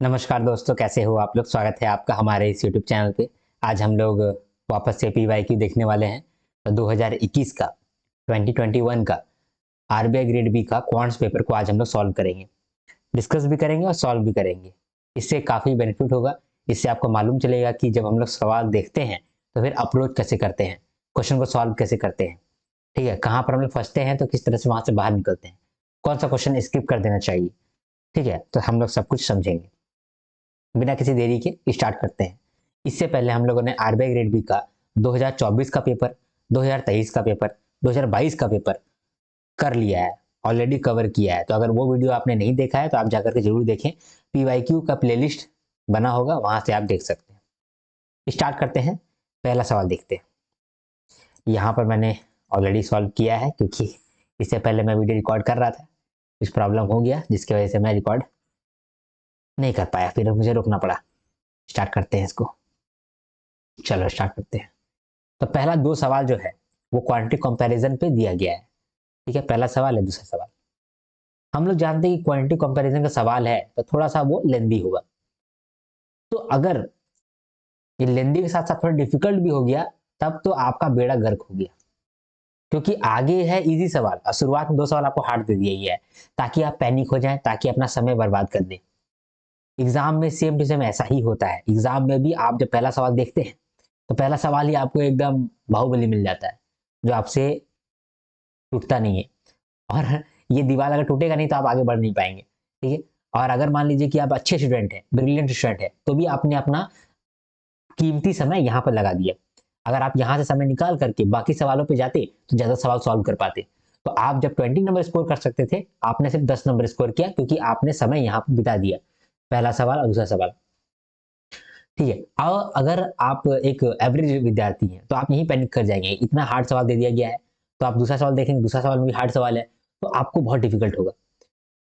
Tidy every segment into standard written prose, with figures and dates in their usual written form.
नमस्कार दोस्तों, कैसे हो आप लोग। स्वागत है आपका हमारे इस यूट्यूब चैनल पे। आज हम लोग वापस से पीवाईक्यू देखने वाले हैं। तो 2021 का 2021 का आरबीआई ग्रेड बी का क्वांट्स पेपर को आज हम लोग सॉल्व करेंगे, डिस्कस भी करेंगे और सॉल्व भी करेंगे। इससे काफ़ी बेनिफिट होगा। इससे आपको मालूम चलेगा कि जब हम लोग सवाल देखते हैं तो फिर अप्रोच कैसे करते हैं, क्वेश्चन को सॉल्व कैसे करते हैं। ठीक है, कहाँ पर हम लोग फंसते हैं तो किस तरह से वहां से बाहर निकलते हैं, कौन सा क्वेश्चन स्किप कर देना चाहिए। ठीक है, तो हम लोग सब कुछ समझेंगे। बिना किसी देरी के स्टार्ट करते हैं। इससे पहले हम लोगों ने आरबीआई ग्रेड बी का 2024 का पेपर, 2023 का पेपर, 2022 का पेपर कर लिया है, ऑलरेडी कवर किया है। तो अगर वो वीडियो आपने नहीं देखा है तो आप जाकर के जरूर देखें। पीवाईक्यू का प्लेलिस्ट बना होगा, वहां से आप देख सकते हैं। स्टार्ट करते हैं, पहला सवाल देखते हैं। यहाँ पर मैंने ऑलरेडी सॉल्व किया है, क्योंकि इससे पहले मैं वीडियो रिकॉर्ड कर रहा था, कुछ प्रॉब्लम हो गया जिसकी वजह से मैं रिकॉर्ड नहीं कर पाया, फिर मुझे रुकना पड़ा। स्टार्ट करते हैं इसको। चलो स्टार्ट करते हैं। तो पहला दो सवाल जो है वो क्वांटिटी कंपैरिजन पे दिया गया है। ठीक है, पहला सवाल है। दूसरा सवाल, हम लोग जानते हैं कि क्वांटिटी कंपैरिजन का सवाल है तो थोड़ा सा वो लेंदी होगा। तो अगर ये लेंदी के साथ साथ थोड़ा डिफिकल्ट भी हो गया तब तो आपका बेड़ा गर्क हो गया, क्योंकि आगे है इजी सवाल और शुरुआत में दो सवाल आपको हार्ड दे दिया ही है, ताकि आप पैनिक हो जाएं, ताकि अपना समय बर्बाद कर दें। एग्जाम में सेम टू सेम ऐसा ही होता है। एग्जाम में भी आप जब पहला सवाल देखते हैं तो पहला सवाल ही आपको एकदम बाहुबली मिल जाता है, जो आपसे टूटता नहीं है। और ये दीवार अगर टूटेगा नहीं तो आप आगे बढ़ नहीं पाएंगे। ठीक है, और अगर मान लीजिए कि आप अच्छे स्टूडेंट हैं, ब्रिलियंट स्टूडेंट है, तो भी आपने अपना कीमती समय यहाँ पर लगा दिया। अगर आप यहाँ से समय निकाल करके बाकी सवालों पे जाते तो ज्यादा सवाल सॉल्व कर पाते। तो आप जब 20 नंबर स्कोर कर सकते थे, आपने सिर्फ 10 नंबर स्कोर किया, क्योंकि आपने समय यहाँ पर बिता दिया। पहला सवाल और दूसरा सवाल। ठीक है, अब अगर आप एक एवरेज विद्यार्थी हैं तो आप यहीं पैनिक कर जाएंगे, इतना हार्ड सवाल दे दिया गया है। तो आप दूसरा सवाल देखेंगे, दूसरा सवाल में भी हार्ड सवाल है, तो आपको बहुत डिफिकल्ट होगा।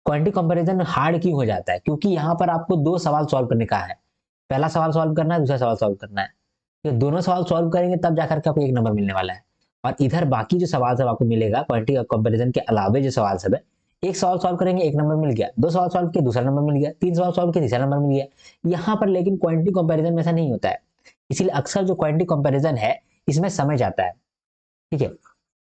क्वांटिटी कंपैरिजन हार्ड क्यों हो जाता है? क्योंकि यहाँ पर आपको दो सवाल सॉल्व करने का है। पहला सवाल सॉल्व करना है, दूसरा सवाल सॉल्व करना है। तो दोनों सवाल सॉल्व करेंगे तब जाकर के आपको एक नंबर मिलने वाला है। और इधर बाकी जो सवाल सब आपको मिलेगा क्वांटिटी कंपैरिजन के अलावे, जो सवाल सब है, एक सवाल सॉल्व करेंगे एक नंबर मिल गया, दो सवाल सॉल्व किए दूसरा नंबर मिल गया, तीन सवाल सॉल्व किए तीसरा नंबर मिल गया। यहाँ पर लेकिन क्वांटिटी कंपैरिजन में ऐसा नहीं होता है। इसीलिए अक्सर जो क्वांटिटी कंपैरिजन है इसमें समय जाता है। ठीक है,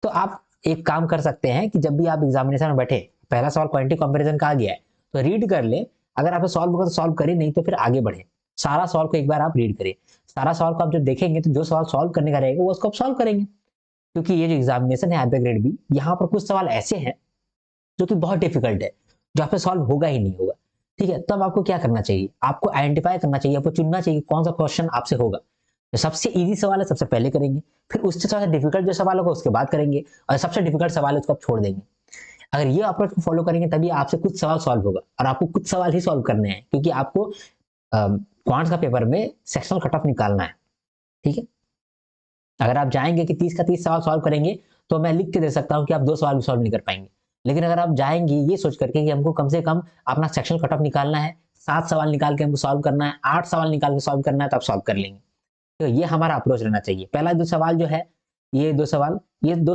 तो आप एक काम कर सकते हैं कि जब भी आप एग्जामिनेशन में बैठे, पहला सवाल क्वांटिटी कंपैरिजन का आ गया है तो रीड कर ले। अगर आपको सॉल्व होगा तो सॉल्व करें, नहीं तो फिर आगे बढ़े। सारा सवाल को एक बार आप रीड करिए। सारा सवाल को आप जब देखेंगे तो जो सवाल सॉल्व करने का रहेगा वो उसको आप सॉल्व करेंगे। क्योंकि ये जो एग्जामिनेशन है आरबीआई ग्रेड बी, यहाँ पर कुछ सवाल ऐसे हैं जो कि बहुत डिफिकल्ट है, जो आप पे सॉल्व होगा ही नहीं होगा। ठीक है, तब आपको क्या करना चाहिए? आपको आइडेंटिफाई करना चाहिए, आपको चुनना चाहिए कौन सा क्वेश्चन आपसे होगा। जो सबसे इजी सवाल है सबसे पहले करेंगे, फिर उससे थोड़ा सा डिफिकल्ट जो सवाल होगा उसके बाद करेंगे, और सबसे डिफिकल्ट सवाल है उसको आप छोड़ देंगे। अगर ये अप्रोच को फॉलो करेंगे तभी आपसे कुछ सवाल सॉल्व होगा, और आपको कुछ सवाल ही सॉल्व करने हैं, क्योंकि आपको क्वांट्स का पेपर में सेक्शनल कट ऑफ निकालना है। ठीक है, अगर आप जाएंगे कि 30 का 30 सवाल सॉल्व करेंगे तो मैं लिख के दे सकता हूं कि आप दो सवाल भी सॉल्व नहीं कर पाएंगे। लेकिन अगर आप जाएंगे ये सोच करके कि हमको कम से कम अपना सेक्शन कट ऑफ निकालना है, 7 सवाल निकाल के हमको सॉल्व करना है, 8 सवाल निकाल के सॉल्व करना है, तो आप सॉल्व कर लेंगे। तो ये हमारा अप्रोच रहना चाहिए। पहला दो सवाल जो है, ये दो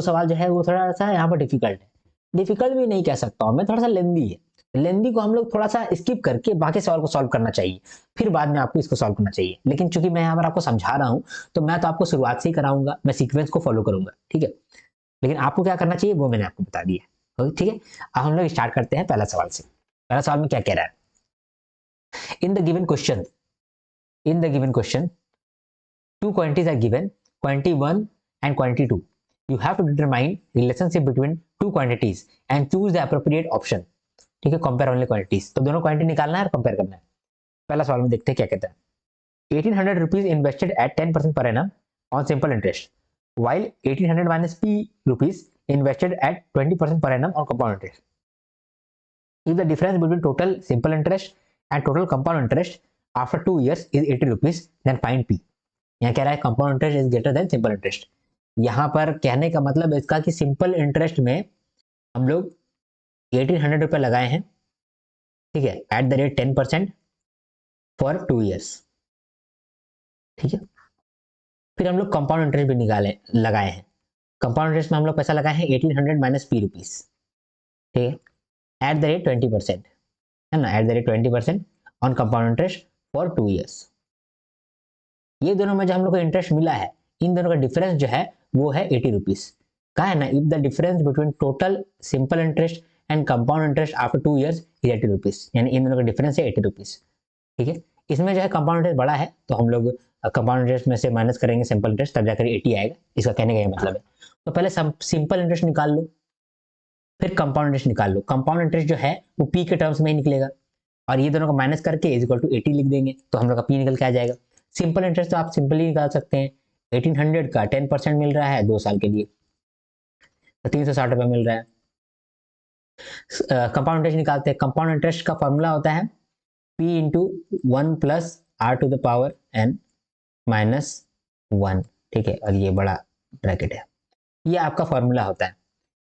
सवाल जो है वो थोड़ा सा यहाँ पर डिफिकल्ट है। डिफिकल्ट भी नहीं कह सकता हूँ मैं, थोड़ा सा लेंदी है। लेंदी को हम लोग थोड़ा सा स्किप करके बाकी सवाल को सॉल्व करना चाहिए, फिर बाद में आपको इसको सॉल्व करना चाहिए। लेकिन चूंकि मैं यहाँ पर आपको समझा रहा हूँ तो मैं तो आपको शुरुआत से ही कराऊंगा, मैं सीक्वेंस को फॉलो करूंगा। ठीक है, लेकिन आपको क्या करना चाहिए वो मैंने आपको बता दिया। ठीक है, अब हम लोग स्टार्ट करते हैं पहला सवाल से। पहला सवाल में क्या कह रहा है? In the given question, two quantities are given, quantity 1 and quantity 2. You have to determine relationship between two quantities and choose the appropriate option. ठीक है, कंपेयर ओनली क्वांटिटीज। तो दोनों क्वांटिटी निकालना है और कंपेयर करना है। पहला सवाल में देखते हैं क्या कहता है। 1800 rupees invested at 10% per annum on simple interest, while 1800 minus p rupees invested at 20% per annum on compound interest. If the difference between total simple interest and total compound interest after 2 years is 80 rupees, then find p. यहाँ कह रहा है compound interest is greater then simple interest. यहाँ पर कहने का मतलब इसका कि सिंपल इंटरेस्ट में हम लोग 1800 रुपये लगाए हैं। ठीक है, at the rate 10% for 2 years. ठीक है, फिर हम लोग कंपाउंड इंटरेस्ट भी निकाले लगाए हैं। कंपाउंड इंटरेस्ट में हम लोग पैसा लगाए हैं 1800 माइनस पी रुपीज। ठीक है, एट द रेट 20%, है ना, at the rate 20% on compound interest for 2 years। ये दोनों में जो हम लोग को इंटरेस्ट मिला है, इन दोनों का डिफरेंस जो है वो है 80 रुपीज। कहा है ना, if the difference between total simple interest and compound interest after 2 years is 80 rupees, यानी इन दोनों का डिफरेंस है 80 रुपीज। ठीक है, इसमें जो है कंपाउंड इंटरेस्ट बड़ा है तो हम लोग कंपाउंड इंटरेस्ट में से माइनस करेंगे सिंपल इंटरेस्ट, तब जाकर 80 आएगा। इसका कहने का ये मतलब है। तो पहले सिंपल इंटरेस्ट निकाल लो, फिर कंपाउंड इंटरेस्ट निकाल लो। कंपाउंड इंटरेस्ट जो है वो पी के टर्म्स में ही निकलेगा, और ये दोनों को माइनस करके इज इक्वल टू 80 लिख देंगे, तो हम लोग का पी निकल के आ जाएगा। सिंपल इंटरेस्ट तो आप सिंपली निकाल सकते हैं, 1800 का 10% मिल रहा है 2 साल के लिए, तो 360 रुपये मिल रहा है। कंपाउंड इंटरेस्ट निकालते हैं। कंपाउंड इंटरेस्ट का फॉर्मूला होता है P into 1 plus R to the power n minus 1। ठीक है, और ये बड़ा ब्रैकेट है, ये आपका फॉर्मूला होता है।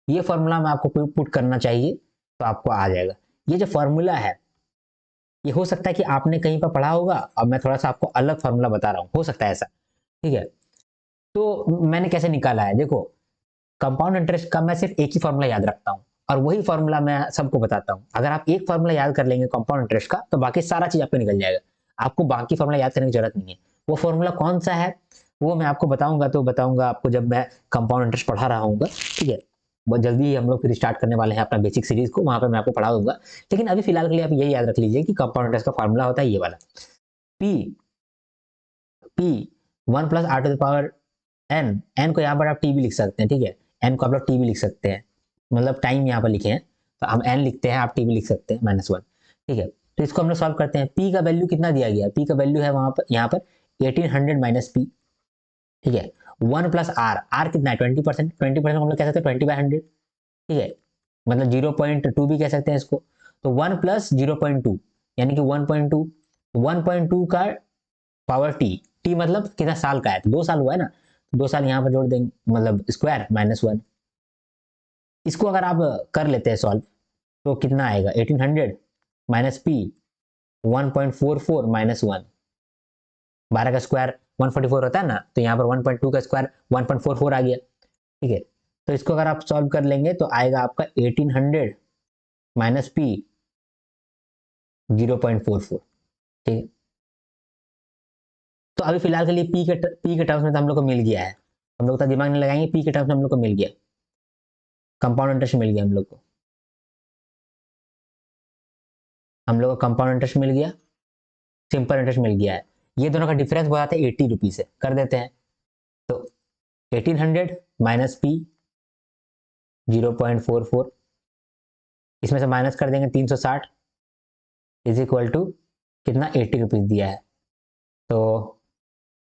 ये फॉर्मूला में आपको पुट करना चाहिए तो आपको आ जाएगा। ये जो फॉर्मूला है ये हो सकता है कि आपने कहीं पर पढ़ा होगा, अब मैं थोड़ा सा आपको अलग फॉर्मूला बता रहा हूँ, हो सकता है ऐसा। ठीक है, तो मैंने कैसे निकाला है, देखो कंपाउंड इंटरेस्ट का मैं सिर्फ एक ही फॉर्मूला याद रखता हूँ और वही फॉर्मूला मैं सबको बताता हूँ। अगर आप एक फॉर्मूला याद कर लेंगे कंपाउंड इंटरेस्ट का तो बाकी सारा चीज आपको निकल जाएगा, आपको बाकी फॉर्मूला याद करने की जरूरत नहीं है। वो फॉर्मूला कौन सा है वो मैं आपको बताऊंगा, तो बताऊंगा आपको जब मैं कंपाउंड इंटरेस्ट पढ़ा रहा हूँ। ठीक है, बहुत जल्दी ही हम लोग फिर स्टार्ट करने वाले हैं अपना बेसिक सीरीज को, वहां पर मैं आपको पढ़ा दूंगा। लेकिन अभी फिलहाल के लिए आप यही याद रख लीजिए कि कंपाउंड इंटरेस्ट का फॉर्मूला होता है ये वाला, P P 1 plus R to the power N. N को यहाँ पर आप टी भी लिख सकते हैं। ठीक है, एन को आप लोग टी भी लिख सकते हैं, मतलब टाइम यहाँ पर लिखे हैं तो हम एन लिखते हैं, आप टी भी लिख सकते हैं -1। ठीक है, तो इसको हम लोग सॉल्व करते हैं। पी का वैल्यू कितना दिया गया है, पी का वैल्यू है वहां पर यहाँ पर 1800 माइनस पी। ठीक है, 1 प्लस आर, आर कितना है 20%, 20% हम लोग कह सकते हैं 20/100। ठीक है, मतलब 0.2 भी कह सकते हैं इसको। तो 1 प्लस 0.2 यानी कि 1.2, 1.2 का पावर टी, टी मतलब कितना साल का है, तो 2 साल हुआ है ना, 2 साल यहाँ पर जोड़ देंगे, मतलब स्क्वायर -1। इसको अगर आप कर लेते हैं सॉल्व तो कितना आएगा, 1800 माइनस पी 1.44 माइनस 1, 12 का स्क्वायर 144 होता है ना, तो यहाँ पर 1.2 का स्क्वायर 1.44 आ गया। ठीक है, तो इसको अगर आप सॉल्व कर लेंगे तो आएगा आपका 1800 माइनस पी 0.44। ठीक है, तो अभी फिलहाल के लिए पी के टर्म्स में तो हम लोग को मिल गया है, हम लोग तो दिमाग नहीं लगाएंगे, पी के टर्म्स में हम लोग को मिल गया, कंपाउंड इंटरेस्ट मिल गया हम लोग को कंपाउंड इंटरेस्ट मिल गया, सिंपल इंटरेस्ट मिल गया है। ये दोनों का डिफरेंस बताते हैं 80 रुपीज है, कर देते हैं। तो 1800 माइनस पी 0.44, इसमें से माइनस कर देंगे 360 इज इक्वल टू कितना, 80 रुपीज दिया है। तो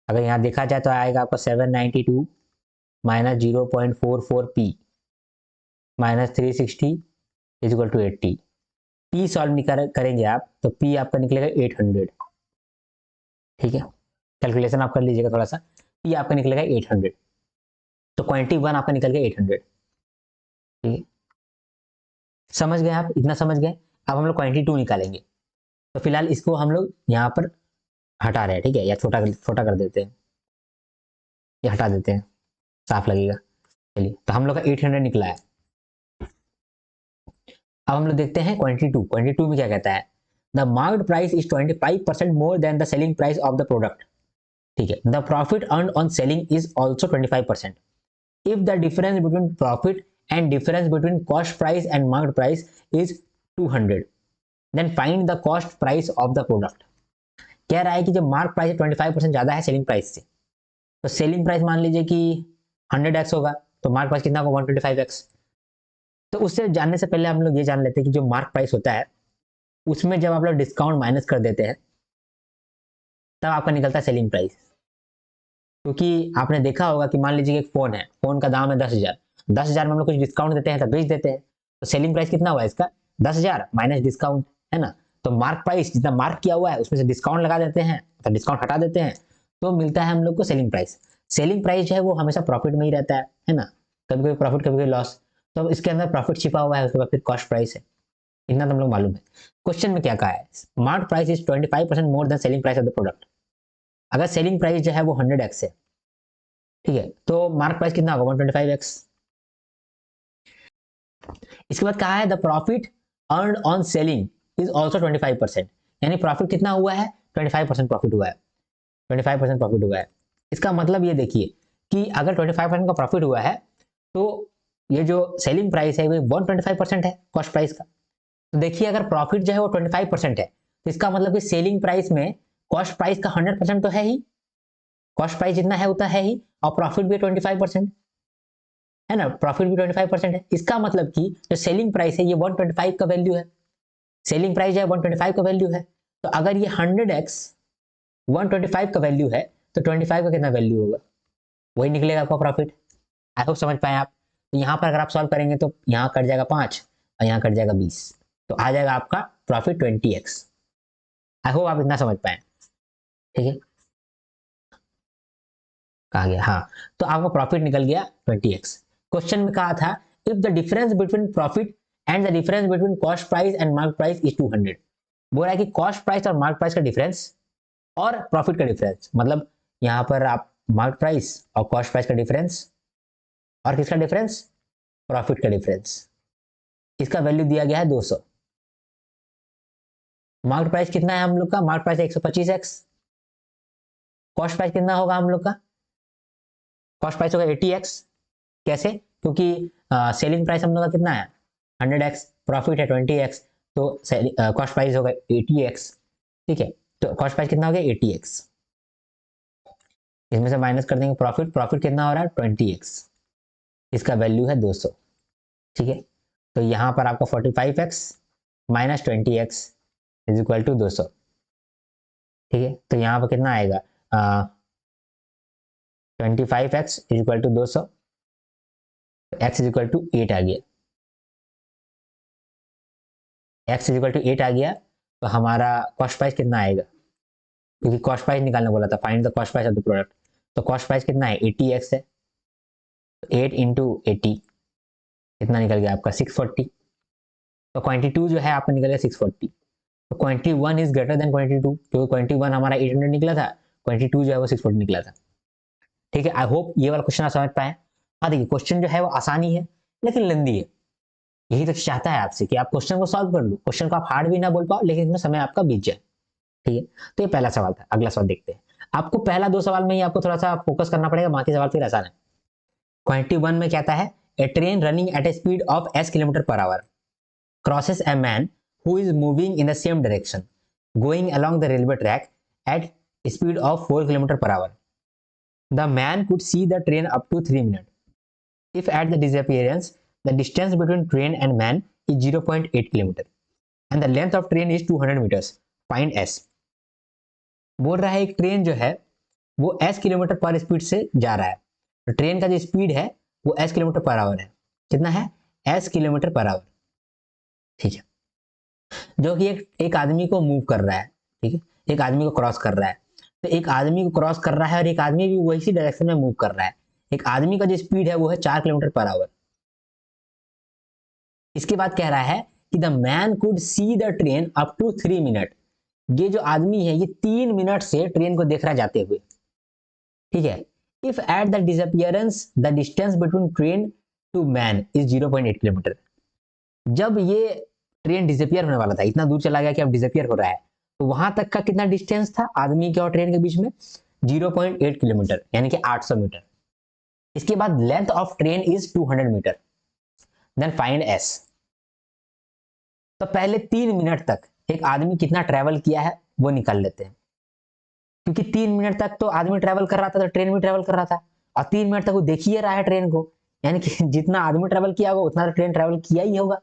अगर यहाँ देखा जाए तो आएगा आपका 792 minus 0.44 P minus 360 is equal to 80। P solve करेंगे आप तो पी आपका निकलेगा 800। ठीक है, कैलकुलेशन आप कर लीजिएगा थोड़ा सा, पी आपका निकलेगा 800, तो क्वांटिटी 1 आपका निकल गया 800। ठीक है, समझ गए आप, इतना समझ गए। अब हम लोग क्वांटिटी 2 निकालेंगे, तो फिलहाल इसको हम लोग यहाँ पर हटा रहे हैं। ठीक है, या छोटा छोटा कर देते हैं, या हटा देते हैं, साफ लगेगा। चलिए, तो हम लोग का 800 निकला है। अब हम लोग देखते हैं क्वांटिटी 2। क्वांटिटी 2 में क्या कहता है, the marked price is 25% more than the selling price of the product. ठीक है, the profit earned on selling is also 25%। If the difference between profit and difference between cost price and marked price is 200, then find the cost price of the product. कह रहा है कि जब mark price 25% ज्यादा है selling price से, तो selling price मान लीजिए कि 100x होगा, तो मार्क प्राइस कितना होगा 125x। तो उससे जानने से पहले हम लोग ये जान लेते हैं कि जो मार्क प्राइस होता है उसमें जब आप लोग डिस्काउंट माइनस कर देते हैं तब आपका निकलता है सेलिंग प्राइस। क्योंकि आपने देखा होगा कि मान लीजिए एक फोन है, फोन का दाम है 10,000, 10,000 में हम लोग कुछ डिस्काउंट देते हैं तो बेच देते हैं, तो सेलिंग प्राइस कितना हुआ इसका 10,000 माइनस डिस्काउंट, है ना। तो मार्क प्राइस जितना मार्क किया हुआ है उसमें से डिस्काउंट लगा देते हैं, तो डिस्काउंट हटा देते हैं, तो मिलता है हम लोग को सेलिंग प्राइस। सेलिंग प्राइस जो है वो हमेशा प्रॉफिट में ही रहता है ना, कभी कभी प्रॉफिट कभी कभी लॉस, तो इसके अंदर प्रॉफिट छिपा हुआ है, उसके बाद फिर कॉस्ट प्राइस है, इतना तो हम लोग मालूम है। क्वेश्चन में क्या कहा है, mark price is 25% more then selling price of the product. अगर सेलिंग प्राइस जो है वो 100x है, ठीक है, तो मार्क प्राइस कितना होगा 125x। इसके बाद कहा है the profit earned on selling is also 25%। यानी प्रॉफिट कितना हुआ है, 25% प्रॉफिट हुआ है, 25% प्रॉफिट हुआ है। इसका मतलब ये देखिए कि अगर 25% का प्रॉफिट हुआ है तो ये जो सेलिंग प्राइस है वो 125% है कॉस्ट प्राइस का। तो देखिए अगर प्रॉफिट जो है वो 25% है तो इसका मतलब कि सेलिंग प्राइस में कॉस्ट प्राइस का 100% तो है ही, कॉस्ट प्राइस जितना है उतना है ही, और प्रॉफिट भी 25% है ना, प्रॉफिट भी 25% है। इसका मतलब कि जो सेलिंग प्राइस है ये 125 का वैल्यू है, सेलिंग प्राइस जो है 125 का वैल्यू है। तो अगर ये 100x 125 का वैल्यू है तो 25 का कितना वैल्यू होगा, वही निकलेगा आपका प्रॉफिट। आई होप समझ पाए आप। तो यहाँ पर अगर आप सॉल्व करेंगे तो यहाँ कट जाएगा 5 और यहाँ कट जाएगा 20, तो आ जाएगा आपका प्रॉफिट 20x। आई होप आप इतना समझ पाए, ठीक है। कहा गया हाँ, तो आपका प्रॉफिट निकल गया 20x। क्वेश्चन में कहा था if the difference between profit and the difference between cost price and mark price is 200। बोल रहा है कि कॉस्ट प्राइस और मार्क प्राइस का डिफरेंस और प्रॉफिट का डिफरेंस, मतलब यहाँ पर आप मार्क प्राइस और कॉस्ट प्राइस का डिफरेंस और किसका डिफरेंस, प्रॉफिट का डिफरेंस, इसका वैल्यू दिया गया है 200। मार्क प्राइस कितना है हम लोग का, mark price 125x। Cost price कितना होगा हम लोग का, कॉस्ट प्राइस होगा 80x। कैसे, क्योंकि सेलिंग प्राइस हम लोग का कितना है 100x, प्रॉफिट है 20x, तो कॉस्ट प्राइस होगा 80x, ठीक है। तो कॉस्ट प्राइस कितना हो गया 80x, इसमें से माइनस कर देंगे प्रॉफिट, प्रॉफिट कितना हो रहा है 20x, इसका वैल्यू है 200, ठीक है। तो यहाँ पर आपका 45x minus 20x is equal to 200, ठीक है। तो यहाँ पर कितना आएगा 25x is equal to 200, x is equal to 8 आ गया, x इज इक्वल टू 8 आ गया। तो हमारा कॉस्ट प्राइस कितना आएगा, क्योंकि कॉस्ट प्राइस निकालना बोला था, find the cost price of the product. तो कॉस्ट प्राइस कितना है 80x है, 8 इंटू 80 कितना निकल गया आपका 640। तो क्वांटिटी 2 जो है आपका निकल गया 640। तो quantity 1 is greater then quantity 2, क्योंकि क्वांटिटी 1 हमारा 800 निकला था, क्वांटिटी 2 जो है वो 640 निकला था, ठीक है। आई होप ये वाला क्वेश्चन आप समझ पाए। हाँ देखिए क्वेश्चन जो है वो आसानी है लेकिन लंबी है, यही तो चाहता है आपसे कि आप क्वेश्चन को सॉल्व कर लो, क्वेश्चन को आप हार्ड भी ना बोल पाओ लेकिन इसमें समय आपका बीत जाए, ठीक है। तो ये पहला सवाल था, अगला सवाल देखते हैं। आपको पहला 2 सवाल में ही आपको थोड़ा सा फोकस करना पड़ेगा, बाकी सवाल फिर आसान है। क्वांटिटी 1 में कहता है a train running at a speed of s kilometre per hour crosses a man who is moving in the same direction going along the railway track at speed of 4 km per hour. The man could see the train up to 3 minutes. If at the disappearance, the distance between train and man is 0.8 km and the length of train is 200 meters. Find s. बोल रहा है एक train जो है वो s kilometre पर speed से जा रहा है, तो ट्रेन का जो स्पीड है वो s किलोमीटर पर आवर है, कितना है s किलोमीटर पर आवर, ठीक है। जो कि एक आदमी को मूव कर रहा है, ठीक है, एक आदमी को क्रॉस कर रहा है। तो एक आदमी को क्रॉस कर रहा है और एक आदमी भी वही डायरेक्शन में मूव कर रहा है। एक आदमी का जो स्पीड है वो है 4 किलोमीटर पर आवर। इसके बाद कह रहा है कि the man could see the train up to 3 minute. ये जो आदमी है ये 3 मिनट से ट्रेन को देख रहा है जाते हुए, ठीक है। If at the disappearance the distance between train to man is 0.8 kilometre. जब ये ट्रेन डिसअपियर होने वाला था, इतना दूर चला गया कि अब डिसअपियर हो रहा है, तो वहां तक का कितना डिस्टेंस था आदमी के और ट्रेन के बीच में 0.8 किलोमीटर यानी कि 800 मीटर। इसके बाद length of train is 200 metre. Then find S. तो पहले 3 मिनट तक एक आदमी कितना ट्रेवल किया है वो निकाल लेते हैं, क्योंकि 3 मिनट तक तो आदमी ट्रेवल कर रहा था तो ट्रेन भी ट्रेवल कर रहा था, और 3 मिनट तक वो देख ही रहा है ट्रेन को, यानी कि जितना आदमी ट्रेवल किया होगा उतना तो ट्रेन ट्रेवल किया ही होगा,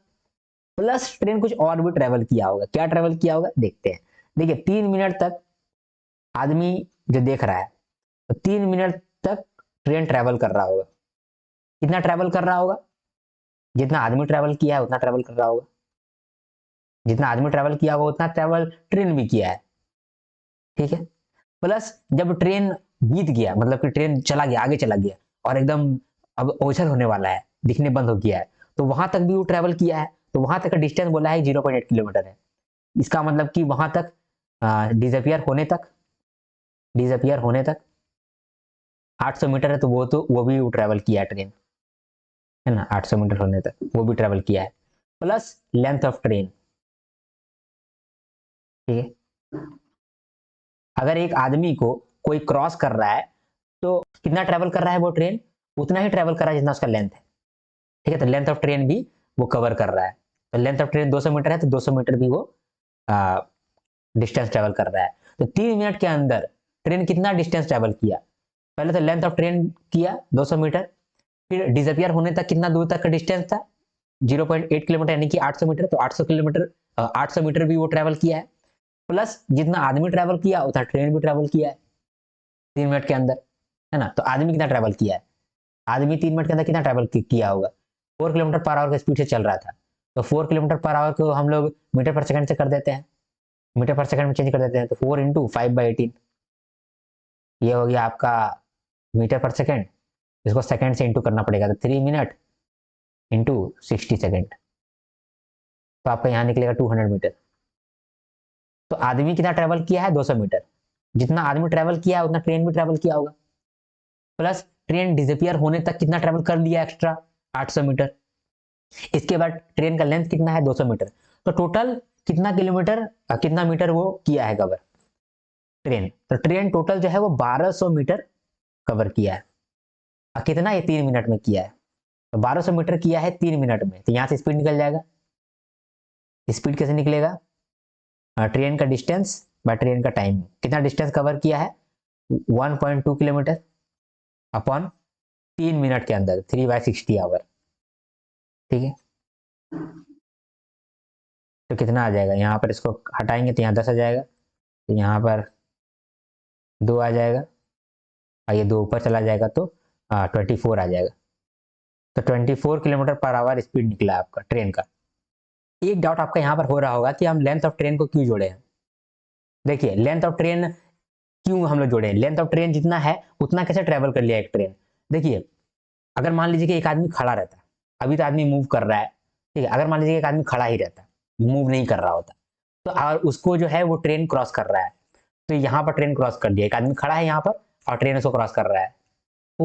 प्लस ट्रेन कुछ और भी ट्रेवल किया होगा। क्या ट्रेवल किया होगा देखते हैं। देखिए 3 मिनट तक आदमी जो देख रहा है, तो 3 मिनट तक ट्रेन ट्रेवल कर रहा होगा। कितना ट्रेवल कर रहा होगा, जितना आदमी ट्रेवल किया है उतना ट्रेवल कर रहा होगा, जितना आदमी ट्रेवल किया होगा उतना ट्रेवल ट्रेन भी किया है, ठीक है। प्लस जब ट्रेन बीत गया, मतलब कि ट्रेन चला गया, आगे चला गया और एकदम अब ओझल होने वाला है, दिखने बंद हो गया है, तो वहां तक भी वो ट्रेवल किया है, तो वहां तक का डिस्टेंस बोला है 0.8 किलोमीटर है। इसका मतलब कि वहां तक डिसअपियर होने तक 800 मीटर है, तो वो भी ट्रेवल किया है ट्रेन, है ना, 800 मीटर होने तक वो भी ट्रेवल किया है, प्लस लेंथ ऑफ ट्रेन, ठीक है। अगर एक आदमी को कोई क्रॉस कर रहा है तो कितना ट्रेवल कर रहा है वो ट्रेन, उतना ही ट्रेवल कर रहा है जितना उसका लेंथ है। ठीक है, तो लेंथ ऑफ ट्रेन भी वो कवर कर रहा है। तो लेंथ ऑफ ट्रेन 200 मीटर है तो 200 मीटर भी वो डिस्टेंस ट्रेवल कर रहा है। तो 3 मिनट के अंदर ट्रेन कितना डिस्टेंस ट्रेवल किया, पहले तो लेंथ ऑफ ट्रेन किया 200 मीटर, फिर डिसअपियर होने तक कितना दूर तक का डिस्टेंस था 0.8 किलोमीटर यानी कि 800 मीटर, तो 800 किलोमीटर 800 मीटर भी वो ट्रेवल किया है, प्लस जितना आदमी ट्रेवल किया उतना ट्रेन भी ट्रेवल किया है 3 मिनट के अंदर, है ना। तो आदमी कितना ट्रेवल किया है, आदमी 3 मिनट के अंदर कितना ट्रेवल किया होगा, 4 किलोमीटर पर आवर की स्पीड से चल रहा था। तो 4 किलोमीटर पर आवर को हम लोग मीटर पर सेकंड से कर देते हैं, मीटर पर सेकंड में चेंज कर देते हैं, तो 4 × 5/18 ये हो गया आपका मीटर पर सेकंड। इसको सेकंड से इंटू करना पड़ेगा, तो 3 मिनट इंटू 60 सेकेंड, तो आपका यहाँ निकलेगा 200 मीटर। तो आदमी कितना ट्रेवल किया है 200 मीटर, जितना आदमी ट्रेवल किया है उतना ट्रेन भी ट्रेवल किया होगा, प्लस ट्रेन डिसअपियर होने तक कितना ट्रेवल कर लिया एक्स्ट्रा 800 मीटर। इसके बाद ट्रेन का लेंथ कितना है 200 मीटर, तो टोटल कितना किलोमीटर कितना मीटर वो किया है कवर ट्रेन, तो ट्रेन टोटल जो है वो 1200 मीटर कवर किया है। और कितना ये 3 मिनट में किया है, तो 1200 मीटर किया है 3 मिनट में, तो यहाँ से स्पीड निकल जाएगा। स्पीड कैसे निकलेगा, ट्रेन का डिस्टेंस बाय ट्रेन का टाइम, कितना डिस्टेंस कवर किया है 1.2 किलोमीटर अपॉन 3 मिनट के अंदर 3/60 आवर। ठीक है, तो कितना आ जाएगा, यहाँ पर इसको हटाएंगे तो यहाँ 10 आ जाएगा, तो यहाँ पर 2 आ जाएगा, और ये 2 ऊपर चला जाएगा तो 24 आ जाएगा। तो 24 किलोमीटर पर आवर स्पीड निकला आपका ट्रेन का। एक डाउट आपका यहाँ पर हो रहा होगा कि हम लेंथ ऑफ ट्रेन को क्यों जोड़े हैं। देखिए लेंथ ऑफ ट्रेन क्यों हम लोग जोड़े हैं, लेंथ ऑफ ट्रेन जितना है उतना कैसे ट्रेवल कर लिया एक ट्रेन। देखिए अगर मान लीजिए कि एक आदमी खड़ा रहता है, अभी तो आदमी मूव कर रहा है, ठीक है, अगर मान लीजिए एक आदमी खड़ा ही रहता मूव नहीं कर रहा होता, तो और उसको जो है वो ट्रेन क्रॉस कर रहा है, तो यहाँ पर ट्रेन क्रॉस कर दिया, एक आदमी खड़ा है यहाँ पर और ट्रेन उसको क्रॉस कर रहा है, तो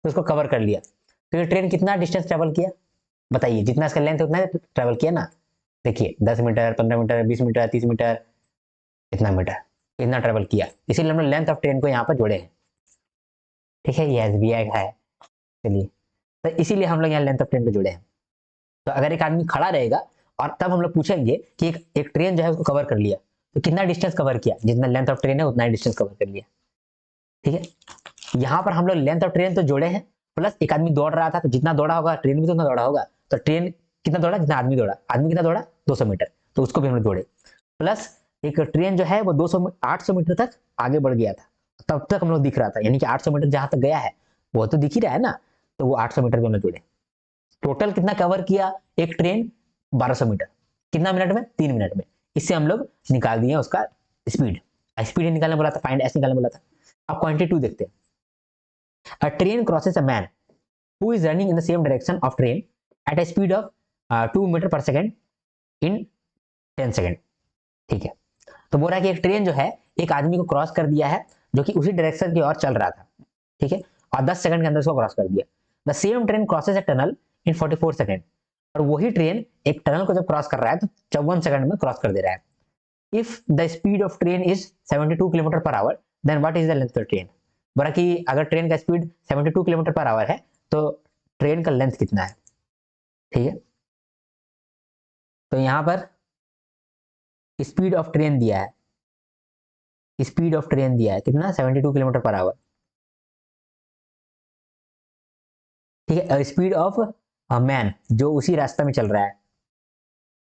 उसको कवर कर लिया। तो ये ट्रेन कितना डिस्टेंस ट्रेवल किया बताइए, जितना इसका लेंथ है उतना ट्रेवल किया ना। देखिए 10 मीटर 15 मीटर 20 मीटर 30 मीटर इतना मीटर इतना ट्रेवल किया, इसीलिए हमने लेंथ ऑफ ट्रेन को यहाँ पर जोड़े हैं। ठीक है, ये SBI का है, चलिए, तो इसीलिए हम लोग यहाँ लेंथ ऑफ ट्रेन को जुड़े हैं। तो अगर एक आदमी खड़ा रहेगा और तब हम लोग पूछेंगे कि एक ट्रेन जो है उसको कवर कर लिया, तो कितना डिस्टेंस कवर किया, जितना लेंथ ऑफ ट्रेन है उतना ही डिस्टेंस कवर कर लिया। ठीक है, यहाँ पर हम लोग लेंथ ऑफ ट्रेन तो जोड़े हैं, प्लस एक आदमी दौड़ रहा था तो जितना दौड़ा होगा ट्रेन भी तो उतना दौड़ा होगा, तो ट्रेन कितना दौड़ा जितना आदमी दौड़ा, आदमी कितना दौड़ा 200 मीटर, तो उसको भी हम लोग जोड़े। प्लस एक ट्रेन जो है वो 800 मीटर तक आगे बढ़ गया था, तब तक हम लोग दिख रहा था, यानी कि 800 मीटर जहां तक गया है वो तो दिख ही रहा है ना, तो वो 800 मीटर भी हम लोग जोड़े। टोटल कितना कवर किया एक ट्रेन 1200 मीटर, कितना मिनट में 3 मिनट में। इससे हम लोग निकाल दिए उसका स्पीड, स्पीड निकालने बोला था, फाइंड एस निकालने बोला था। अब क्वांटिटी 2 देखते हैं। A train crosses a man who is running in the same direction of train at a speed of 2 metre पर सेकेंड in 10 सेकेंड। ठीक है, तो बोल रहा है कि एक ट्रेन जो है एक आदमी को क्रॉस कर दिया है जो कि उसी डायरेक्शन की ओर चल रहा था, ठीक है, और 10 सेकंड के अंदर उसको क्रॉस कर दिया। The same train crosses a tunnel in 44 second, और वही ट्रेन एक टनल को जब क्रॉस कर रहा है तो 54 सेकंड में क्रॉस कर दे रहा है। If the speed of train is 72 kilometre per hour then what is the length of train. बोला कि अगर ट्रेन का स्पीड 72 किलोमीटर पर आवर है तो ट्रेन का लेंथ कितना है। ठीक है, तो यहां पर स्पीड ऑफ ट्रेन दिया है, स्पीड ऑफ ट्रेन दिया है कितना 72 किलोमीटर पर आवर। ठीक है, स्पीड ऑफ मैन जो उसी रास्ता में चल रहा है,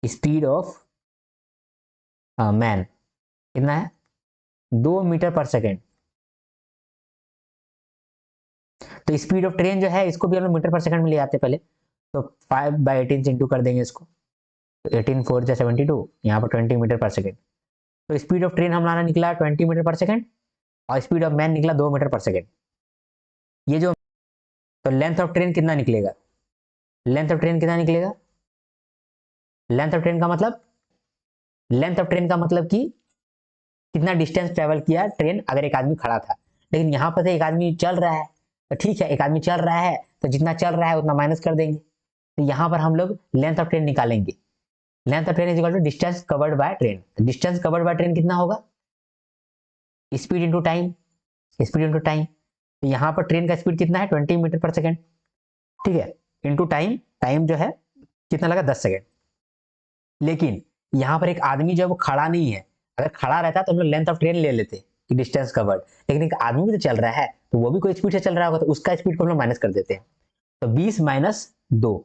स्पीड ऑफ मैन कितना है 2 मीटर पर सेकेंड। तो स्पीड ऑफ ट्रेन जो है इसको भी हम लोग मीटर पर सेकंड में ले आते पहले, तो 5/18 से इंटू कर देंगे इसको, तो 18 4 जा 72, यहाँ पर 20 मीटर पर सेकंड। तो स्पीड ऑफ ट्रेन हमारा निकला 20 मीटर पर सेकंड और स्पीड ऑफ मैन निकला 2 मीटर पर सेकंड। ये जो तो लेंथ ऑफ ट्रेन कितना निकलेगा, लेंथ ऑफ ट्रेन कितना निकलेगा, लेंथ ऑफ ट्रेन का मतलब, लेंथ ऑफ ट्रेन का मतलब कि कितना डिस्टेंस ट्रेवल किया ट्रेन अगर एक आदमी खड़ा था। लेकिन यहाँ पर एक आदमी चल रहा है, तो ठीक है एक आदमी चल रहा है तो जितना चल रहा है उतना माइनस कर देंगे, तो यहाँ पर हम लोग लेंथ ऑफ ट्रेन निकालेंगे। Length of train is equal to distance covered by train. Distance covered by train कितना होगा? Speed into time, speed into time. तो यहाँ पर ट्रेन का स्पीड कितना है? 20 मीटर पर सेकेंड, ठीक है, इंटू टाइम। टाइम जो है कितना लगा? 10 सेकेंड। लेकिन यहाँ पर एक आदमी जो है वो खड़ा नहीं है। अगर खड़ा रहता तो हम लोग लेंथ ऑफ ट्रेन ले लेते कि डिस्टेंस कवर्ड, लेकिन एक आदमी भी तो चल रहा है, तो वो भी कोई स्पीड से चल रहा होगा, तो उसका स्पीड को हम लोग माइनस कर देते हैं। तो 20 माइनस 2।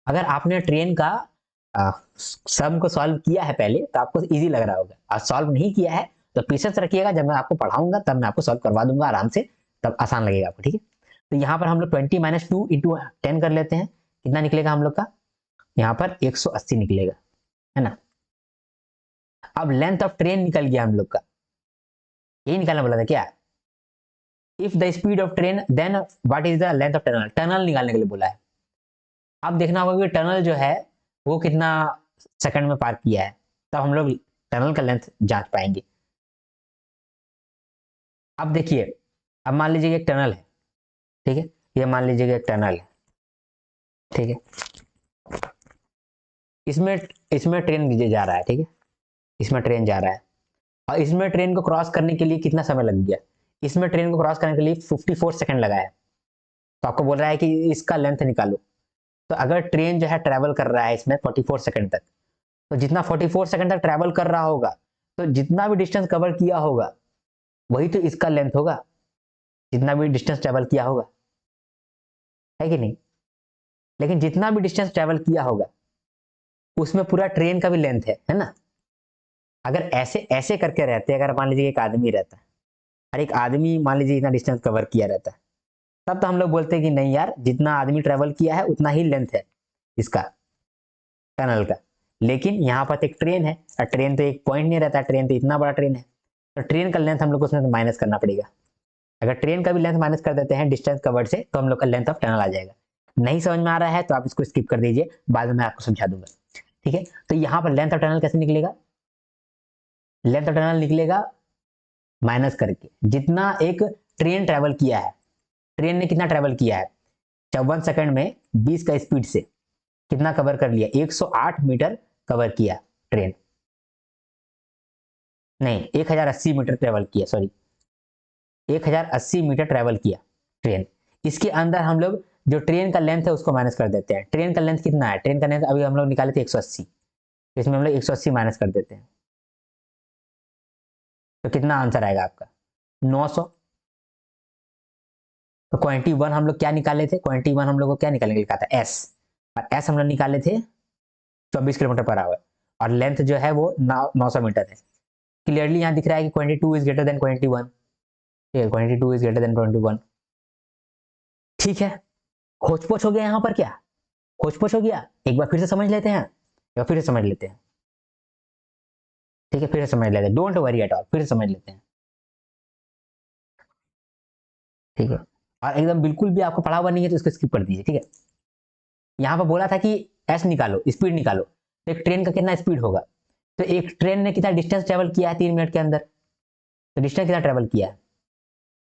अगर आपने ट्रेन का सम को सॉल्व किया है पहले तो आपको इजी लग रहा होगा, और सॉल्व नहीं किया है तो पेशेंस रखिएगा, जब मैं आपको पढ़ाऊंगा तब मैं आपको सॉल्व करवा दूंगा आराम से, तब आसान लगेगा आपको, ठीक है। तो यहाँ पर हम लोग 20 माइनस 2 इंटू 10 कर लेते हैं। कितना निकलेगा हम लोग का? यहाँ पर 180 निकलेगा, है ना। अब लेंथ ऑफ ट्रेन निकल गया हम लोग का, यही निकालना बोला था क्या? If the speed of train then what is the length of tunnel, tunnel निकालने के लिए बोला है। अब देखना होगा कि टनल जो है वो कितना सेकंड में पार किया है, तब हम लोग टनल का लेंथ जांच पाएंगे। अब देखिए, अब मान लीजिए एक टनल है, ठीक है, ये मान लीजिए एक टनल है, ठीक है। इसमें इसमें ट्रेन जा रहा है, ठीक है, इसमें ट्रेन जा रहा है, और इसमें ट्रेन को क्रॉस करने के लिए कितना समय लग गया? इसमें ट्रेन को क्रॉस करने के लिए 54 सेकंड लगा है। तो आपको बोल रहा है कि इसका लेंथ निकालो। तो अगर ट्रेन जो है ट्रेवल कर रहा है इसमें 44 सेकंड तक, तो जितना 44 सेकंड तक ट्रेवल कर रहा होगा, तो जितना भी डिस्टेंस कवर किया होगा वही तो इसका लेंथ होगा, जितना भी डिस्टेंस ट्रेवल किया होगा, है कि नहीं। लेकिन जितना भी डिस्टेंस ट्रेवल किया होगा उसमें पूरा ट्रेन का भी लेंथ है ना। अगर ऐसे ऐसे करके रहते, अगर मान लीजिए एक आदमी रहता है और एक आदमी मान लीजिए इतना डिस्टेंस कवर किया रहता है, तब तो हम लोग बोलते हैं कि नहीं यार, जितना आदमी ट्रेवल किया है उतना ही लेंथ है इसका टनल का। लेकिन यहाँ पर एक ट्रेन है, और ट्रेन तो एक पॉइंट नहीं रहता, ट्रेन तो इतना बड़ा ट्रेन है, तो ट्रेन का लेंथ हम लोग को उसमें माइनस करना पड़ेगा। अगर ट्रेन का भी लेंथ माइनस कर देते हैं डिस्टेंस कवर्ड से, तो हम लोग का लेंथ ऑफ टनल आ जाएगा। नहीं समझ में आ रहा है तो आप इसको स्किप कर दीजिए, बाद में मैं आपको समझा दूंगा, ठीक है। तो यहाँ पर लेंथ ऑफ टनल कैसे निकलेगा? लेंथ ऑफ टनल निकलेगा माइनस करके जितना एक ट्रेन ट्रेवल किया है। ट्रेन ने कितना ट्रेवल किया है? 54 सेकंड में 20 का स्पीड से कितना कवर कर लिया? 108 मीटर कवर किया ट्रेन, नहीं 1080 मीटर ट्रेवल किया, सॉरी 1080 मीटर ट्रेवल किया ट्रेन। इसके अंदर हम लोग जो ट्रेन का लेंथ है उसको माइनस कर देते हैं। ट्रेन का लेंथ कितना है? ट्रेन का लेंथ अभी हम लोग निकाले थे 180, इसमें हम लोग 180 माइनस कर देते हैं, तो कितना आंसर आएगा आपका? 900। तो क्वांटिटी वन हम लोग क्या निकाले थे? क्वांटिटी वन हम लोग को क्या निकालने के लिए कहा था? एस, और एस हम लोग निकाले थे 24 किलोमीटर पर आवर, और लेंथ जो है वो 900 मीटर है। क्लियरली यहाँ दिख रहा है कि quantity two is greater then quantity one, ठीक है, quantity two is greater then quantity one, ठीक है। खोजपोछ हो गया यहाँ पर क्या? खोजपोछ हो गया? एक बार फिर से समझ लेते हैं, एक बार फिर से समझ लेते हैं, ठीक है, फिर से समझ लेते हैं, डोंट वरी एट ऑल, फिर से समझ लेते हैं, ठीक है। और एकदम बिल्कुल भी आपको पढ़ा हुआ नहीं है तो इसको स्किप कर दीजिए, ठीक है। यहाँ पर बोला था कि एस निकालो, स्पीड निकालो, तो एक ट्रेन का कितना स्पीड होगा? तो एक ट्रेन ने कितना डिस्टेंस ट्रेवल किया है 3 मिनट के अंदर? तो डिस्टेंस कितना ट्रेवल किया है?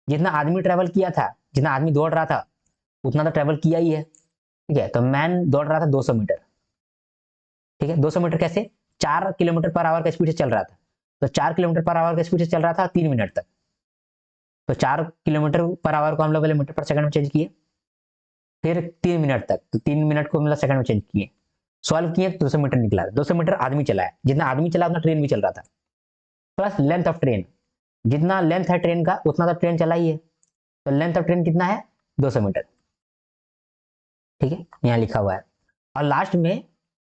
जितना आदमी ट्रेवल किया था, जितना आदमी दौड़ रहा था उतना तो ट्रेवल किया ही है, ठीक है। तो मैन दौड़ रहा था 200 मीटर, ठीक है। 200 मीटर कैसे? 4 किलोमीटर पर आवर का स्पीड से चल रहा था, तो 4 किलोमीटर पर आवर का स्पीड से चल रहा था 3 मिनट तक। तो 4 किलोमीटर पर आवर को हम लोग पहले मीटर पर सेकंड में चेंज किए, फिर 3 मिनट तक, तो 3 मिनट को मतलब सेकंड में चेंज किए, सॉल्व किए तो 200 मीटर निकला। 200 मीटर आदमी चला है, जितना आदमी चला उतना ट्रेन भी चल रहा था, प्लस लेंथ ऑफ ट्रेन, जितना लेंथ है ट्रेन का उतना तो ट्रेन चला ही है, तो लेंथ ऑफ ट्रेन कितना है? 200 मीटर, ठीक है, यहाँ लिखा हुआ है। और लास्ट में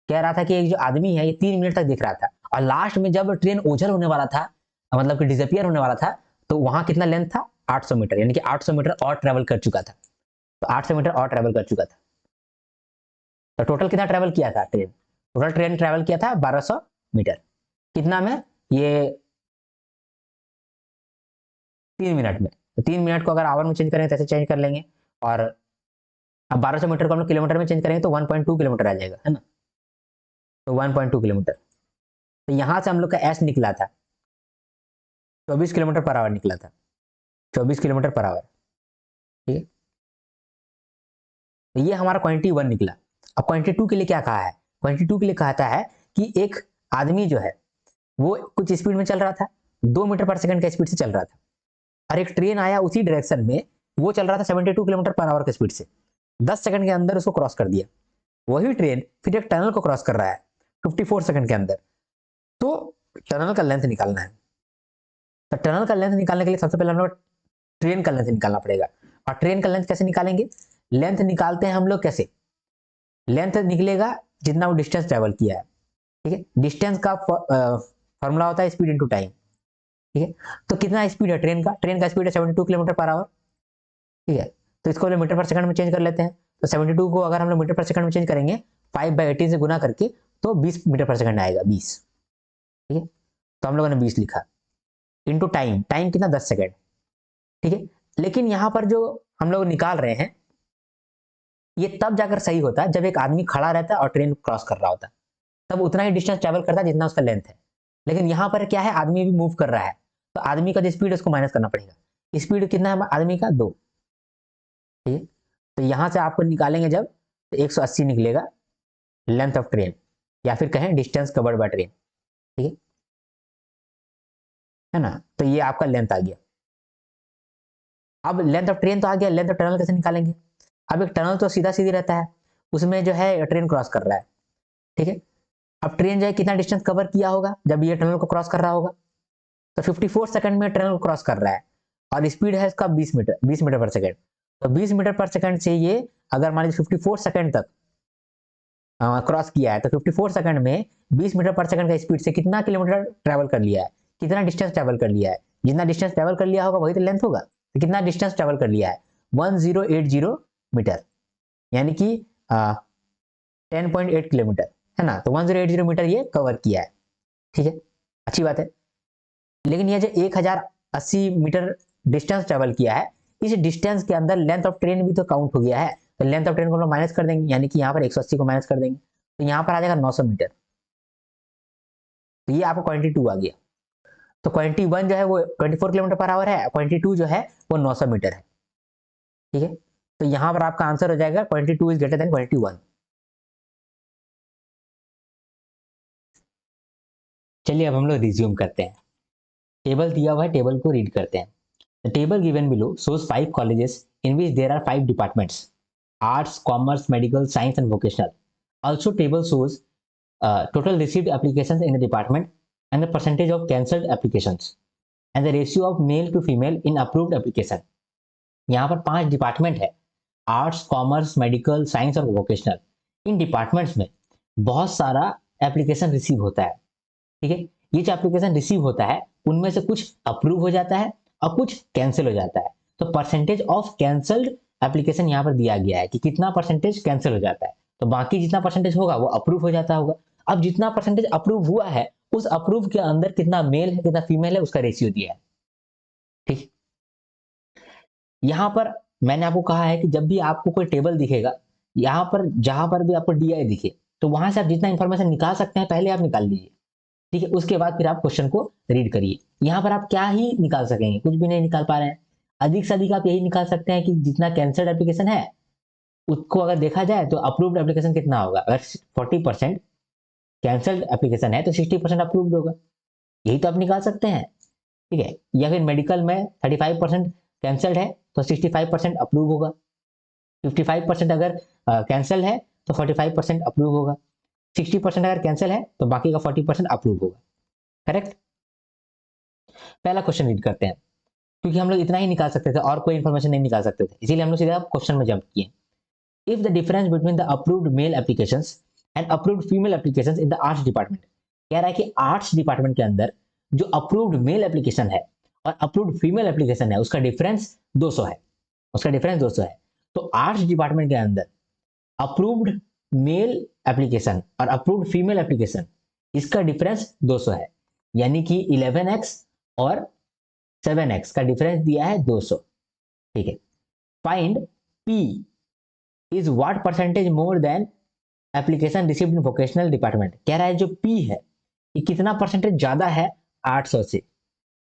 कह रहा था कि एक जो आदमी है ये 3 मिनट तक देख रहा था, और लास्ट में जब ट्रेन ओझल होने वाला था, मतलब कि डिसअपियर होने वाला था, तो वहां कितना लेंथ था? 800 मीटर, यानी कि 800 मीटर और ट्रेवल कर चुका था, तो 800 मीटर और ट्रेवल कर चुका था। तो टोटल कितना ट्रेवल किया था ट्रेन? टोटल ट्रेन ट्रेवल किया था 1200 मीटर, कितना में? ये 3 मिनट में। तो 3 मिनट को अगर आवर में चेंज करेंगे तो ऐसे चेंज कर लेंगे, और अब 1200 मीटर को हम लोग किलोमीटर में चेंज करेंगे तो 1.2 किलोमीटर आ जाएगा, है ना। तो 1.2 किलोमीटर, तो यहां से हम लोग का एस निकला था 24 किलोमीटर पर आवर निकला था, 24 किलोमीटर पर आवर, ठीक है। तो ये हमारा क्वांटिटी वन निकला। अब क्वांटिटी टू के लिए क्या कहा है? क्वांटिटी 2 के लिए कहता है कि एक आदमी जो है वो कुछ स्पीड में चल रहा था, 2 मीटर पर सेकंड का स्पीड से चल रहा था, और एक ट्रेन आया उसी डायरेक्शन में, वो चल रहा था 72 किलोमीटर पर आवर के स्पीड से, 10 सेकंड के अंदर उसको क्रॉस कर दिया। वही ट्रेन फिर एक टनल को क्रॉस कर रहा है 54 सेकंड के अंदर। तो टनल का लेंथ निकालना है। तो टनल का लेंथ निकालने के लिए सबसे पहले हम लोग ट्रेन का लेंथ निकालना पड़ेगा। और ट्रेन का लेंथ कैसे निकालेंगे? लेंथ निकालते हैं हम लोग कैसे? लेंथ निकलेगा जितना वो डिस्टेंस ट्रेवल किया है, ठीक है। डिस्टेंस का फॉर्मूला होता है स्पीड इनटू टाइम, ठीक है। तो कितना स्पीड है ट्रेन का? ट्रेन का स्पीड है 72 किलोमीटर पर आवर, ठीक है। तो इसको हम लोग मीटर पर सेकंड में चेंज कर लेते हैं। तो 72 को अगर हम लोग मीटर पर सेकंड में चेंज करेंगे 5/18 से गुना करके, तो 20 मीटर पर सेकंड आएगा, 20, ठीक है। तो हम लोगों ने 20 लिखा। इनटू टाइम, टाइम कितना? 10 सेकंड, ठीक है। लेकिन यहां पर जो हम लोग निकाल रहे हैं ये तब जाकर सही होता है जब एक आदमी खड़ा रहता है और ट्रेन क्रॉस कर रहा होता है, तब उतना ही डिस्टेंस ट्रेवल करता है जितना उसका लेंथ है। लेकिन यहाँ पर क्या है, आदमी भी मूव कर रहा है, तो आदमी का जो स्पीड है उसको माइनस करना पड़ेगा। स्पीड कितना है आदमी का? 2, ठीक है। तो यहाँ से आपको निकालेंगे जब, तो 180 निकलेगा लेंथ ऑफ ट्रेन, या फिर कहें डिस्टेंस कवर्ड बाय ट्रेन, ठीक है ना। तो ये आपका लेंथ आ गया। अब लेंथ ऑफ ट्रेन तो आ गया, लेंथ ऑफ टनल कैसे निकालेंगे? अब एक टनल तो सीधा सीधी रहता है, उसमें जो है ट्रेन क्रॉस कर रहा है, ठीक है। अब ट्रेन जो है कितना डिस्टेंस कवर किया होगा जब ये टनल को क्रॉस कर रहा होगा? तो 54 सेकंड में टनल को क्रॉस कर रहा है, और स्पीड है इसका 20 मीटर पर सेकंड। तो 20 मीटर पर सेकंड से ये अगर मान लीजिए 54 सेकंड तक क्रॉस किया है, तो 54 सेकंड में 20 मीटर पर सेकंड का स्पीड से कितना किलोमीटर ट्रेवल कर लिया है, कितना डिस्टेंस ट्रेवल कर लिया है? जितना डिस्टेंस ट्रेवल कर लिया होगा वही तो लेंथ होगा। तो कितना डिस्टेंस ट्रेवल कर लिया है? 1080 मीटर, यानी कि 10.8 किलोमीटर, है ना। तो 1080 मीटर ये कवर किया है, ठीक है, अच्छी बात है। लेकिन ये जो 1080 मीटर डिस्टेंस ट्रेवल किया है, इस डिस्टेंस के अंदर लेंथ ऑफ ट्रेन भी तो काउंट हो गया है। तो लेंथ ऑफ ट्रेन को हम लोग माइनस कर देंगे, यानी कि यहाँ पर 180 को माइनस कर देंगे, तो यहाँ पर आ जाएगा 900 मीटर। तो ये आपका क्वांटिटी 2 आ गया। तो क्वांटिटी 1 जो है वो 24 किलोमीटर पर आवर है, क्वांटिटी 2 जो है वो 900 मीटर है, ठीक है। तो यहाँ पर आपका आंसर हो जाएगा quantity 2 is greater then quantity 1। चलिए अब हम लोग रिज्यूम करते हैं। टेबल दिया हुआ है, टेबल को रीड करते हैं। The table given below shows 5 colleges in which there are 5 departments: arts, commerce, medical, science, and vocational. Also, table shows total received applications in the department and the percentage of cancelled applications and the ratio of male to female in approved application. यहाँ पर 5 department है: arts, commerce, medical, science और vocational. इन departments में बहुत सारा application receive होता है, ठीक है। ये जो एप्लीकेशन रिसीव होता है उनमें से कुछ अप्रूव हो जाता है और कुछ कैंसिल हो जाता है। तो परसेंटेज ऑफ कैंसल्ड एप्लीकेशन यहाँ पर दिया गया है कि कितना परसेंटेज कैंसिल हो जाता है, तो बाकी जितना परसेंटेज होगा वो अप्रूव हो जाता होगा। अब जितना परसेंटेज अप्रूव हुआ है उस अप्रूव के अंदर कितना मेल है कितना फीमेल है उसका रेशियो दिया है, ठीक। यहाँ पर मैंने आपको कहा है कि जब भी आपको कोई टेबल दिखेगा, यहाँ पर जहां पर भी आपको DI दिखे, तो वहां से आप जितना इंफॉर्मेशन निकाल सकते हैं पहले आप निकाल लीजिए, ठीक है। उसके बाद फिर आप क्वेश्चन को रीड करिए। यहाँ पर आप क्या ही निकाल सकेंगे? कुछ भी नहीं निकाल पा रहे हैं। अधिक से अधिक आप यही निकाल सकते हैं कि जितना कैंसल्ड एप्लीकेशन है उसको अगर देखा जाए तो अप्रूव्ड एप्लीकेशन कितना होगा। अगर 40% कैंसल्ड एप्लीकेशन है तो 60% अप्रूव्ड होगा, यही तो आप निकाल सकते हैं, ठीक है। या फिर मेडिकल में 35% कैंसल्ड है तो 65% अप्रूव होगा, 55% अगर कैंसल है तो 45% अप्रूव होगा, 60% अगर कैंसिल है तो बाकी का 40% अप्रूव होगा, करेक्ट। पहला क्वेश्चन रीड करते हैं, क्योंकि हम लोग इतना ही निकाल सकते थे और कोई इंफॉर्मेशन नहीं निकाल सकते थे, इसीलिए हम लोग सीधा क्वेश्चन में जंप किए। If the difference between the approved male applications and approved female applications in the arts department, कह रहा है कि आर्ट्स डिपार्टमेंट के अंदर जो अप्रूव्ड मेल एप्लीकेशन है और अप्रूव्ड फीमेल एप्लीकेशन है उसका डिफरेंस 200 है, उसका डिफरेंस 200 है। तो आर्ट्स डिपार्टमेंट के अंदर अप्रूव्ड मेल एप्लीकेशन और अप्रूव्ड फीमेल एप्लीकेशन इसका डिफरेंस 200 है, यानी कि 11x और 7x का डिफरेंस दिया है 200, ठीक है। Find P is what percentage more than application received in vocational department. कह रहा है जो P है ये कितना परसेंटेज ज्यादा है 800 से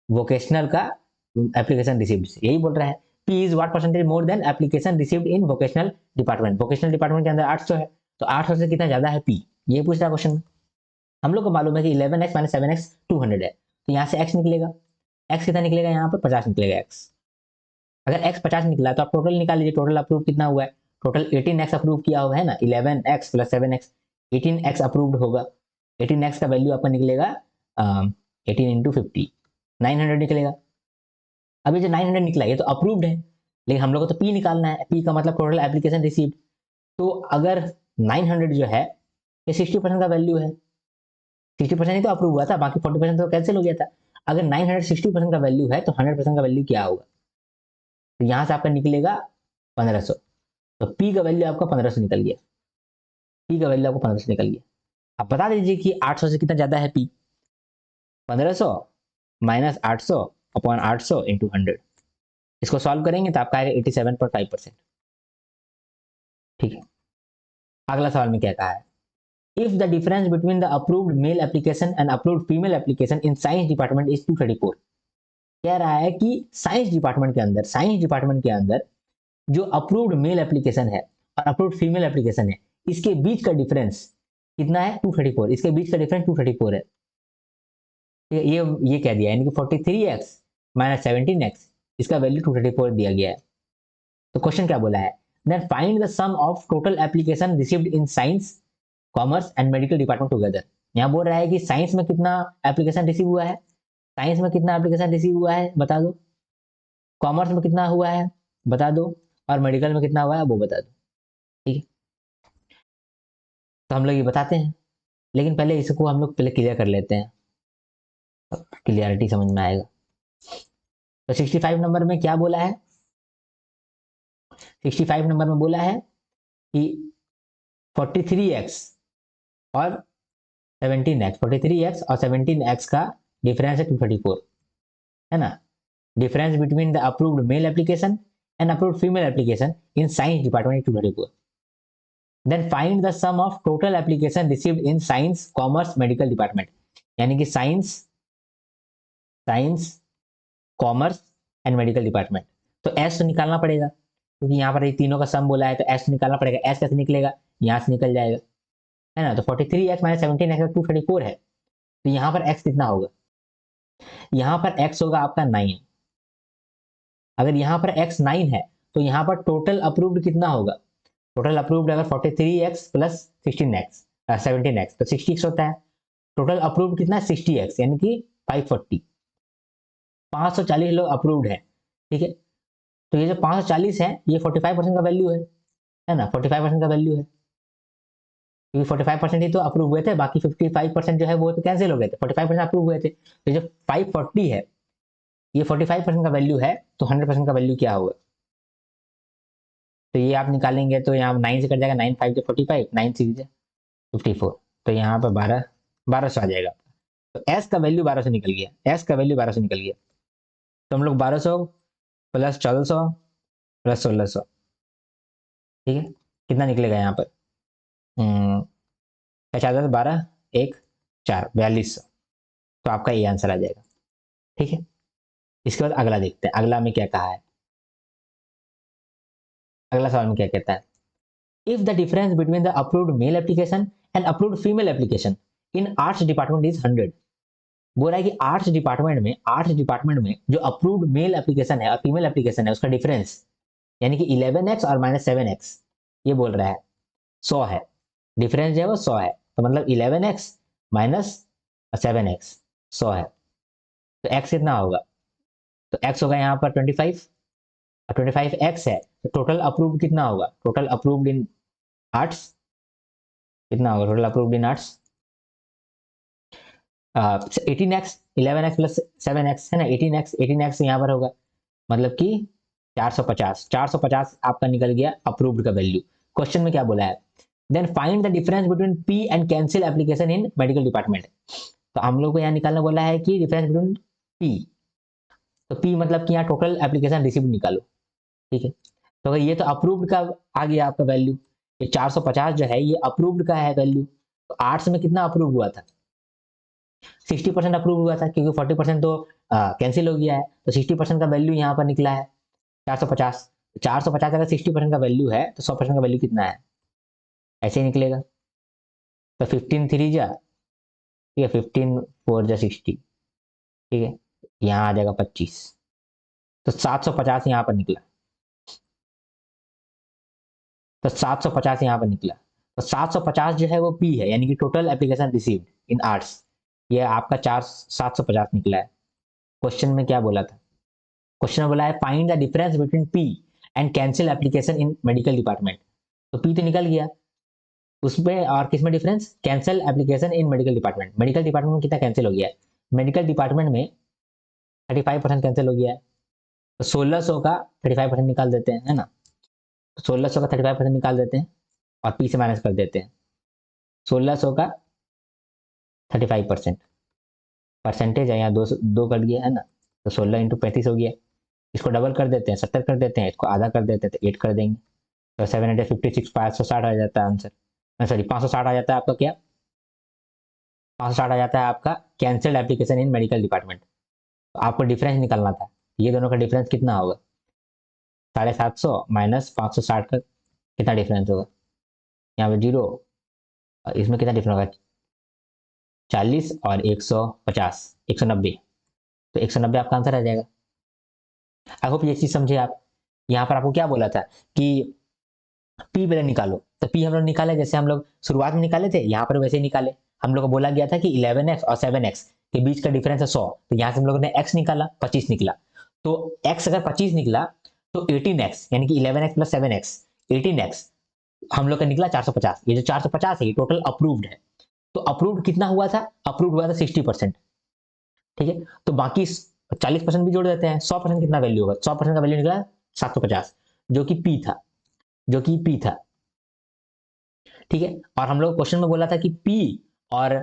वोकेशनल का एप्लीकेशन रिसीव्ड से, यही बोल रहा है। P is what percentage more than application received in vocational department. Vocational department के अंदर 800 है तो 800 से कितना ज्यादा है P, ये पूछ रहा क्वेश्चन। हम लोग को मालूम है कि 11x माइनस 7x 200 है, तो यहाँ से x निकलेगा। x कितना निकलेगा, यहाँ पर 50 निकलेगा x। अगर x 50 निकला तो आप टोटल निकाल लीजिए, टोटल अप्रूव कितना हुआ है, टोटल 18x अप्रूव किया हुआ है ना, 11x plus 7x, 18x approved होगा। 18x का वैल्यू आपका निकलेगा 18 इंटू 50, 900 निकलेगा। अभी जो 900 निकला ये तो अप्रूव्ड है, लेकिन हम लोग को तो p निकालना है, p का मतलब टोटल एप्लीकेशन रिसीव्ड। तो अगर 900 जो है ये 60% का वैल्यू है, 60% ही तो अप्रूव हुआ था, बाकी 40% तो कैंसिल हो गया था। अगर 900 60% का वैल्यू है तो 100% का वैल्यू क्या होगा, तो यहाँ से आपका निकलेगा 1500। तो p का वैल्यू आपका 1500 निकल गया, p का वैल्यू आपको 1500 निकल गया। अब बता दीजिए कि 800 से कितना ज्यादा है p, 1500 माइनस 800 अपॉन 800 इंटू 100। इसको सॉल्व करेंगे तो आपका आएगा 87.5%। ठीक है, अगला सवाल में क्या कहा है, if the difference between the approved male application and approved female application in science department is 234। कह रहा है कि साइंस डिपार्टमेंट के अंदर जो अप्रूव्ड मेल एप्लीकेशन है और अप्रूव्ड फीमेल एप्लीकेशन है, इसके बीच का डिफरेंस कितना है, 234। इसके बीच का डिफरेंस 234 है। ये कह दिया, यानी कि 43x माइनस 17x, इसका वैल्यू 234 दिया गया है। तो क्वेश्चन क्या बोला है, then find the sum of total application received in science, commerce and medical department together. यहाँ बोल रहा है कि साइंस में कितना एप्लीकेशन रिसीव हुआ है, साइंस में कितना एप्लीकेशन रिसीव हुआ है बता दो, कॉमर्स में कितना हुआ है बता दो, और मेडिकल में कितना हुआ है वो बता दो। ठीक है, तो हम लोग ये बताते हैं, लेकिन पहले इसको हम लोग पहले क्लियर कर लेते हैं, क्लियरिटी समझ में आएगा। तो 65 नंबर में क्या बोला है, 65 नंबर में बोला है कि 43x और 17x, 43x और 17x का डिफरेंस है 234, है ना। Difference between the approved male application and approved female application in science department 234। Then find the sum of total application received in science, commerce, medical department. यानी कि science, commerce and medical department. तो S तो निकालना पड़ेगा, क्योंकि यहाँ पर ये तीनों का सम बोला है, तो एस निकालना पड़ेगा। एस कैसे निकलेगा, यहाँ से निकल जाएगा, है ना। तो 43x माइनस 17x 234 है, तो यहाँ पर x कितना होगा, यहाँ पर x होगा आपका 9। अगर यहाँ पर x 9 है तो यहाँ पर टोटल अप्रूव्ड कितना होगा, टोटल अप्रूव्ड अगर 43x प्लस 16x 17x तो 60x होता है। टोटल अप्रूव्ड कितना है 60x, यानी कि 540, 540 लोग अप्रूव्ड है। ठीक है, तो ये जो 540 है ये 45% का वैल्यू है ना, 45% का वैल्यू है, क्योंकि 45% ही तो अप्रूव हुए थे, बाकी 55% जो है वो तो कैंसिल हो गए थे, 45% अप्रूव हुए थे। तो जो 540 है ये 45% का वैल्यू है, तो 100% का वैल्यू क्या होगा, तो ये आप निकालेंगे तो यहाँ 9 से कट जाएगा, 9 5 45, 9 6 54, तो यहाँ पर 1200 आ जाएगा। तो एस का वैल्यू 1200 निकल गया, एस का वैल्यू 1200 निकल गया। तो हम लोग 1200 प्लस 1400 प्लस 1600, ठीक है, कितना निकलेगा यहाँ पर 50, 12 1 4 4200। तो आपका ये आंसर आ जाएगा। ठीक है, इसके बाद अगला देखते हैं, अगला में क्या कहा है। अगला सवाल में क्या कहता है, if the difference between the approved male application and approved female application in arts department is 100। बोल रहा है कि आर्ट्स डिपार्टमेंट में जो अप्रूव्ड मेल एप्लीकेशन है और फीमेल एप्लीकेशन है उसका डिफरेंस, यानी कि 11x और माइनस 7x, ये बोल रहा है 100 है, डिफरेंस जो है वो 100 है। तो मतलब 11x माइनस 7x 100 है, तो x कितना होगा, तो x होगा यहाँ पर 25 और 25x है, तो टोटल अप्रूव्ड कितना होगा, टोटल अप्रूव्ड इन आर्ट्स कितना होगा, total approved in arts 18x 11x plus 7x है ना, 18x यहाँ पर होगा, मतलब कि 450 आपका निकल गया अप्रूव्ड का वैल्यू। क्वेश्चन में क्या बोला है, then find the difference between P and cancel application in medical department. तो हम लोग को यहाँ निकालना बोला है कि डिफरेंस बिटवीन पी, तो पी मतलब कि यहाँ टोटल एप्लीकेशन रिसीव निकालो। ठीक है, तो अगर ये तो अप्रूव्ड का आ गया आपका वैल्यू, ये 450 जो है ये अप्रूव्ड का है वैल्यू। तो आर्ट्स में कितना अप्रूव हुआ था, 60% अप्रूव हुआ था, क्योंकि 40% तो कैंसिल हो गया है, तो 60% का वैल्यू यहाँ पर निकला है 450। 450 अगर 60% का वैल्यू है तो 100% का वैल्यू कितना है, ऐसे ही निकलेगा। तो 15 3 जा, ठीक है, 15 4 जा 60, ठीक है, यहाँ आ जाएगा 25, तो 750 यहाँ पर निकला, तो 750 यहाँ पर निकला। तो 750 जो है वो पी है, यानी कि total application received in hours, ये आपका 750 निकला है। क्वेश्चन में क्या बोला था? क्वेश्चन में बोला है find the difference between P and cancel application in medical department. तो पी तो निकल गया, उसमें और किसमें difference? Cancel application in medical department. Medical department में कितना कैंसिल हो गया है? मेडिकल डिपार्टमेंट में 35% कैंसिल हो गया है, तो 1600 का 35% निकाल देते हैं, है ना? 1600 का 35% निकाल देते हैं और पी से माइनस कर देते हैं। 1600 का 35% परसेंटेज है, यहाँ दो दो कट गया है ना, तो 16 इंटू 35 हो गया। इसको डबल कर देते हैं, 70 कर देते हैं, इसको आधा कर देते हैं तो 8 कर देंगे, तो 756 560 आ जाता है आंसर, सॉरी 560 आ जाता है आपका क्या? 560 आ जाता है आपका cancelled application in medical department. तो आपको डिफरेंस निकालना था, ये दोनों का डिफरेंस कितना होगा? 750 माइनस 560 का कितना डिफरेंस होगा? यहाँ पे 0, इसमें कितना डिफरेंस होगा? 40 और 150, 190, तो 190 आपका आंसर आ जाएगा। आई होप ये चीज समझे आप। यहाँ पर आपको क्या बोला था कि पी पहले निकालो, तो पी हम लोग निकाले जैसे हम लोग शुरुआत में निकाले थे, यहाँ पर वैसे ही निकाले। हम लोग को बोला गया था कि 11x और 7x के बीच का डिफरेंस है 100, तो यहाँ से हम लोगों ने x निकाला, 25 निकला। तो x अगर 25 निकला तो 18x यानी कि 11x प्लस 7x 18x हम लोग का निकला 450। ये जो 450 है ये टोटल अप्रूव्ड है। तो अप्रूव्ड कितना हुआ था? अप्रूव्ड हुआ था 60%, ठीक है। तो बाकी 40% भी जोड़ देते हैं, 100% कितना वैल्यू होगा? 100% का वैल्यू निकला 750, जो कि पी था, जो कि पी था, ठीक है। और हम लोग क्वेश्चन में बोला था कि पी और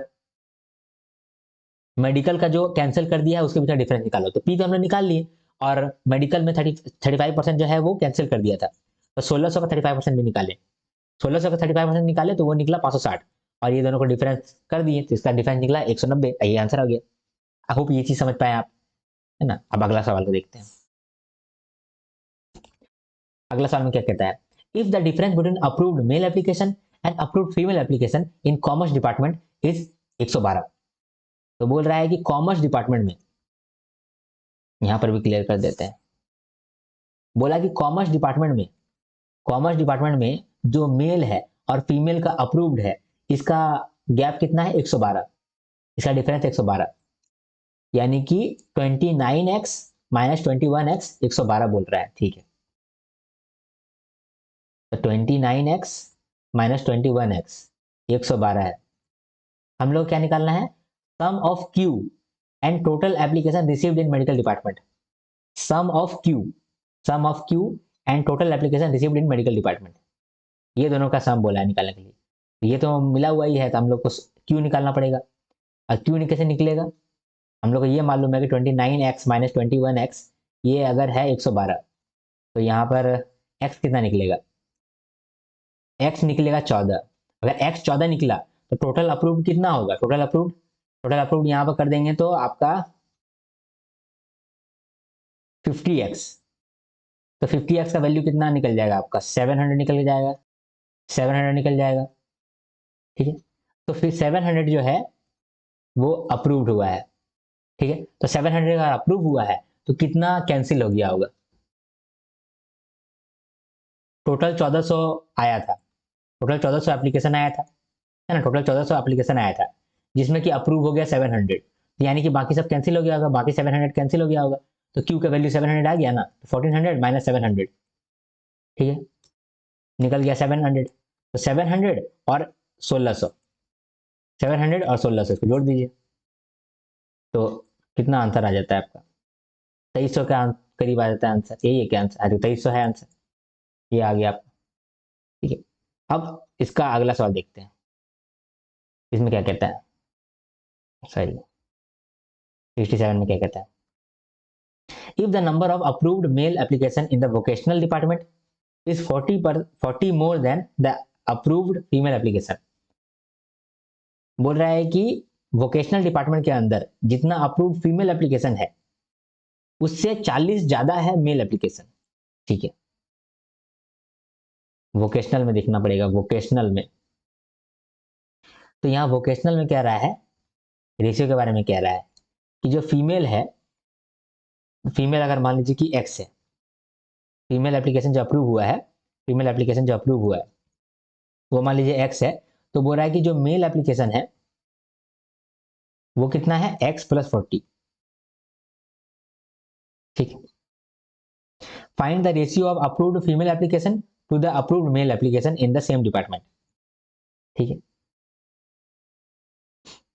मेडिकल का जो कैंसिल कर दिया है उसके बीच का डिफरेंस निकालो, तो पी तो हमने निकाल लिए और मेडिकल में 35% जो है वो कैंसिल कर दिया था, तो 1600 का 35% भी निकाले, 1600 का 35% निकाले तो वो निकला 560, और ये दोनों को डिफरेंस कर दिए तो इसका डिफरेंस निकला 190। ये आंसर आ गया। आई होप ये चीज समझ पाए आप, है ना। अब अगला सवाल को देखते हैं। अगला सवाल में क्या कहता है? If the difference between approved male application and approved female application in commerce department is 112। तो बोल रहा है कि कॉमर्स डिपार्टमेंट में, यहां पर भी क्लियर कर देते हैं, बोला कि कॉमर्स डिपार्टमेंट में जो मेल है और फीमेल का अप्रूव्ड है, इसका गैप कितना है? 112, इसका डिफरेंस 112, यानी कि 29x माइनस 21x 112 बोल रहा है, ठीक है। तो 29x माइनस 21x 112 है। हम लोग क्या निकालना है? Sum of Q and total application received in medical department. Sum of Q and total application received in medical department, ये दोनों का सम बोला है निकालने के लिए। ये तो मिला हुआ ही है, तो हम लोग को क्यू निकालना पड़ेगा। और क्यू कैसे निकलेगा? हम लोग को ये मालूम है कि 29x माइनस 21x ये अगर है 112, तो यहाँ पर x कितना निकलेगा? x निकलेगा 14। अगर x 14 निकला तो टोटल अप्रूव्ड कितना होगा? टोटल अप्रूव्ड यहाँ पर कर देंगे तो आपका 50x, तो 50x का वैल्यू कितना निकल जाएगा आपका? 700 निकल जाएगा, 700 निकल जाएगा, ठीक है। तो फिर 700 जो है वो अप्रूव्ड हुआ है, ठीक है। तो 700 अगर अप्रूव हुआ है तो कितना कैंसिल हो गया होगा? टोटल 1400 आया था, टोटल 1400 एप्लीकेशन आया था, है ना। टोटल 1400 एप्लीकेशन आया था जिसमें कि अप्रूव हो गया 700, तो यानी कि बाकी सब कैंसिल हो गया होगा, बाकी 700 कैंसिल हो गया होगा, तो क्यू का वैल्यू 700 आ गया ना, 1400 माइनस 700, ठीक है, निकल गया 700। तो 700 और 1600, 700 और 1600 को जोड़ दीजिए तो कितना आंसर आ जाता है आपका? 2300 के करीब आ जाता है आंसर। यही है क्या आंसर? अरे 2300 है आंसर, ये आ गया आपका, ठीक है। अब इसका अगला सवाल देखते हैं, इसमें क्या कहता है, सॉरी 67 में क्या कहता है? If the number of approved male application in the vocational department is 40 more than the approved female application. बोल रहा है कि वोकेशनल डिपार्टमेंट के अंदर जितना अप्रूव्ड फीमेल एप्लीकेशन है उससे 40 ज्यादा है मेल एप्लीकेशन, ठीक है। वोकेशनल में देखना पड़ेगा, वोकेशनल में तो यहाँ वोकेशनल में कह रहा है, रेशियो के बारे में कह रहा है कि जो फीमेल है, फीमेल अगर मान लीजिए कि एक्स है, फीमेल एप्लीकेशन जो अप्रूव हुआ है, फीमेल एप्लीकेशन जो अप्रूव हुआ है वो मान लीजिए एक्स है, तो बोल रहा है कि जो मेल एप्लीकेशन है वो कितना है, एक्स प्लस 40। ठीक है, find the ratio of approved female application to the approved male application in the same department. ठीक है,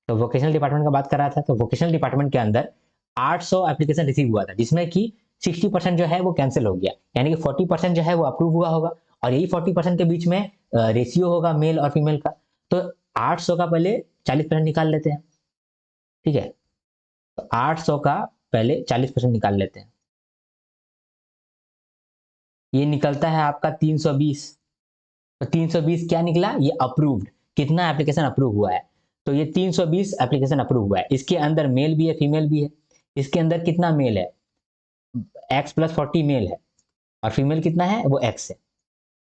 तो वोकेशनल डिपार्टमेंट का बात कर रहा था, तो वोकेशनल डिपार्टमेंट के अंदर 800 एप्लीकेशन रिसीव हुआ था, जिसमें कि 60% जो है वो कैंसिल हो गया, यानी कि 40% जो है वो अप्रूव हुआ होगा, और यही 40% के बीच में रेशियो होगा मेल और फीमेल का। तो 800 का पहले 40% निकाल लेते हैं। ठीक है, तो 800 का पहले 40% निकाल लेते हैं, ये निकलता है आपका 320। तो 320 क्या निकला, ये अप्रूव्ड, कितना एप्लीकेशन अप्रूव हुआ है, तो ये 320 एप्लीकेशन अप्रूव हुआ है। इसके अंदर मेल भी है फीमेल भी है, इसके अंदर कितना मेल है, एक्स प्लस 40 मेल है, और फीमेल कितना है, वो एक्स है।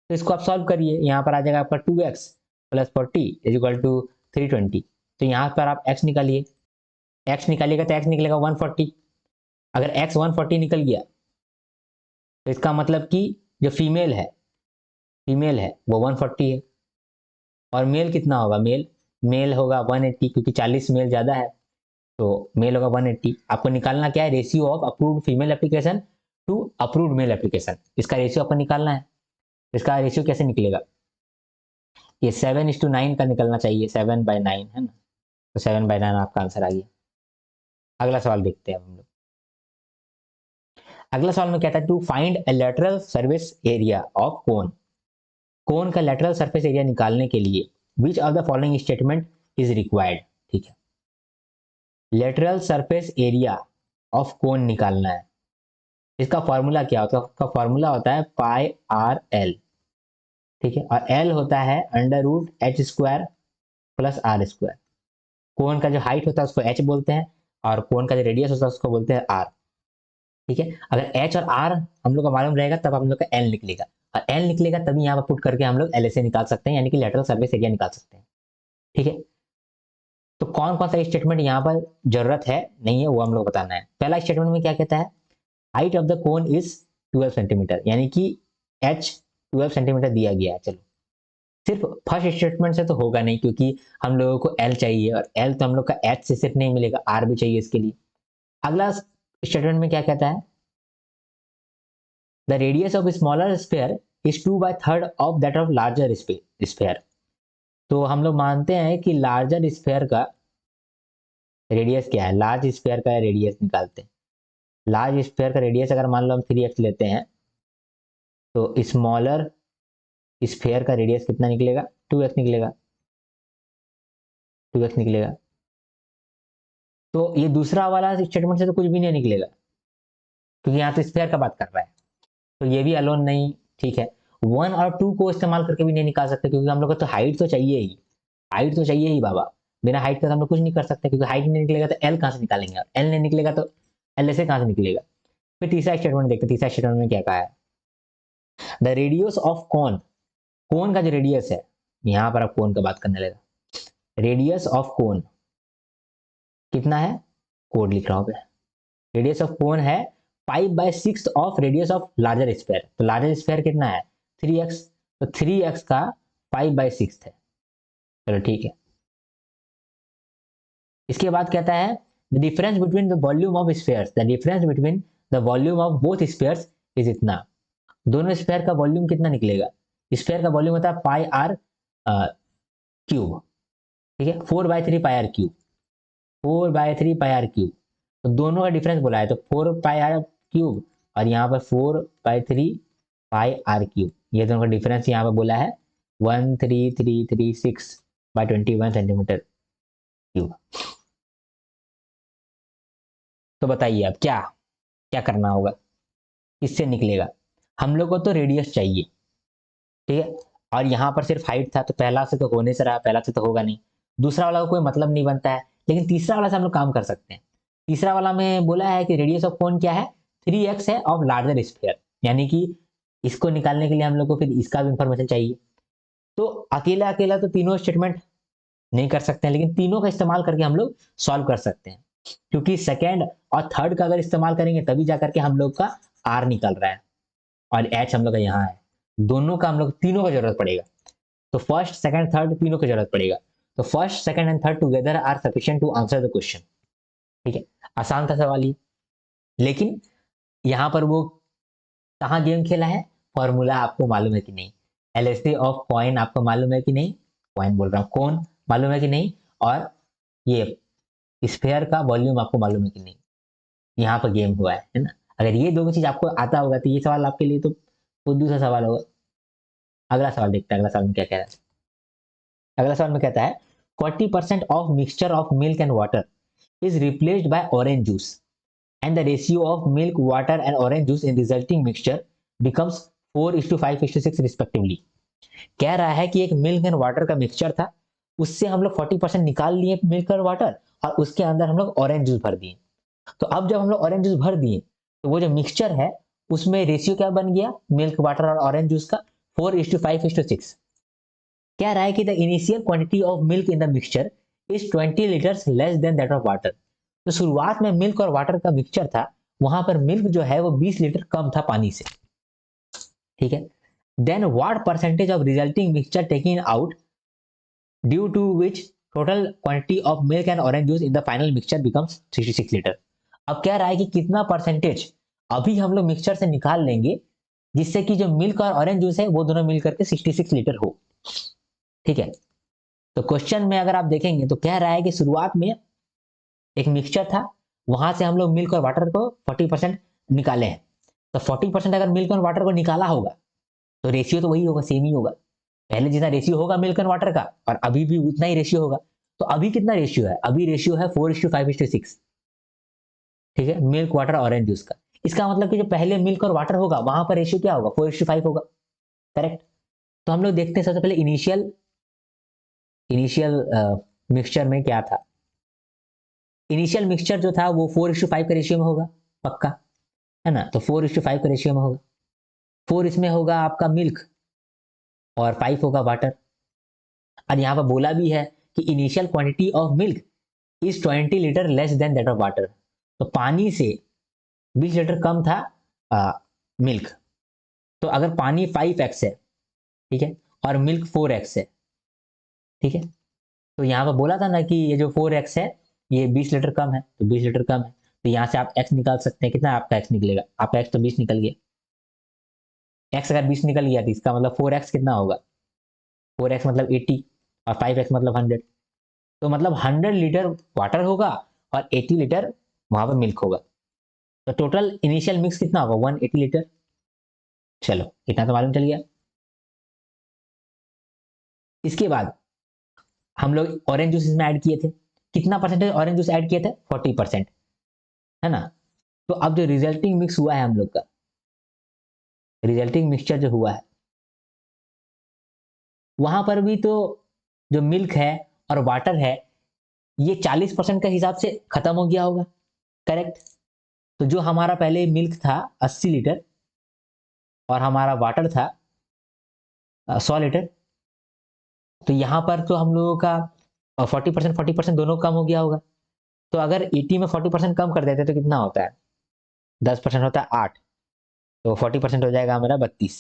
तो इसको आप सॉल्व करिए, यहाँ पर आ जाएगा आपका 2x plus 40 is equal to 320। तो यहाँ पर आप x निकालिए, x निकालिएगा तो x निकलेगा 140। अगर x 140 निकल गया तो इसका मतलब कि जो फीमेल है, फीमेल है वो 140 है, और मेल कितना होगा, मेल मेल होगा 180, क्योंकि 40 मेल ज्यादा है, तो मेल होगा 180। आपको निकालना क्या है, ratio of approved female application to approved male application, इसका रेशियो आपको निकालना है। इसका रेशियो कैसे निकलेगा, ये 7:9 का निकलना चाहिए, 7/9 है ना, तो 7/9 आपका आंसर आ गया। अगला सवाल देखते हैं हम लोग। अगला सवाल में कहता है to find a lateral service area of cone, cone का लेटरल सरफेस एरिया निकालने के लिए which of the following statement is required. ठीक है, lateral surface area of cone निकालना है, इसका फॉर्मूला क्या होता है, उसका फॉर्मूला होता है पाई आर एल। ठीक है, और एल होता है √h² प्लस आर स्क्वायर। कोन का जो हाइट होता है उसको h बोलते हैं, और कोन का जो रेडियस होता है उसको बोलते हैं r। ठीक है, अगर h और r हम लोग को मालूम रहेगा तब हम लोग का l निकलेगा, और l निकलेगा तभी यहाँ पर पुट करके हम लोग LSA निकाल सकते हैं, यानी कि लेटरल सर्फेस एरिया निकाल सकते हैं। ठीक है, तो कौन कौन सा स्टेटमेंट यहाँ पर जरूरत है नहीं है वो हम लोग बताना है। पहला स्टेटमेंट में क्या कहता है, height of the cone is 12 centimetre, यानी कि h 12 सेंटीमीटर दिया गया है। चलो, सिर्फ फर्स्ट स्टेटमेंट से तो होगा नहीं, क्योंकि हम लोगों को L चाहिए, और L तो हम लोग का H से सिर्फ नहीं मिलेगा, R भी चाहिए इसके लिए। अगला स्टेटमेंट में क्या कहता है, the radius of smaller sphere is 2/3 of that of larger sphere. तो हम लोग मानते हैं कि लार्जर स्फेयर का रेडियस क्या है, लार्ज स्फेयर का रेडियस निकालते हैं। लार्ज स्फेयर का रेडियस अगर मान लो हम 3x लेते हैं, तो स्मॉलर स्फेयर का रेडियस कितना निकलेगा, 2x निकलेगा, 2x निकलेगा। तो ये दूसरा वाला स्टेटमेंट से तो कुछ भी नहीं निकलेगा, क्योंकि यहाँ तो स्फेयर का बात कर रहा है, तो ये भी अलोन नहीं। ठीक है, 1 और 2 को इस्तेमाल करके भी नहीं निकाल सकते, क्योंकि हम लोग को तो हाइट तो चाहिए ही, हाइट तो चाहिए ही बाबा, बिना हाइट का तो हम लोग कुछ नहीं कर सकते, क्योंकि हाइट नहीं निकलेगा तो एल कहाँ से निकालेंगे, और एल नहीं निकलेगा तो एल से कहाँ से निकलेगा। फिर तीसरा स्टेटमेंट देखते, तीसरा स्टेटमेंट में क्या कहा है, the radius of cone, cone का जो रेडियस है, यहाँ पर आप कोन का बात करने लगा, रेडियस ऑफ कोन कितना है, कोड लिख रहा हूँ, रेडियस ऑफ कोन है 5/6 of radius of larger sphere. तो लार्जर स्फेयर कितना है, 3x, तो 3x का 5/6 है। चलो ठीक है, इसके बाद कहता है the difference between the volume of spheres, the difference between the volume of both spheres is इतना, दोनों स्फेयर का वॉल्यूम कितना निकलेगा, स्फेयर का वॉल्यूम होता है πr³ ठीक है, 4/3 πr³, 4/3 πr³। तो दोनों का डिफरेंस बोला है, तो 4πr³ और यहाँ पर 4/3 πr³, ये दोनों का डिफरेंस यहाँ पर बोला है 13336/21 सेंटीमीटर क्यूब। तो बताइए अब क्या क्या करना होगा, किससे निकलेगा, हम लोग को तो रेडियस चाहिए। ठीक है, और यहाँ पर सिर्फ हाइट था, तो पहला से तो होने से रहा, पहला से तो होगा नहीं, दूसरा वाला का कोई मतलब नहीं बनता है, लेकिन तीसरा वाला से हम लोग काम कर सकते हैं। तीसरा वाला में बोला है कि रेडियस ऑफ कोन क्या है, 3x है ऑफ लार्जर स्फीयर, यानी कि इसको निकालने के लिए हम लोग को फिर इसका भी इंफॉर्मेशन चाहिए। तो अकेला अकेला तो तीनों स्टेटमेंट नहीं कर सकते हैं, लेकिन तीनों का इस्तेमाल करके हम लोग सॉल्व कर सकते हैं, क्योंकि सेकेंड और थर्ड का अगर इस्तेमाल करेंगे तभी जाकर के हम लोग का आर निकल रहा है और एच हम लोग का यहाँ है। दोनों का हम लोग तीनों का जरूरत पड़ेगा, तो फर्स्ट सेकंड थर्ड तीनों की जरूरत पड़ेगा। तो first second and third together are sufficient to answer the question. ठीक है, आसान था सवाल ये, लेकिन यहाँ पर वो कहाँ गेम खेला है, फॉर्मूला आपको मालूम है कि नहीं, एलएसए ऑफ कॉइन आपको मालूम है कि नहीं, कॉइन बोल रहा हूँ, कौन मालूम है कि नहीं, और ये स्फेयर का वॉल्यूम आपको मालूम है कि नहीं, यहाँ पर गेम हुआ है ना। अगर ये दो चीज आपको आता होगा तो ये सवाल आपके लिए तो दूसरा सवाल होगा। अगला सवाल देखते हैं, अगला सवाल में क्या कह रहा है। अगला सवाल में कहता है 40% of mixture of milk and water is replaced by orange juice and the ratio of milk, water and orange juice in resulting mixture becomes 4:5:6 respectively। कह रहा है कि एक मिल्क एंड वाटर का मिक्सचर था, उससे हम लोग 40% निकाल लिए मिल्क और वाटर, और उसके अंदर हम लोग ऑरेंज जूस भर दिए। तो अब जब हम लोग ऑरेंज जूस भर दिए तो वो जो मिक्सचर है उसमें रेशियो क्या बन गया, मिल्क वाटर और ऑरेंज जूस का 4:5:6। कह रहा है कि the initial quantity of milk in the mixture is 20 litres less than that of water. तो शुरुआत में मिल्क और वाटर का मिक्सचर था, वहां पर मिल्क जो है वो 20 लीटर कम था पानी से। ठीक है, then what percentage of resulting mixture taking out due to which total quantity of milk and orange juice in the final mixture becomes 66 litre. अब कह रहा है कि कितना परसेंटेज अभी हम लोग मिक्सचर से निकाल लेंगे जिससे कि जो मिल्क और ऑरेंज जूस है वो दोनों मिलकर के 66 लीटर हो। ठीक है, तो क्वेश्चन में अगर आप देखेंगे तो कह रहा है कि शुरुआत में एक मिक्सचर था, वहां से हम लोग मिल्क और वाटर को 40% निकाले हैं। तो 40% अगर मिल्क और वाटर को निकाला होगा तो रेशियो तो वही होगा, सेम ही होगा, पहले जितना रेशियो होगा मिल्क और वाटर का और अभी भी उतना ही रेशियो होगा। तो अभी कितना रेशियो है, अभी रेशियो है 4:5:6। ठीक है, मिल्क वाटर ऑरेंज जूस का। इसका मतलब कि जो पहले मिल्क और वाटर होगा वहां पर रेशियो क्या होगा, 4:5 होगा। करेक्ट। तो हम लोग देखते हैं सबसे पहले इनिशियल मिक्सचर में क्या था। इनिशियल मिक्सचर जो था वो 4:5 का रेशियो में होगा पक्का, है ना। तो 4:5 का रेशियो में होगा, 4 इसमें होगा आपका मिल्क और 5 होगा वाटर। और यहाँ पर बोला भी है कि initial quantity of milk is 20 litre less than that of water. तो पानी से 20 लीटर कम था मिल्क। तो अगर पानी 5x है, ठीक है, और मिल्क 4x है, ठीक है, तो यहाँ पर बोला था ना कि ये जो 4x है ये 20 लीटर कम है, तो 20 लीटर कम है, तो यहाँ से आप x निकाल सकते हैं। कितना आपका x निकलेगा, आपका x तो 20 निकल गया। x अगर 20 निकल गया तो इसका मतलब 4x कितना होगा, 4x मतलब 80 और 5x मतलब 100। तो मतलब 100 लीटर वाटर होगा और 80 लीटर वहां पर मिल्क होगा। तो टोटल इनिशियल मिक्स कितना होगा, 180 लीटर। चलो इतना तो मालूम चल गया। इसके बाद हम लोग ऑरेंज जूस इसमें ऐड किए थे, कितना परसेंटेज ऑरेंज जूस ऐड किए थे, 40%, है ना। तो अब जो रिजल्टिंग मिक्स हुआ है हम लोग का, रिजल्टिंग मिक्सचर जो हुआ है वहां पर भी तो जो मिल्क है और वाटर है ये 40% के हिसाब से खत्म हो गया होगा। करेक्ट। तो जो हमारा पहले मिल्क था 80 लीटर और हमारा वाटर था 100 लीटर, तो यहाँ पर तो हम लोगों का 40% दोनों कम हो गया होगा। तो अगर 80 में 40% कम कर देते तो कितना होता है, 10% होता है 8, तो 40% हो जाएगा हमारा 32।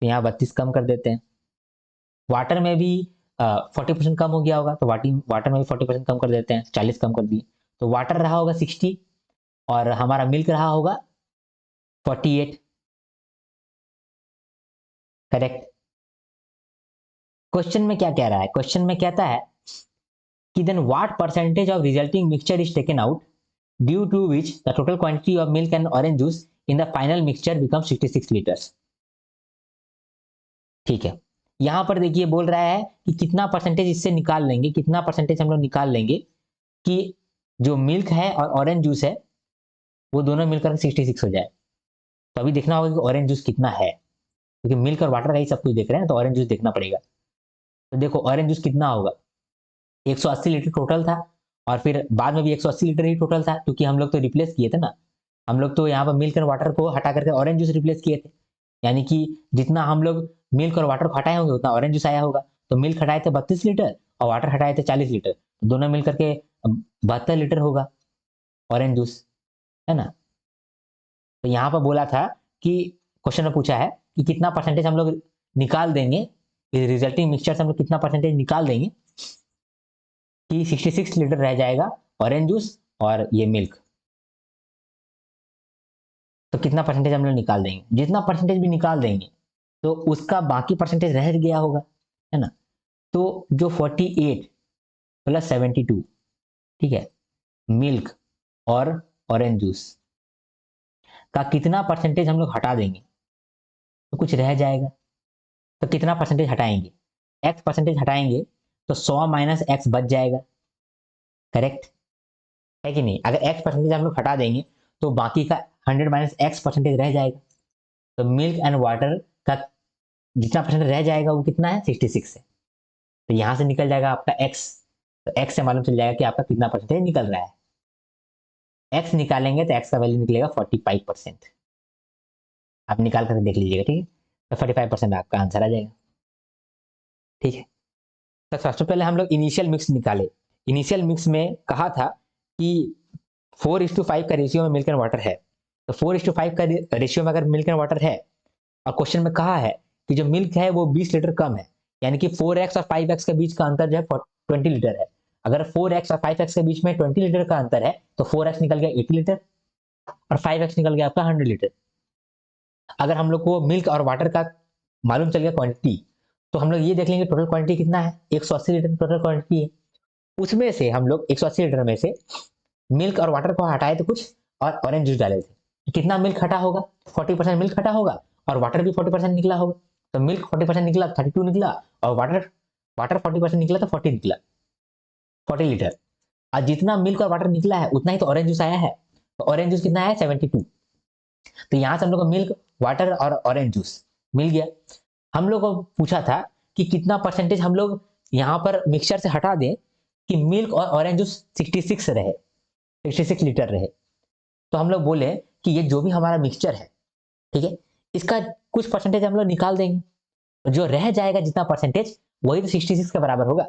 तो यहाँ 32 कम कर देते हैं। वाटर में भी 40% कम हो गया होगा, तो वाटर में भी 40% कम कर देते हैं, 40 कम कर दिए। तो वाटर रहा होगा 60 और हमारा मिल्क रहा होगा 48। करेक्ट। क्वेश्चन में क्या कह रहा है, क्वेश्चन में कहता है कि then what percentage of resulting mixture is taken out due to which the total quantity of milk and orange juice in the final mixture become 66 litres. ठीक है, यहां पर देखिए बोल रहा है कि कितना परसेंटेज इससे निकाल लेंगे, कितना परसेंटेज हम लोग निकाल लेंगे कि जो मिल्क है और ऑरेंज जूस है वो दोनों मिलकर 66 हो जाए। तो अभी देखना होगा कि ऑरेंज जूस कितना है, क्योंकि मिल्क और वाटर का ही सब कुछ देख रहे हैं तो ऑरेंज जूस देखना पड़ेगा। तो देखो ऑरेंज जूस कितना होगा, 180 लीटर टोटल था और फिर बाद में भी 180 लीटर ही टोटल था, क्योंकि हम लोग तो रिप्लेस किए थे ना, हम लोग तो यहाँ पर मिल्क और वाटर को हटा करके ऑरेंज जूस रिप्लेस किए थे। यानी कि जितना हम लोग मिल्क और वाटर को हटाए होंगे उतना ऑरेंज जूस आया होगा। तो मिल्क हटाए थे 32 लीटर और वाटर हटाए थे 40 लीटर, तो दोनों मिल करके 72 लीटर होगा ऑरेंज जूस, है ना। तो यहाँ पर बोला था कि क्वेश्चन में पूछा है कि कितना परसेंटेज हम लोग निकाल देंगे, इस रिजल्टिंग मिक्सचर से हम लोग कितना परसेंटेज निकाल देंगे कि 66 लीटर रह जाएगा ऑरेंज जूस और ये मिल्क। तो कितना परसेंटेज हम लोग निकाल देंगे, जितना परसेंटेज भी निकाल देंगे तो उसका बाकी परसेंटेज रह गया होगा, है ना। तो जो 48 प्लस 72, ठीक है, मिल्क और ऑरेंज जूस का कितना परसेंटेज हम लोग हटा देंगे तो कुछ रह जाएगा। तो कितना परसेंटेज हटाएंगे, एक्स परसेंटेज हटाएंगे तो 100 माइनस एक्स बच जाएगा, करेक्ट है कि नहीं। अगर एक्स परसेंटेज हम लोग हटा देंगे तो बाकी का 100 माइनस एक्स परसेंटेज रह जाएगा। तो मिल्क एंड वाटर का जितना परसेंटेज रह जाएगा वो कितना है, 66 है। तो यहां से निकल जाएगा आपका एक्स, तो एक्स से मालूम चल जाएगा कि आपका कितना परसेंटेज निकल रहा है। एक्स निकालेंगे तो एक्स का वैल्यू निकलेगा 45%। आप निकाल कर देख लीजिएगा, ठीक है। तो 45% आपका आंसर आ जाएगा, ठीक है। तो सबसे पहले हम लोग इनिशियल मिक्स निकाले। इनिशियल मिक्स में कहा था कि 4:5 का रेशियो में मिल्क एंड वाटर है। तो 4:5 का रेशियो में अगर मिल्क एंड वाटर है और क्वेश्चन में कहा है कि जो मिल्क है वो 20 लीटर कम है, यानी कि 4x और 5x के बीच का अंतर जो है 20 लीटर है। अगर 4x और 5x के बीच में 20 लीटर का अंतर है तो 4x निकल गया 80 लीटर और 5x निकल गया आपका 100 लीटर। अगर हम लोग को मिल्क और वाटर का मालूम चल गया क्वांटिटी, तो हम लोग ये देख लेंगे टोटल क्वांटिटी कितना है, 180 लीटर टोटल क्वांटिटी है। उसमें से हम लोग 180 लीटर में से मिल्क और वाटर को हटाए थे कुछ और ऑरेंज जूस डाले थे। कितना मिल्क हटा होगा, 40% मिल्क हटा होगा और वाटर भी 40% निकला होगा। तो मिल्क 40% निकला 32 निकला और वाटर वाटर 40% निकला तो 40 निकला, 40 लीटर। और जितना मिल्क और वाटर निकला है उतना ही तो ऑरेंज जूस आया है। तो ऑरेंज जूस कितना है, 72। तो यहां से हम लोग को मिल्क वाटर और ऑरेंज जूस मिल गया। हम लोग को पूछा था कि कितना परसेंटेज हम लोग यहाँ पर मिक्सचर से हटा दें कि मिल्क और ऑरेंज जूस 66 रहे, 66 लीटर रहे। तो हम लोग बोले कि ये जो भी हमारा मिक्सचर है, ठीक है, इसका कुछ परसेंटेज हम लोग निकाल देंगे, तो जो रह जाएगा जितना परसेंटेज वही तो 66 के बराबर होगा।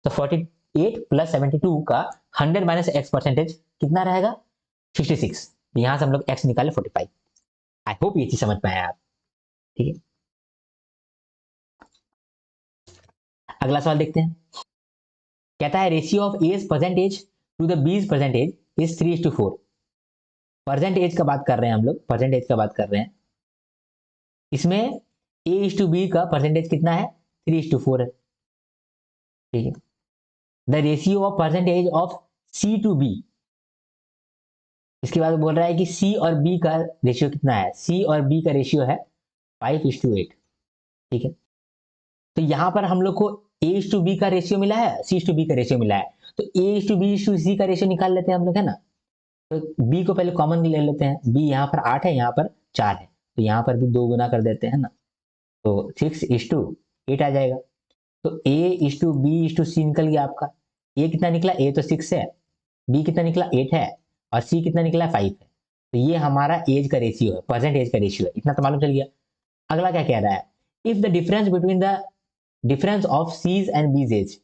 तो 48 प्लस 72 का 100 माइनस एक्स परसेंटेज कितना रहेगा, 66। यहां से हम लोग एक्स निकाले 45। आई होप ये चीज समझ पाए आप, ठीक है। अगला सवाल देखते हैं। कहता है ratio of age percentage to the B's percentage is 3:4। Percentage का बात कर रहे हैं हम लोग, परसेंटेज का बात कर रहे हैं। इसमें A:B का परसेंटेज कितना है, 3:4 है, ठीक है। The ratio of percentage of C/B, इसके बाद बोल रहा है कि C और B का रेशियो कितना है। C और B का रेशियो है 5:8, ठीक है। तो यहां पर हम लोग को A:B का रेशियो मिला है, C/B का रेशियो मिला है। तो A:B:C का रेशियो निकाल लेते हैं हम लोग, है ना। तो B को पहले कॉमन ले लेते हैं। B यहाँ पर 8 है, यहाँ पर 4 है, तो यहाँ पर भी 2 गुना कर देते हैं ना, तो 6:8 आ जाएगा। तो A:B:C निकल गया आपका। A कितना निकला, A तो 6 है, B कितना निकला 8 है और C कितना निकला 5 है। तो ये हमारा एज का रेशियो है, परसेंटेज का रेशियो है, इतना तो मालूम चल गया। अगला क्या कह रहा है, if the difference between the difference of C's and B's age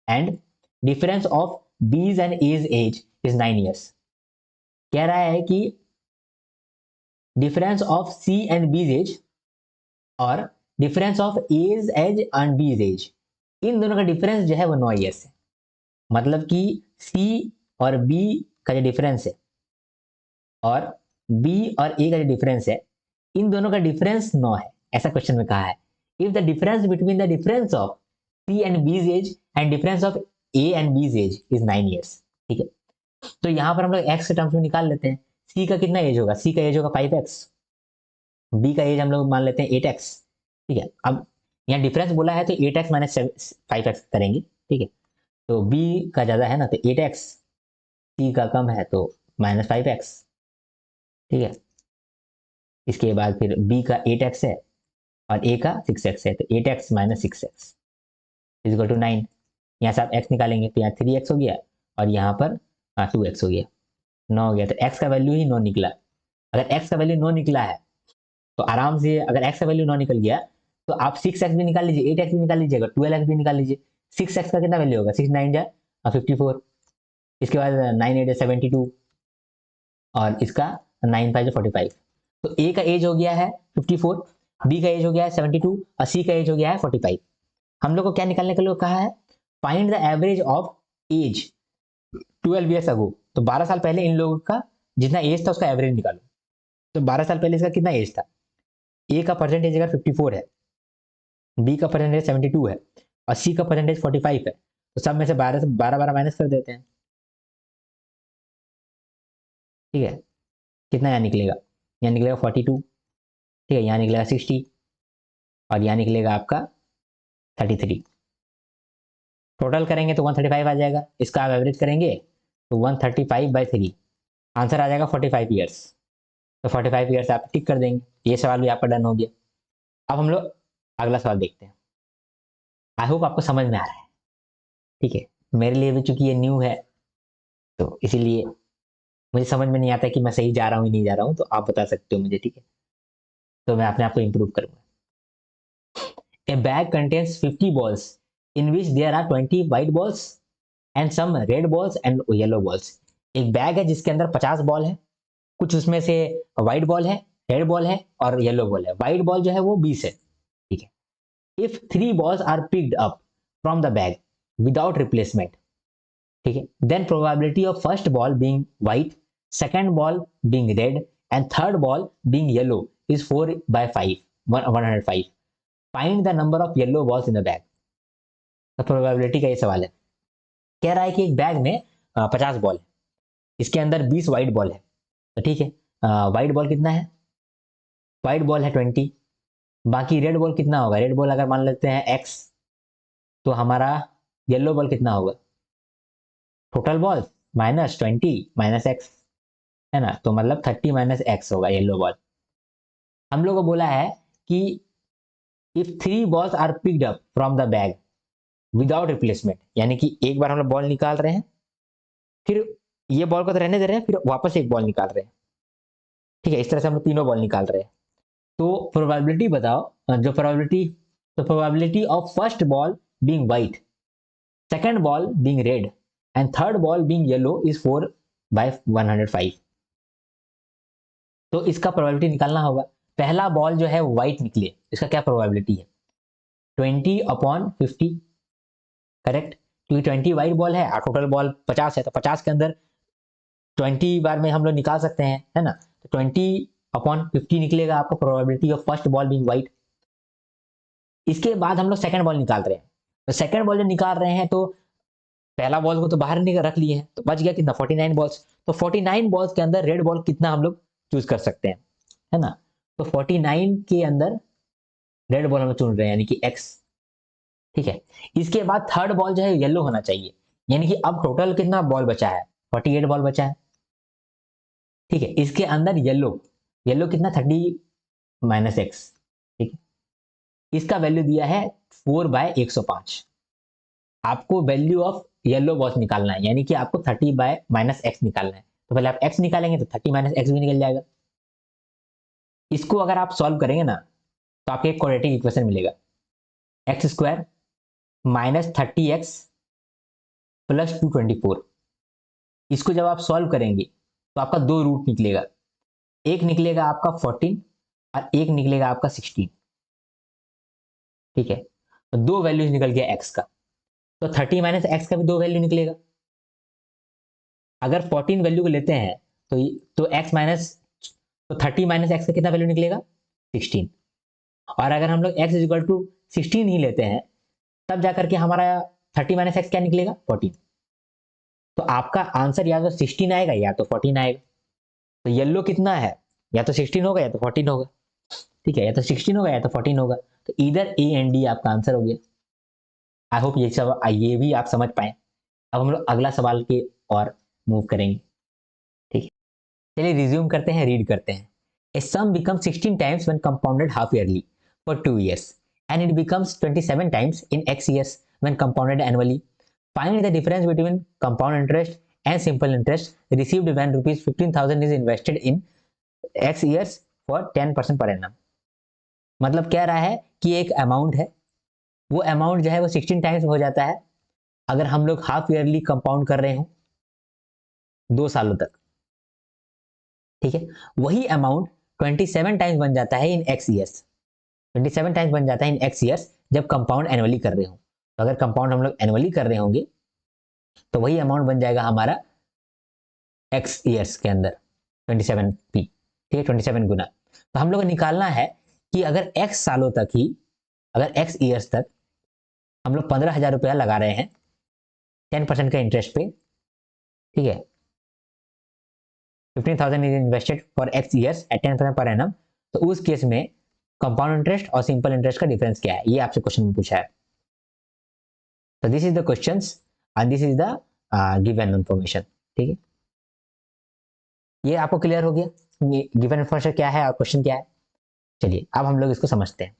and difference of B's and A's age is 9 years। कह रहा है कि difference of C and B's age और difference of A's age and B's age, इन दोनों का difference जो है वो 9 years है। मतलब कि C और B का जो डिफरेंस है और B और A का जो डिफरेंस है, इन दोनों का डिफरेंस 9 है, ऐसा क्वेश्चन में कहा है। If the difference between the difference of C and B's age and difference of A and B's age is 9 years, ठीक है। तो यहां पर हम लोग x के टर्म्स में निकाल लेते हैं। C का कितना एज होगा, C का एज होगा 5x, B का एज हम लोग मान लेते हैं 8x, ठीक है। अब यहाँ डिफरेंस बोला है तो 8x माइनस 5x करेंगे, ठीक है। तो B का ज्यादा है ना तो 8x, C का कम है तो -5x, ठीक है। इसके बाद फिर B का 8x है और A का 6x है, तो 8x minus 6x is equal to 9। यहाँ से आप x निकालेंगे तो यहाँ 3x हो गया और यहाँ पर 2x हो गया, 9 हो गया। तो x का वैल्यू ही 9 निकला। अगर x का वैल्यू 9 निकला है तो आराम से, अगर x का वैल्यू 9 निकल गया तो आप 6x भी निकाल लीजिए, 8x भी निकाल लीजिएगा, 12x भी निकाल लीजिए। 6x का कितना वैल्यू होगा, 6 9 जा 54, इसके बाद 9 8 72, और इसका 9 5 45। तो ए का एज हो गया है 54, बी का एज हो गया है 72, और सी का एज हो गया है 45। हम लोग को क्या निकालने के लिए कहा है, find the average of age 12 years ago. तो 12 साल पहले इन लोगों का जितना एज था उसका एवरेज निकालो। तो 12 साल पहले इसका कितना एज था, ए का परसेंटेज अगर 54 है, बी का परसेंटेज 72 है, और सी का परसेंटेज 45 है, तो सब में से 12 माइनस कर देते हैं। ठीक है, कितना यहाँ निकलेगा, यहाँ निकलेगा 42, ठीक है, यहाँ निकलेगा 60, और यहाँ निकलेगा आपका 33। टोटल करेंगे तो 135 आ जाएगा, इसका आप एवरेज करेंगे तो 135/3, आंसर आ जाएगा 45 ईयर्स। तो 45 ईयर्स आप टिक कर देंगे। ये सवाल भी आपका डन हो गया। अब हम लोग अगला सवाल देखते हैं। आई होप आपको समझ में आ रहा है। ठीक है, मेरे लिए भी चूंकि ये न्यू है तो इसीलिए मुझे समझ में नहीं आता कि मैं सही जा रहा हूँ नहीं जा रहा हूँ, तो आप बता सकते हो मुझे। ठीक है, तो मैं अपने आप को इम्प्रूव करूंगा। A bag contains 50 balls in which there are 20 white balls and some red balls and yellow balls. एक बैग है जिसके अंदर 50 बॉल है, कुछ उसमें से व्हाइट बॉल है, रेड बॉल है और येलो बॉल है। व्हाइट बॉल जो है वो 20 है। ठीक है, if 3 balls are picked up from the bag without replacement, ठीक है, then probability of first ball being white, second ball being red and third ball being yellow is 4/5, 105. Find the number of yellow balls in the bag. तो probability का ये सवाल है। कह रहा है कि एक बैग में 50 बॉल है, इसके अंदर 20 व्हाइट बॉल है। तो ठीक है, व्हाइट बॉल कितना है, व्हाइट बॉल है 20, बाकी रेड बॉल कितना होगा, रेड बॉल अगर मान लेते हैं x, तो हमारा येलो बॉल कितना होगा, total ball minus 20 minus x, है ना, तो मतलब 30 माइनस x होगा येलो बॉल। हम लोग को बोला है कि if 3 balls are picked up from the bag without replacement, यानी कि एक बार हम लोग बॉल निकाल रहे हैं, फिर ये बॉल को तो रहने दे रहे हैं, फिर वापस एक बॉल निकाल रहे हैं। ठीक है, इस तरह से हम लोग तीनों बॉल निकाल रहे हैं। तो प्रोबेबिलिटी बताओ, जो प्रोबेबिलिटी, तो probability of first ball being white, second ball being red and third ball being yellow is 4/105। तो इसका प्रोबेबिलिटी निकालना होगा। पहला बॉल जो है व्हाइट निकले, इसका क्या प्रोबेबिलिटी है, 20/50, करेक्ट, क्योंकि 20 व्हाइट बॉल है और टोटल बॉल 50 है, तो 50 के अंदर 20 बार में हम लोग निकाल सकते हैं, है ना। तो 20/50 निकलेगा आपका probability of first ball being white. इसके बाद हम लोग सेकंड बॉल निकाल रहे हैं, तो सेकंड बॉल जो निकाल रहे हैं तो पहला बॉल को तो बाहर रख लिए हैं, तो बच गया कितना, 49 बॉल्स। तो 49 बॉल्स के अंदर रेड बॉल कितना हम लोग चूज कर सकते हैं, है ना। तो 49 के अंदर रेड बॉल हम चुन रहे हैं, यानी कि एक्स। ठीक है, इसके बाद थर्ड बॉल जो है येलो होना चाहिए, यानी कि अब टोटल कितना बॉल बचा है, 48 बॉल बचा है। ठीक है, इसके अंदर येलो, येलो कितना 30 माइनस एक्स। ठीक है, इसका वैल्यू दिया है 4/105। आपको वैल्यू ऑफ येलो बॉल्स निकालना है, यानी कि आपको 30/-x निकालना है। तो पहले आप x निकालेंगे तो 30 - x भी निकल जाएगा। इसको अगर आप सॉल्व करेंगे ना तो आपको एक क्वाड्रेटिक इक्वेशन मिलेगा, x² माइनस 30x प्लस 224। इसको जब आप सॉल्व करेंगे तो आपका दो रूट निकलेगा, एक निकलेगा आपका 14 और एक निकलेगा आपका 16। ठीक है, तो दो वैल्यूज निकल गया x का, तो 30 - x का भी दो वैल्यू निकलेगा। अगर 14 वैल्यू को लेते हैं तो x माइनस, तो 30 - x का कितना वैल्यू निकलेगा, 16। और अगर हम लोग x इक्वल टू 16 ही लेते हैं तब जाकर के हमारा 30 - x क्या निकलेगा, 14। तो आपका आंसर या तो 16 आएगा या तो 14 आएगा। तो येलो कितना है, या तो 16 होगा या तो 14 होगा। ठीक है, या तो 16 होगा या तो 14 होगा। तो इधर ए एंड डी आपका आंसर हो गया। आई होप ये भी आप समझ पाए। अब हम लोग अगला सवाल की और मूव करेंगे। ठीक है, चलिए रिज्यूम करते हैं, रीड करते हैं। ए सम becomes 16 times when compounded half yearly for 2 years and it becomes 27 times in x years when compounded annually. Find the difference between compound interest and simple interest received when rupees 15,000 is invested in x years for 10% per annum. मतलब कह रहा है कि एक amount है वो amount जो है वो 16 टाइम्स हो जाता है अगर हम लोग हाफ ईयरली कंपाउंड कर रहे हो 2 सालों तक, ठीक है। वही अमाउंट 27 टाइम्स बन जाता है इन एक्स ईयर्स, 27 टाइम्स बन जाता है इन एक्स ईयर्स जब कंपाउंड एनुअली कर रहे हो। तो अगर कंपाउंड हम लोग एनुअली कर रहे होंगे तो वही अमाउंट बन जाएगा हमारा एक्स ईयर्स के अंदर 27p, ठीक है, 27 गुना। तो हम लोग को निकालना है कि अगर एक्स सालों तक ही, अगर एक्स ईयर्स तक हम लोग 15,000 रुपया लगा रहे हैं 10% का इंटरेस्ट पे, ठीक है, 15,000 is invested for X years at 10% per annum, तो उस केस में कंपाउंड इंटरेस्ट और सिंपल इंटरेस्ट का डिफरेंस क्या है, ये आपसे क्वेश्चन में पूछा है। तो this is the questions and this is the given information, ठीक है। ये आपको क्लियर हो गया गिवन इंफॉर्मेशन क्या है और क्वेश्चन क्या है। चलिए अब हम लोग इसको समझते हैं।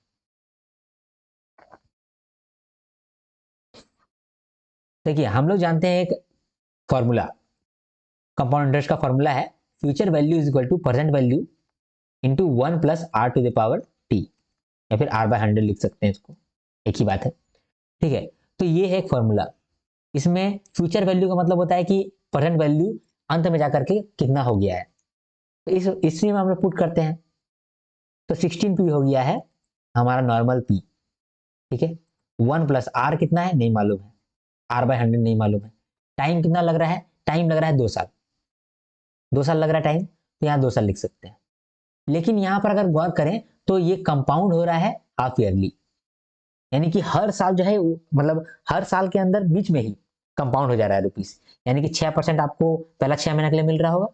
देखिए हम लोग जानते हैं एक फॉर्मूला, कंपाउंड इंटरेस्ट का फॉर्मूला है future value is equal to present value into 1 plus R to the power T, या फिर आर बाय 100 लिख सकते हैं इसको, एक ही बात है, ठीक है। तो ये है एक फॉर्मूला, इसमें फ्यूचर वैल्यू का मतलब होता है कि प्रेजेंट वैल्यू अंत में जाकर के कितना हो गया है, तो इसी में हम लोग पुट करते हैं। तो 16p हो गया है हमारा नॉर्मल p, ठीक है। 1 प्लस आर कितना है नहीं मालूम है, आर बाय 100 नहीं मालूम है। टाइम कितना लग रहा है, टाइम लग रहा है 2 साल, 2 साल लग रहा है टाइम, तो यहाँ 2 साल लिख सकते हैं। लेकिन यहाँ पर अगर गौर करें तो ये कंपाउंड हो रहा है हाफ ईयरली, यानी कि हर साल जो है मतलब हर साल के अंदर बीच में ही कंपाउंड हो जा रहा है रुपीस, यानी कि 6% आपको पहला 6 महीना के लिए मिल रहा होगा,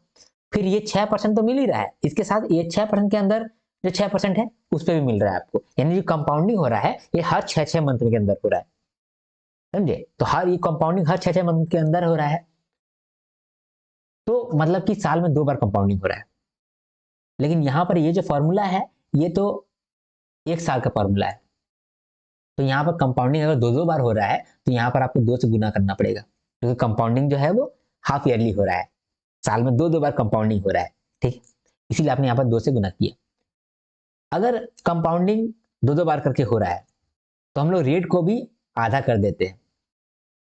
फिर ये 6% तो मिल ही रहा है, इसके साथ ये 6% के अंदर जो 6% है उस पर भी मिल रहा है आपको, यानी जो कंपाउंडिंग हो रहा है ये हर 6-6 मंथ के अंदर हो रहा है, समझे। तो हर ये कंपाउंडिंग हर 6-6 मंथ के अंदर हो रहा है, तो मतलब कि साल में 2 बार कंपाउंडिंग हो रहा है। लेकिन यहाँ पर ये जो फॉर्मूला है ये तो 1 साल का फॉर्मूला है, तो यहाँ पर कंपाउंडिंग अगर 2-2 बार हो रहा है तो यहाँ पर आपको 2 से गुना करना पड़ेगा, क्योंकि कंपाउंडिंग जो है वो हाफ ईयरली हो रहा है, साल में 2-2 बार कंपाउंडिंग हो रहा है, ठीक। इसीलिए आपने यहाँ पर 2 से गुना किया। अगर कंपाउंडिंग 2-2 बार करके हो रहा है तो हम लोग रेट को भी आधा कर देते हैं,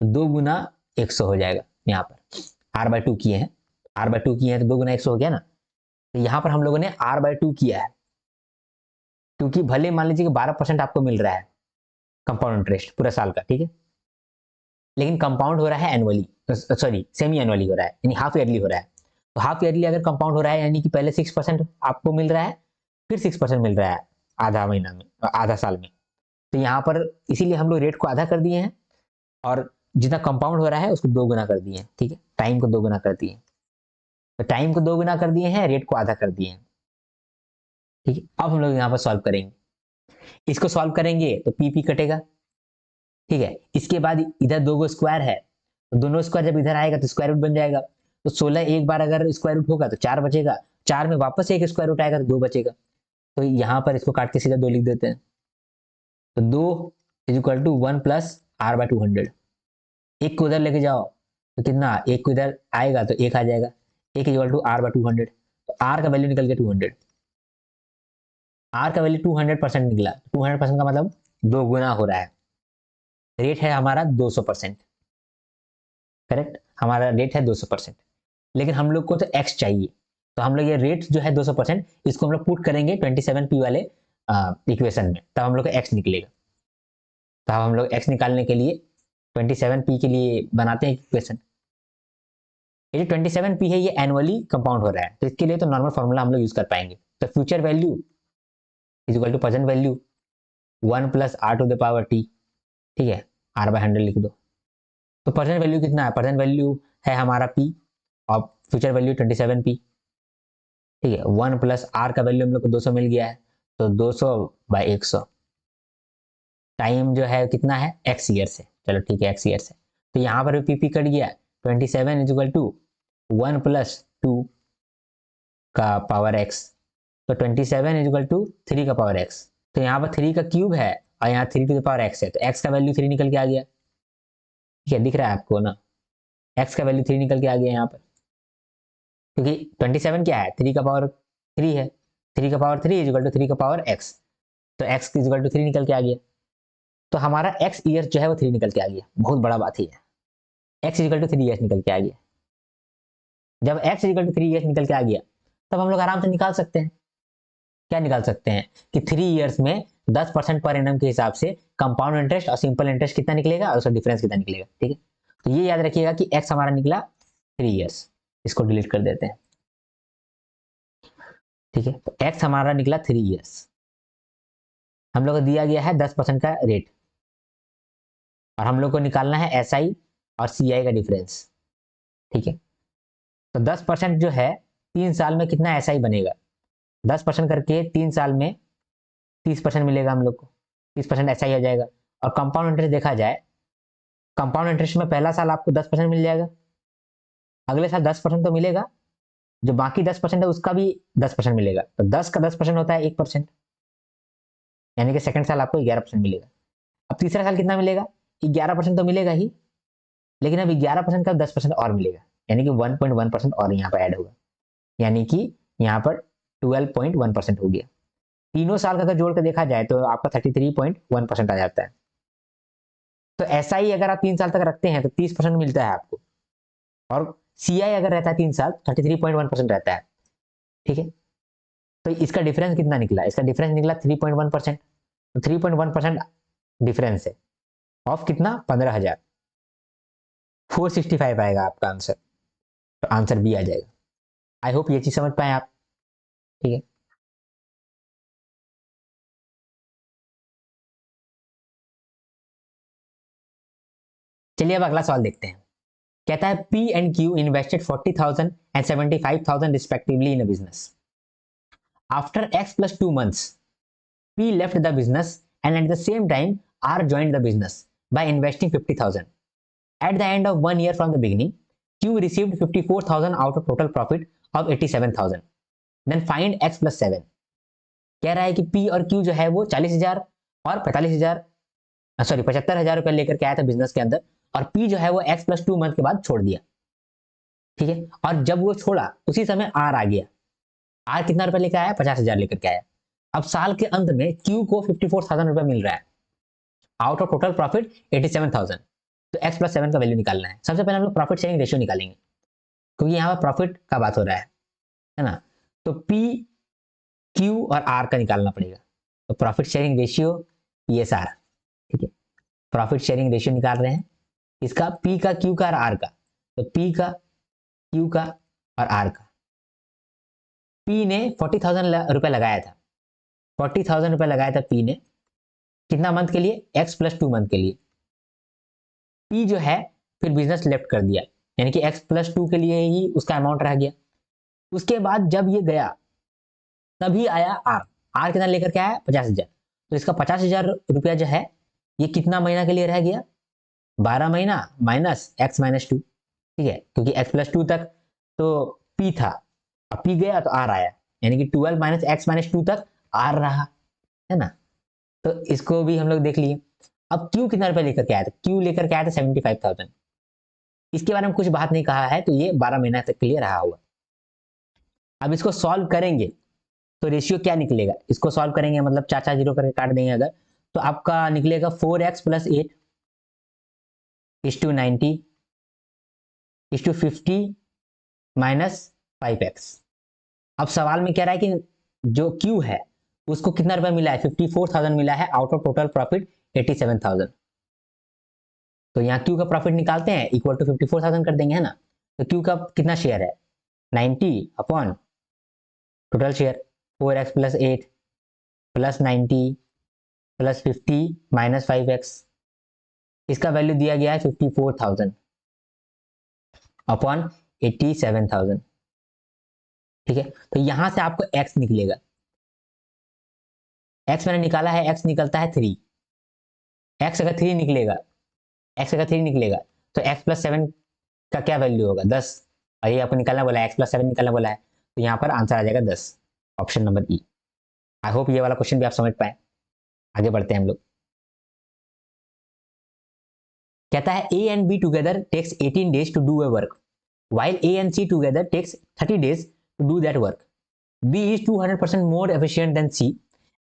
2 गुना 100 हो जाएगा। यहाँ पर r/2 किए हैं, r/2 किए हैं तो 2 गुना 100 हो गया ना। तो यहाँ पर हम लोगों ने r/2 किया है, क्योंकि भले मान लीजिए कि 12% आपको मिल रहा है कंपाउंड इंटरेस्ट पूरा साल का, ठीक है, लेकिन कंपाउंड हो रहा है एनुअली, सॉरी सेमी एनुअली हो रहा है, यानी हाफ ईयरली हो रहा है। तो हाफ ईयरली अगर कंपाउंड हो रहा है यानी कि पहले 6% आपको मिल रहा है, फिर 6% मिल रहा है आधा महीना में, आधा साल में। तो यहाँ पर इसीलिए हम लोग रेट को आधा कर दिए हैं और जितना कंपाउंड हो रहा है उसको 2 गुना कर दिए हैं, ठीक है, टाइम को 2 गुना कर दिए हैं। तो टाइम को 2 गुना कर दिए हैं, रेट को आधा कर दिए हैं, ठीक है। अब हम लोग यहाँ पर सॉल्व करेंगे, इसको सॉल्व करेंगे तो पी कटेगा, ठीक है। इसके बाद इधर 2 स्क्वायर है, तो दोनों स्क्वायर जब इधर आएगा तो स्क्वायर रूट बन जाएगा, तो 16 एक बार अगर स्क्वायर रूट होगा तो 4 बचेगा, 4 में वापस एक स्क्वायर रूट आएगा तो 2 बचेगा। तो यहाँ पर इसको काट के सीधा 2 लिख देते हैं, तो 2 is equal to 1 plus r/200। एक को उधर लेके जाओ तो कितना, एक को इधर आएगा तो एक आ जाएगा, एक इज इक्वल टू r/200, तो r का वैल्यू निकल गया 200, r का वैल्यू 200% निकला, 200% का मतलब 2 गुना हो रहा है। रेट है हमारा 200%, करेक्ट, हमारा रेट है 200%, लेकिन हम लोग को तो x चाहिए, तो हम लोग ये रेट जो है 200% इसको हम लोग पुट करेंगे 27p वाले इक्वेशन में, तब हम लोग का x निकलेगा। तो अब हम लोग x निकालने के लिए 27p के लिए बनाते हैं इक्वेशन। ये जो 27p है ये एनुअली कंपाउंड हो रहा है, तो इसके लिए तो नॉर्मल फॉर्मूला हम लोग यूज कर पाएंगे। तो future value is equal to present value 1 plus R to the power T, ठीक है, r/100 लिख दो। तो प्रेजेंट वैल्यू कितना है, प्रेजेंट वैल्यू है हमारा p और फ्यूचर वैल्यू 27p, ठीक है। 1 प्लस आर का वैल्यू हम लोग को 200 मिल गया है, तो 200/100, टाइम जो है कितना है x ईयर से, चलो ठीक है x ईयर से। तो यहाँ पर भी पी कट गया, 27 इज इक्वल टू 1 प्लस 2 का पावर x, तो 27 इज इक्वल टू 3 का पावर x। तो यहाँ पर 3 का क्यूब है और यहाँ 3 टू द पावर x है, तो x का वैल्यू 3 निकल के आ गया, ठीक है, दिख रहा है आपको ना, x का वैल्यू 3 निकल के आ गया यहाँ पर, क्योंकि 27 क्या है 3 का पावर 3 है, 3 का पावर 3 इज इक्वल टू 3 का पावर x, तो x इज इक्वल टू 3 निकल के आ गया। तो हमारा x ईयर्स जो है वो 3 निकल के आ गया। बहुत बड़ा बात ही है, x इक्वल टू 3 ईयर्स निकल के आ गया। जब x इक्वल टू 3 ईयर्स निकल के आ गया तब हम लोग आराम से निकाल सकते हैं। क्या निकाल सकते हैं कि 3 ईयर्स में 10% पर एनम के हिसाब से कंपाउंड इंटरेस्ट और सिंपल इंटरेस्ट कितना निकलेगा और उसका डिफरेंस कितना निकलेगा। ठीक है, तो ये याद रखिएगा कि x हमारा निकला 3 ईयर्स, इसको डिलीट कर देते हैं। ठीक है, तो x हमारा निकला 3 ईयर्स, हम लोग को दिया गया है 10% का रेट, और हम लोग को निकालना है SI और CI का डिफरेंस। ठीक है, तो 10% जो है 3 साल में कितना SI बनेगा, 10% करके 3 साल में 30% मिलेगा हम लोग को, 30% SI हो जाएगा। और कंपाउंड इंटरेस्ट देखा जाए, कंपाउंड इंटरेस्ट में पहला साल आपको 10% मिल जाएगा, अगले साल 10% तो मिलेगा, जो बाकी 10% है उसका भी 10% मिलेगा, तो 10 का 10% होता है 1%, यानी कि सेकंड साल आपको 11% मिलेगा। अब तीसरा साल कितना मिलेगा, 11% तो मिलेगा ही, लेकिन अब 11% का 10% और मिलेगा, यानी कि 1.1% और यहाँ पर ऐड होगा, यानी कि यहाँ पर 12.1% हो गया। तीनों साल का अगर जोड़ कर देखा जाए तो आपका 33.1% आ जाता है। तो ऐसा ही अगर आप 3 साल तक रखते हैं तो 30% मिलता है आपको, और CI अगर रहता है 3 साल 33.1% रहता है। ठीक है, तो इसका डिफरेंस कितना निकला, इसका डिफरेंस निकला 3.1%। तो 3.1% डिफरेंस है ऑफ कितना, 15,000, 465 आएगा आपका आंसर, तो आंसर बी आ जाएगा। आई होप ये चीज समझ पाए आप। ठीक है, चलिए अब अगला सवाल देखते हैं। कहता है P and Q invested 40,000 and 75,000 respectively in a business. After X plus 2 months, P left the business and at the same time R joined the business by investing 50,000. At the end of 1 year from the beginning, Q received 54,000 out of total profit of 87,000. Then find X plus 7. कह रहा है कि P और Q जो है वो 40,000 और 45,000 sorry 75,000 रुपए लेकर के आया था बिजनेस के अंदर, और P जो है वो X plus 2 मंथ के बाद छोड़ दिया। ठीक है, और जब वो छोड़ा उसी समय R आ गया। R कितना रुपए लेकर आया, 50,000 लेकर के आया। अब साल के अंत में Q को 54,000 रुपए मिल रहा है, आउट ऑफ टोटल प्रॉफिट 87,000। तो X प्लस 7 का वैल्यू निकालना है। सबसे पहले हम लोग प्रॉफिट शेयरिंग रेशियो निकालेंगे, क्योंकि यहाँ पर प्रॉफिट का बात हो रहा है ना। तो P, Q और R का निकालना पड़ेगा। तो प्रॉफिट शेयरिंग रेशियो PSR। ठीक है, प्रॉफिट शेयरिंग रेशियो निकाल रहे हैं इसका, P का, Q का और R का। तो P का, Q का और R का। P ने 40,000 रुपए लगाया था, 40,000 रुपए लगाया था P ने, कितना मंथ के लिए, X प्लस 2 मंथ के लिए। P जो है फिर बिजनेस लेफ्ट कर दिया, यानी कि X प्लस 2 के लिए ही उसका अमाउंट रह गया। उसके बाद जब ये गया तभी आया R। R कितना लेकर के आया, 50,000। तो इसका 50,000 रुपया जो है ये कितना महीना के लिए रह गया, 12 महीना माइनस X माइनस 2। ठीक है, क्योंकि X प्लस 2 तक तो P था, अब P गया तो R आया, यानी कि 12 माइनस X माइनस 2 तक R रहा, है ना। तो इसको भी हम लोग देख लिए। अब Q कितना रुपया लेकर के आया था, Q लेकर के आया था 75,000। इसके बारे में कुछ बात नहीं कहा है, तो ये 12 महीना तक के लिए रहा हुआ। अब इसको सॉल्व करेंगे तो रेशियो क्या निकलेगा, इसको सॉल्व करेंगे मतलब 4 जीरो करके काट देंगे अगर, तो आपका निकलेगा 4x plus 8 is to 90 is to 50 minus 5x। अब सवाल में कह रहा है कि जो Q है उसको कितना रुपया मिला है, 54,000 मिला है आउट ऑफ टोटल प्रॉफिट 87,000। तो यहाँ Q का प्रॉफिट निकालते हैं, इक्वल टू 54,000 कर देंगे, है ना। तो Q का कितना शेयर है, 90 upon total share, 4x plus 8 plus 90 plus 50 minus 5x। इसका वैल्यू दिया गया है 54,000 अपॉन 87,000। ठीक है, तो यहां से आपको x निकलेगा, x मैंने निकाला है, x निकलता है 3। x अगर 3 निकलेगा, x अगर 3 निकलेगा तो x प्लस 7 का क्या वैल्यू होगा, 10। और ये आपको निकालना बोला है, x प्लस 7 निकालना बोला है, तो यहाँ पर आंसर आ जाएगा 10, option number E. I hope ये वाला क्वेश्चन भी आप समझ पाए। आगे बढ़ते हैं हम लोग। कहता है A and B together takes 18 days to do a work, while A and C together takes 30 days to do that work. B is 200% more efficient than C,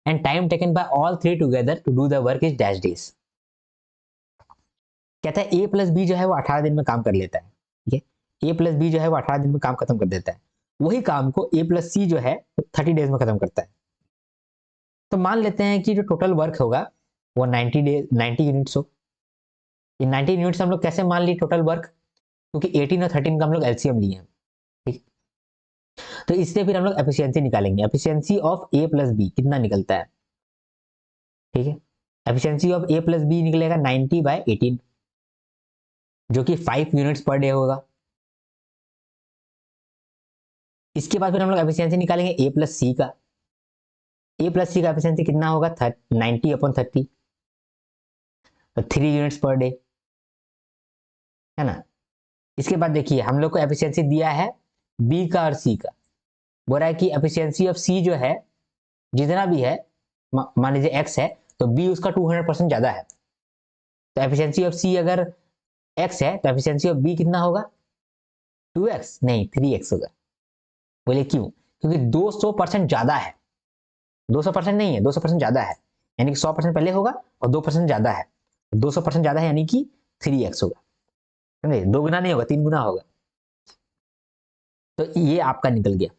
and time taken by all three together to do the work is dash days. कहता है A plus B जो है वो 18 दिन में काम कर लेता है, ठीक है। ए प्लस बी जो है वो 18 दिन में काम खत्म कर देता है, वही काम को ए प्लस सी जो है वो 30 डेज में खत्म करता है। तो मान लेते हैं कि जो टोटल वर्क होगा वो 90 यूनिट्स हो। ये 90 यूनिट्स हम लोग कैसे मान लिए टोटल वर्क, क्योंकि 18 और 13 का हम लोग एलसीएम लिए हैं, ठीक। तो इससे फिर हम लोग एफिशिएंसी निकालेंगे, efficiency of A plus B कितना निकलता है, ठीक है। Efficiency of A plus B निकलेगा 90/18, जो कि 5 यूनिट्स पर डे होगा। इसके बाद फिर हम लोग एफिशिएंसी निकालेंगे ए प्लस सी का। ए प्लस सी का एफिशिएंसी कितना होगा 90/30, तो 3 यूनिट्स पर डे, है ना। इसके बाद देखिए हम लोग को एफिशिएंसी दिया है बी का और सी का, बोल रहा है कि एफिशिएंसी ऑफ सी जो है जितना भी है, मान लीजिए एक्स है, तो बी उसका 200% ज्यादा है। तो एफिशिएंसी ऑफ सी अगर एक्स है तो एफिशिएंसी ऑफ बी कितना होगा, 2x नहीं 3x होगा। बोले क्यों, क्योंकि 200% ज्यादा है, 200% नहीं है, 200% ज्यादा है, यानी कि 100% पहले होगा और 2% ज्यादा है, 200% ज्यादा है यानी कि 3x होगा, समझे, 2 गुना नहीं होगा 3 गुना होगा। तो ये आपका निकल गया।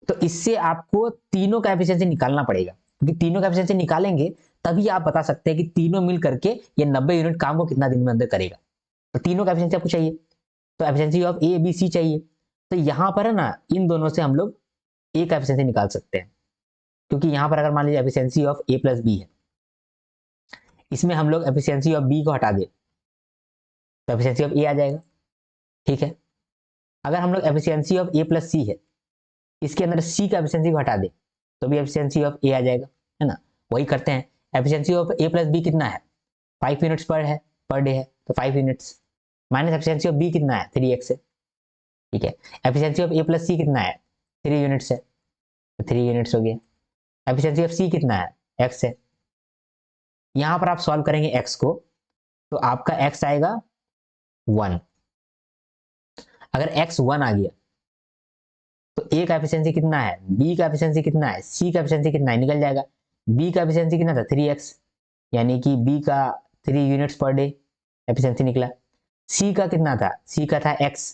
तो इससे आपको तीनों का एफिशिएंसी निकालना पड़ेगा, क्योंकि तीनों का एफिशिएंसी निकालेंगे तभी आप बता सकते हैं कि तीनों मिल करके ये 90 यूनिट काम को कितना दिन में अंदर करेगा। तो तीनों का एफिशिएंसी आपको चाहिए, तो efficiency of A B C चाहिए। तो यहां पर है ना, इन दोनों से हम लोग ए का एफिशिएंसी निकाल सकते हैं, क्योंकि यहां पर अगर मान लीजिए efficiency of A plus B है, इसमें हम लोग एफिशिएंसी ऑफ बी को हटा दे तो एफिशिएंसी ऑफ ए आ जाएगा, ठीक है। अगर हम लोग एफिशिएंसी ऑफ ए प्लस सी है, इसके अंदर सी का एफिशिएंसी को हटा दे तो भी एफिशिएंसी ऑफ ए आ जाएगा, है ना। वही करते हैं, efficiency of A plus B कितना है 5 यूनिट्स पर डे है, तो 5 units minus efficiency of B कितना है 3x है, ठीक है। Efficiency of A plus C कितना है 3 यूनिट्स है, तो 3 यूनिट्स हो गया। एफिशिएंसी ऑफ सी कितना है x है। यहां पर आप सॉल्व करेंगे x को, तो आपका x आएगा 1। अगर x 1 आ गया तो a का एफिशिएंसी कितना है, b का एफिशिएंसी कितना है, c का एफिशिएंसी कितना है, निकल जाएगा। b का एफिशिएंसी कितना था 3x, यानी कि b का 3 यूनिट्स पर डे एफिशिएंसी निकला। c का कितना था, c का था x,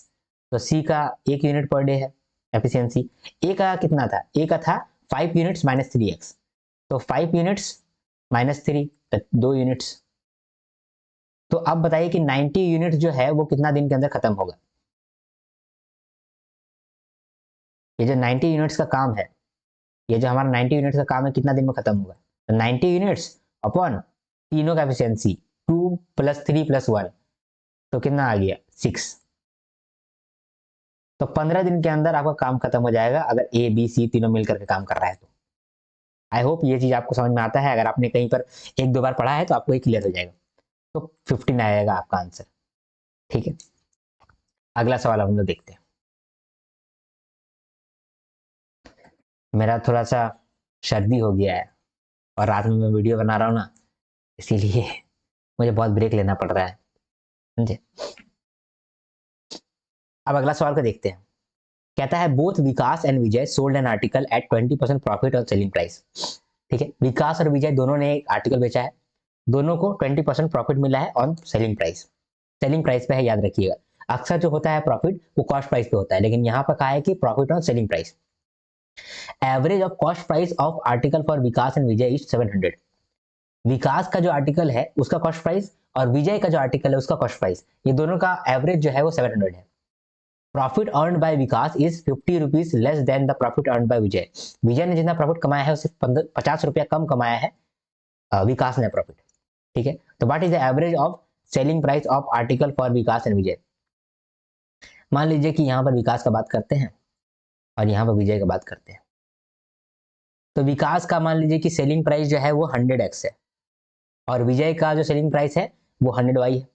तो c का 1 यूनिट पर डे है एफिशिएंसी। a का कितना था, a का था 5 यूनिट्स माइनस 3x, तो 5 यूनिट्स माइनस 3 तो 2 यूनिट्स। तो अब बताइए कि 90 यूनिट्स जो है वो कितना दिन के अंदर खत्म होगा। ये जो 90 यूनिट्स का काम है, ये जो हमारा 90 यूनिट्स का काम है कितना दिन में खत्म होगा, तो 90 यूनिट्स अपॉन तीनों का एफिशिएंसी 2 + 3 + 1, तो कितना आ गया 6। तो 15 दिन के अंदर आपका काम खत्म हो जाएगा अगर ए बी सी तीनों मिलकर के काम कर रहा है तो। आई होप ये चीज आपको समझ में आता है, अगर आपने कहीं पर 1-2 बार पढ़ा है तो आपको ये क्लियर हो जाएगा। तो 15 आएगा आपका आंसर, ठीक है। अगला सवाल हम लोग देखते हैं। मेरा थोड़ा सा सर्दी हो गया है और रात में मैं वीडियो बना रहा हूँ ना, इसीलिए मुझे बहुत ब्रेक लेना पड़ रहा है, समझे। अब अगला सवाल को देखते हैं। कहता है both Vikas and Vijay sold an article at 20% profit on selling price, ठीक है। विकास और विजय दोनों ने एक आर्टिकल बेचा है, दोनों को 20% प्रॉफिट मिला है on selling price. Selling price पे है, याद रखिएगा। अक्सर जो होता है प्रॉफिट वो कॉस्ट प्राइस पे होता है, लेकिन यहाँ पर कहा है कि profit on selling price. Average of cost price of article for Vikas and Vijay is 700। विकास का जो आर्टिकल है उसका कॉस्ट प्राइस और विजय का जो आर्टिकल है उसका कॉस्ट प्राइस, ये दोनों का एवरेज जो है वो 700 है। Profit earn by Vikas is 50 rupees less than the profit earn by Vijay. Vijay ने जितना प्रॉफिट कमाया है उससे 50 रुपया कम कमाया है विकास ने प्रॉफिट, ठीक है। तो what is the average of selling price of article for Vikas and Vijay. मान लीजिए कि यहाँ पर विकास का बात करते हैं और यहाँ पर विजय का बात करते हैं। तो विकास का मान लीजिए कि सेलिंग प्राइस जो है वो 100x है और विजय का जो सेलिंग प्राइस है वो 100y है।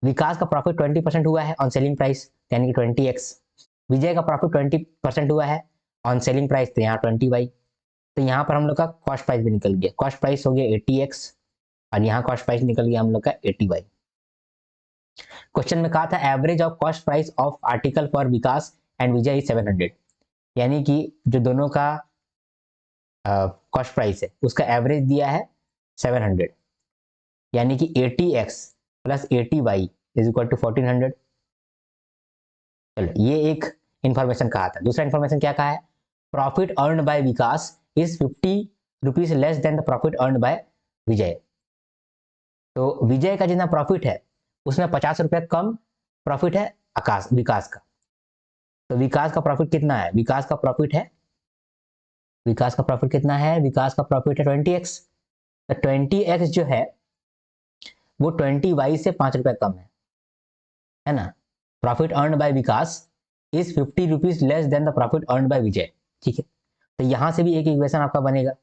विकास का प्रॉफिट 20% हुआ है ऑन सेलिंग प्राइस, यानी कि 20x। विजय का प्रॉफिट 20% हुआ है ऑन सेलिंग प्राइस, तो यहाँ 20y। तो यहाँ पर हम लोग का कॉस्ट प्राइस भी निकल गया, कॉस्ट प्राइस हो गया 80x और यहाँ कॉस्ट प्राइस निकल गया हम लोग का 80y। क्वेश्चन में कहा था average of cost price of article for Vikas and Vijay is 700, यानी कि जो दोनों का कॉस्ट प्राइस है उसका एवरेज दिया है 700, यानी कि 80x plus 80y is equal to 1400। चलो ये एक इंफॉर्मेशन कहा था। दूसरा इंफॉर्मेशन क्या कहा है, profit earn by Vikas is 50 rupees less than the profit earn by Vijay. तो विजय का जितना प्रॉफिट है उसमें 50 रुपये कम प्रॉफिट है विकास का। तो विकास का प्रॉफिट कितना है, विकास का प्रॉफिट कितना है, विकास का प्रॉफिट है 20x। तो 20x जो है वो 20y से 5 रुपये कम है ना। Profit earn by Vikas is 50 rupees less than the profit earn by Vijay. ठीक है, तो यहां से भी एक इक्वेशन आपका बनेगा,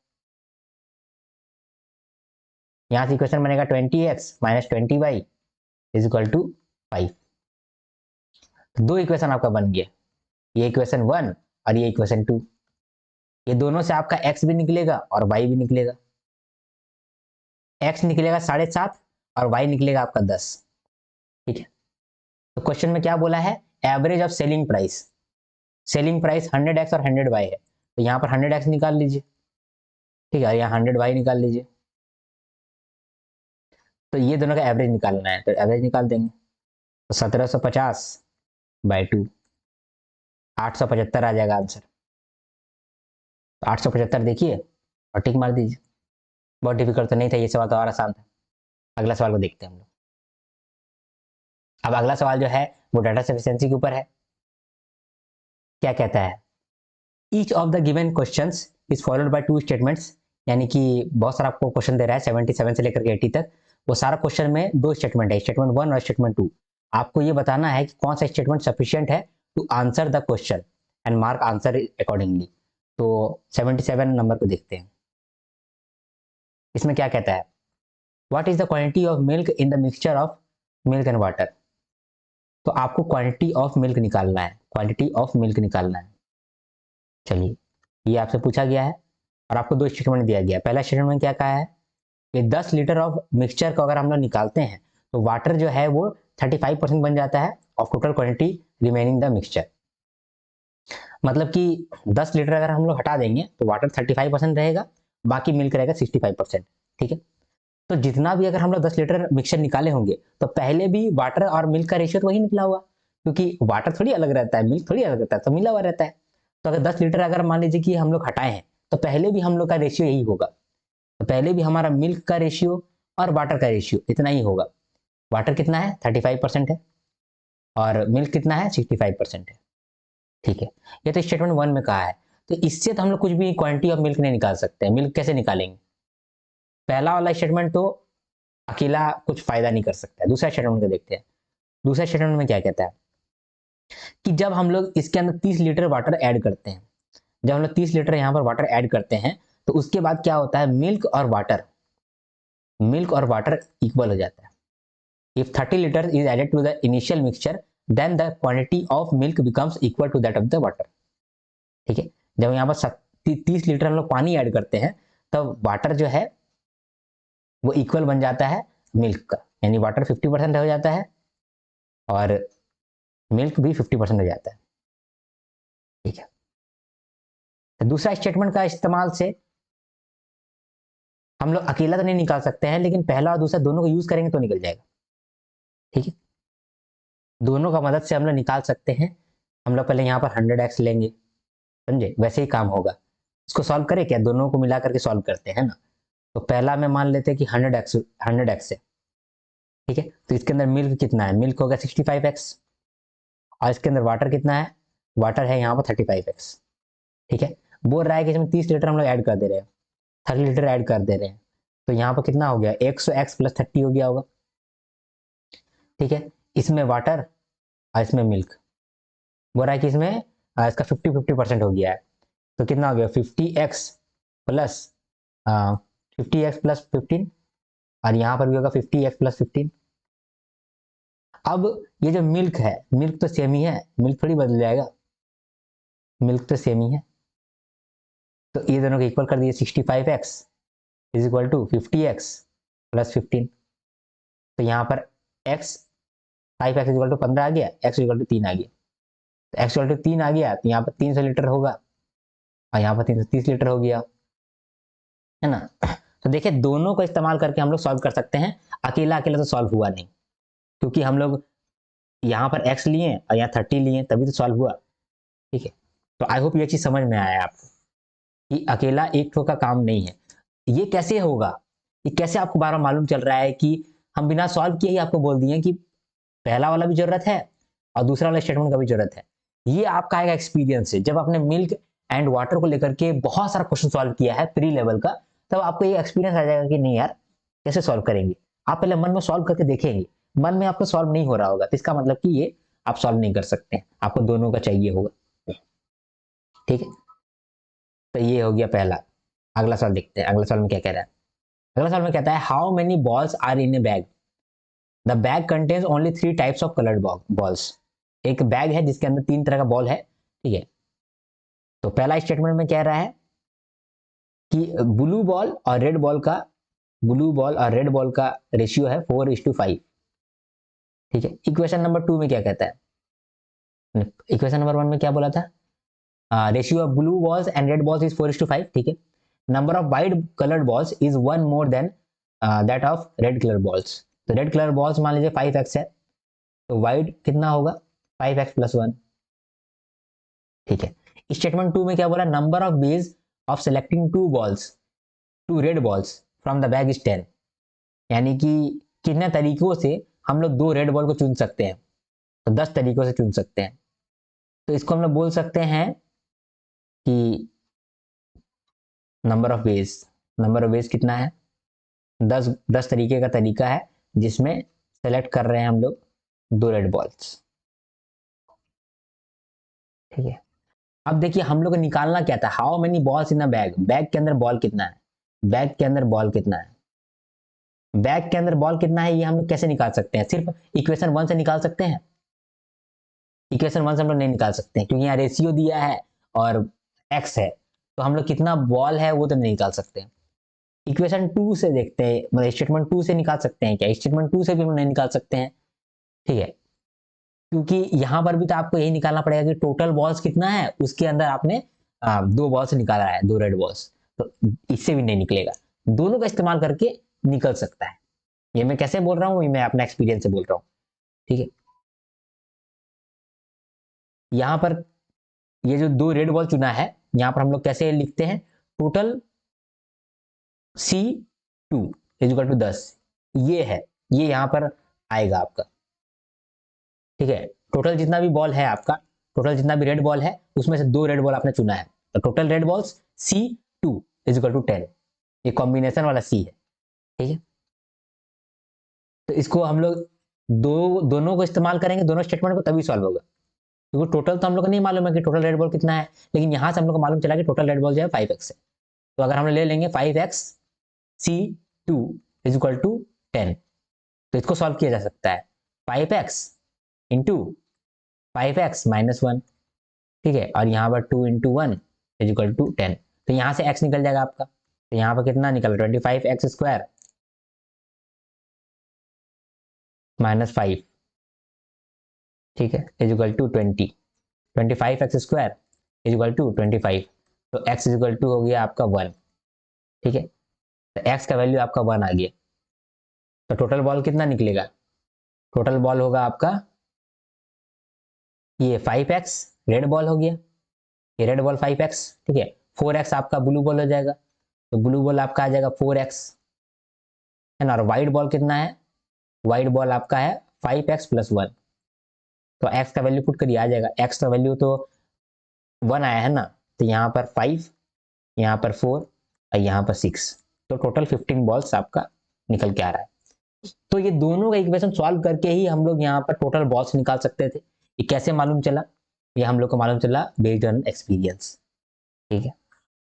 यहां से इक्वेशन बनेगा 20x minus 20y is equal to 5। तो दो इक्वेशन आपका बन गया, ये इक्वेशन 1 और ये इक्वेशन 2। ये दोनों से आपका x भी निकलेगा और y भी निकलेगा। x निकलेगा 7.5 और y निकलेगा आपका 10। ठीक है, तो क्वेश्चन में क्या बोला है, average of selling price. Selling price 100x और 100y है, तो यहाँ पर 100x निकाल लीजिए। ठीक है, यहाँ 100y निकाल लीजिए। तो ये दोनों का एवरेज निकालना है, तो एवरेज निकाल देंगे। तो 1750 बाई 2 875 आ जाएगा आंसर। तो 875 देखिए और टिक मार दीजिए। बहुत डिफिकल्ट तो नहीं था ये सवाल, तो और आसान था। अगला सवाल को देखते हैं हम लोग। अब अगला सवाल जो है वो डाटा सफिशिएंसी के ऊपर है। क्या कहता है, each of the given questions is followed by 2 statements. यानी कि बहुत सारा आपको क्वेश्चन दे रहा है 77 से लेकर के 80 तक। वो सारा क्वेश्चन में 2 स्टेटमेंट है, स्टेटमेंट 1 और स्टेटमेंट 2। आपको ये बताना है कि कौन सा स्टेटमेंट सफिशिएंट है to answer the question and mark answer accordingly. तो 77 नंबर को देखते हैं। इसमें क्या कहता है, what is the quantity of milk in the mixture of milk and water. तो आपको क्वांटिटी ऑफ मिल्क निकालना है, क्वांटिटी ऑफ मिल्क निकालना है। चलिए, ये आपसे पूछा गया है और आपको 2 स्टेटमेंट दिया गया है। पहला स्टेटमेंट क्या कहा है कि 10 लीटर ऑफ मिक्सचर को अगर हम लोग निकालते हैं तो वाटर जो है वो 35% बन जाता है of total quantity remaining the mixture. मतलब कि 10 लीटर अगर हम लोग हटा देंगे तो वाटर 35% रहेगा, बाकी मिल्क रहेगा 65%। ठीक है, तो जितना भी अगर हम लोग 10 लीटर मिक्सचर निकाले होंगे तो पहले भी वाटर और मिल्क का रेशियो तो वही निकला होगा, क्योंकि वाटर थोड़ी अलग रहता है, मिल्क थोड़ी अलग रहता है, तो मिला हुआ रहता है। तो अगर 10 लीटर अगर मान लीजिए कि हम लोग हटाए हैं तो पहले भी हम लोग का रेशियो यही होगा। तो पहले भी हमारा मिल्क का रेशियो और वाटर का रेशियो इतना ही होगा। वाटर कितना है 35% है और मिल्क कितना है 65% है। ठीक है, ये तो स्टेटमेंट 1 में कहा है। तो इससे तो हम लोग कुछ भी क्वांटिटी ऑफ मिल्क नहीं निकाल सकते। मिल्क कैसे निकालेंगे, पहला वाला स्टेटमेंट तो अकेला कुछ फायदा नहीं कर सकता है। दूसरा स्टेटमेंट को देखते हैं। दूसरा स्टेटमेंट में क्या कहता है कि जब हम लोग इसके अंदर 30 लीटर वाटर ऐड करते हैं, जब हम लोग 30 लीटर यहाँ पर वाटर ऐड करते हैं तो उसके बाद क्या होता है, मिल्क और वाटर इक्वल हो जाता है। If 30 litre is added to the initial mixture then the quantity of milk becomes equal to that of the water. ठीक है, जब यहाँ पर 30 लीटर हम लोग पानी ऐड करते हैं तब वाटर जो है वो इक्वल बन जाता है मिल्क का, यानी वाटर 50% हो जाता है और मिल्क भी 50% हो जाता है। ठीक है, तो दूसरा स्टेटमेंट का इस्तेमाल से हम लोग अकेला तो नहीं निकाल सकते हैं, लेकिन पहला और दूसरा दोनों को यूज करेंगे तो निकल जाएगा। ठीक है, दोनों का मदद से हम लोग निकाल सकते हैं। हम लोग पहले यहाँ पर 100x लेंगे, समझे, वैसे ही काम होगा। इसको सॉल्व करें क्या, दोनों को मिला करके सॉल्व करते हैं ना। तो पहला में मान लेते हैं कि 100x है। ठीक है, तो इसके अंदर मिल्क कितना है, मिल्क होगा 65x और इसके अंदर वाटर कितना है, वाटर है यहाँ पर 35x। ठीक है, बोल रहा है कि इसमें 30 लीटर हम लोग ऐड कर दे रहे हैं, 30 लीटर ऐड कर दे रहे हैं, तो यहाँ पर कितना हो गया 100x प्लस 30 हो गया होगा। ठीक है, इसमें वाटर और इसमें मिल्क, बोल रहा है कि इसमें इसका 50-50% हो गया है, तो कितना हो गया 50x प्लस 15 और यहाँ पर भी होगा 50x प्लस 15। अब ये जो मिल्क है, मिल्क तो सेम ही है, मिल्क थोड़ी बदल जाएगा, मिल्क तो सेम ही है। तो ये दोनों को इक्वल कर दिए, 65x is equal to 50x plus 15। तो यहाँ पर x 5x is equal to 15 आ गया, x इक्वल टू 3 आ गया। तो x इक्वल टू 3 आ गया तो यहाँ पर 300 लीटर होगा और यहाँ पर 330 लीटर हो गया, है ना। तो देखिए दोनों को इस्तेमाल करके हम लोग सॉल्व कर सकते हैं, अकेला अकेला तो सॉल्व हुआ नहीं, क्योंकि हम लोग यहाँ पर x लिए और यहाँ 30 लिए तभी तो सॉल्व हुआ। ठीक है, तो आई होप ये चीज समझ में आया आपको कि अकेला एक ठो का काम नहीं है। ये कैसे होगा, ये कैसे आपको बार बार मालूम चल रहा है कि हम बिना सॉल्व किए ही आपको बोल दिए कि पहला वाला भी जरूरत है और दूसरा वाला स्टेटमेंट का भी जरूरत है। ये आपका आएगा एक्सपीरियंस से, जब आपने मिल्क एंड वाटर को लेकर के बहुत सारा क्वेश्चन सॉल्व किया है प्री लेवल का, तब आपको ये एक्सपीरियंस आ जाएगा कि नहीं यार कैसे सॉल्व करेंगे। आप पहले मन में सॉल्व करके देखेंगे, मन में आपको सॉल्व नहीं हो रहा होगा तो इसका मतलब कि ये आप सॉल्व नहीं कर सकते हैं, आपको दोनों का चाहिए होगा। ठीक है, तो ये हो गया पहला। अगला सवाल देखते हैं, अगला सवाल में क्या कह रहा है। अगला सवाल में कहता है how many balls are in a bag, the bag contains only 3 types of coloured balls. एक बैग है जिसके अंदर 3 तरह का बॉल है। ठीक है, तो पहला स्टेटमेंट में कह रहा है कि ब्लू बॉल और रेड बॉल का रेशियो है 4:5। ठीक है, इक्वेशन नंबर 2 में क्या कहता है, इक्वेशन नंबर 1 में क्या बोला था, ratio of blue balls and red balls is 4:5। ठीक है, number of white coloured balls is 1 more than that of red colour balls. तो रेड कलर बॉल्स मान लीजिए 5x है, तो वाइट कितना होगा 5x + 1। ठीक है, स्टेटमेंट 2 में क्या बोला, number of ways of selecting two red balls from the bag is 10। यानी कि कितने तरीकों से हम लोग 2 रेड बॉल को चुन सकते हैं, तो 10 तरीकों से चुन सकते हैं। तो इसको हम लोग बोल सकते हैं कि नंबर ऑफ वेज कितना है, 10 तरीके का तरीका है जिसमें सेलेक्ट कर रहे हैं हम लोग 2 रेड बॉल्स। ठीक है, अब देखिए हम लोग को निकालना क्या था, how many balls in a bag, bag के अंदर बॉल कितना है, बैग के अंदर बॉल कितना है, बैग के अंदर बॉल कितना है, ये हम लोग कैसे निकाल सकते हैं, सिर्फ इक्वेशन 1 से निकाल सकते हैं। इक्वेशन 1 से हम लोग नहीं निकाल सकते हैं क्योंकि यहाँ रेशियो दिया है और x है, तो हम लोग कितना बॉल है वो तो नहीं निकाल सकते। इक्वेशन 2 से देखते हैं, मतलब स्टेटमेंट 2 से निकाल सकते हैं क्या, स्टेटमेंट 2 से भी हम नहीं निकाल सकते हैं। ठीक है, क्योंकि यहां पर भी तो आपको यही निकालना पड़ेगा कि टोटल बॉल्स कितना है, उसके अंदर आपने 2 बॉल्स निकाला है, 2 रेड बॉल्स, तो इससे भी नहीं निकलेगा। दोनों का इस्तेमाल करके निकल सकता है। ये मैं कैसे बोल रहा हूँ, मैं अपना एक्सपीरियंस से बोल रहा हूँ। ठीक है, यहाँ पर ये जो 2 रेड बॉल चुना है, यहाँ पर हम लोग कैसे लिखते हैं, टोटल C2 = 10, ये है, ये यहाँ पर आएगा आपका। ठीक है, टोटल जितना भी बॉल है आपका, टोटल जितना भी रेड बॉल है उसमें से 2 रेड बॉल आपने चुना है, तो टोटल रेड बॉल्स C2 = 10, ये कॉम्बिनेशन वाला C है। ठीक है, तो इसको हम लोग दोनों को इस्तेमाल करेंगे, दोनों स्टेटमेंट को, तभी सॉल्व होगा। क्योंकि टोटल तो हम लोग को नहीं मालूम है कि टोटल रेड बॉल कितना है, लेकिन यहां से हम लोग को मालूम चला कि टोटल रेड बॉल जो है 5x है। तो अगर हम ले लेंगे 5x C2 = 10, तो इसको सॉल्व किया जा सकता है 5x इंटू 5x - 1। ठीक है, और यहाँ पर 2 × 1 = 10, तो यहाँ से x निकल जाएगा आपका, तो यहाँ पर कितना निकल 25x² - 5। ठीक है, = 20, 25x² = 25, तो x = हो गया आपका 1। ठीक है, तो x का वैल्यू आपका 1 आ गया, तो टोटल बॉल कितना निकलेगा, टोटल बॉल होगा आपका ये 5x रेड बॉल हो गया, ये रेड बॉल 5x। ठीक है, 4x आपका ब्लू बॉल हो जाएगा, तो ब्लू बॉल आपका आ जाएगा 4x, है ना, और व्हाइट बॉल कितना है, व्हाइट बॉल आपका है 5x + 1। तो x का वैल्यू पुट करिए, आ जाएगा, x का वैल्यू तो 1 आया है ना, तो यहाँ पर 5, यहाँ पर 4 और यहाँ पर 6, तो टोटल 15 बॉल्स आपका निकल के आ रहा है। तो ये दोनों का इक्वेशन सॉल्व करके ही हम लोग यहाँ पर टोटल बॉल्स निकाल सकते थे। ये कैसे मालूम चला, ये हम लोग को मालूम चला बेस्ड ऑन एक्सपीरियंस। ठीक है,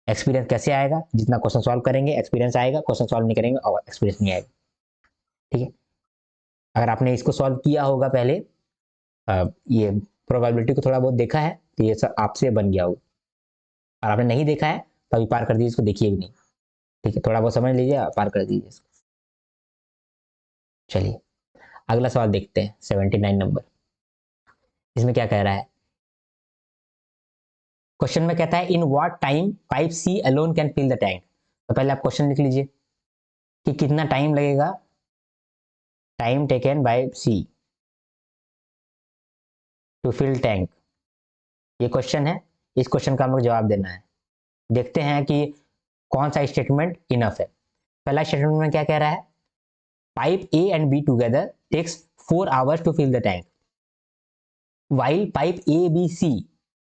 एक्सपीरियंस कैसे आएगा, जितना क्वेश्चन सॉल्व करेंगे एक्सपीरियंस आएगा, क्वेश्चन सॉल्व नहीं करेंगे और एक्सपीरियंस नहीं आएगा। ठीक है, अगर आपने इसको सॉल्व किया होगा पहले, ये प्रोबेबिलिटी को थोड़ा बहुत देखा है, तो ये सब आपसे बन गया होगा। और आपने नहीं देखा है तो अभी पार कर दीजिए इसको, देखिए भी नहीं। ठीक है, थोड़ा बहुत समझ लीजिए, पार कर दीजिए इसको। चलिए अगला सवाल देखते हैं, 79 नंबर। इसमें क्या कह रहा है, क्वेश्चन में कहता है in what time pipe C alone can fill the tank. तो पहले आप क्वेश्चन लिख लीजिए, कि कितना टाइम लगेगा, time taken by C to fill tank. ये क्वेश्चन है, इस क्वेश्चन का हम लोग जवाब देना है। देखते हैं कि कौन सा स्टेटमेंट इनफ है। पहला स्टेटमेंट में क्या कह रहा है, pipe A and B together takes 4 hours to fill the tank, while pipe A, B, C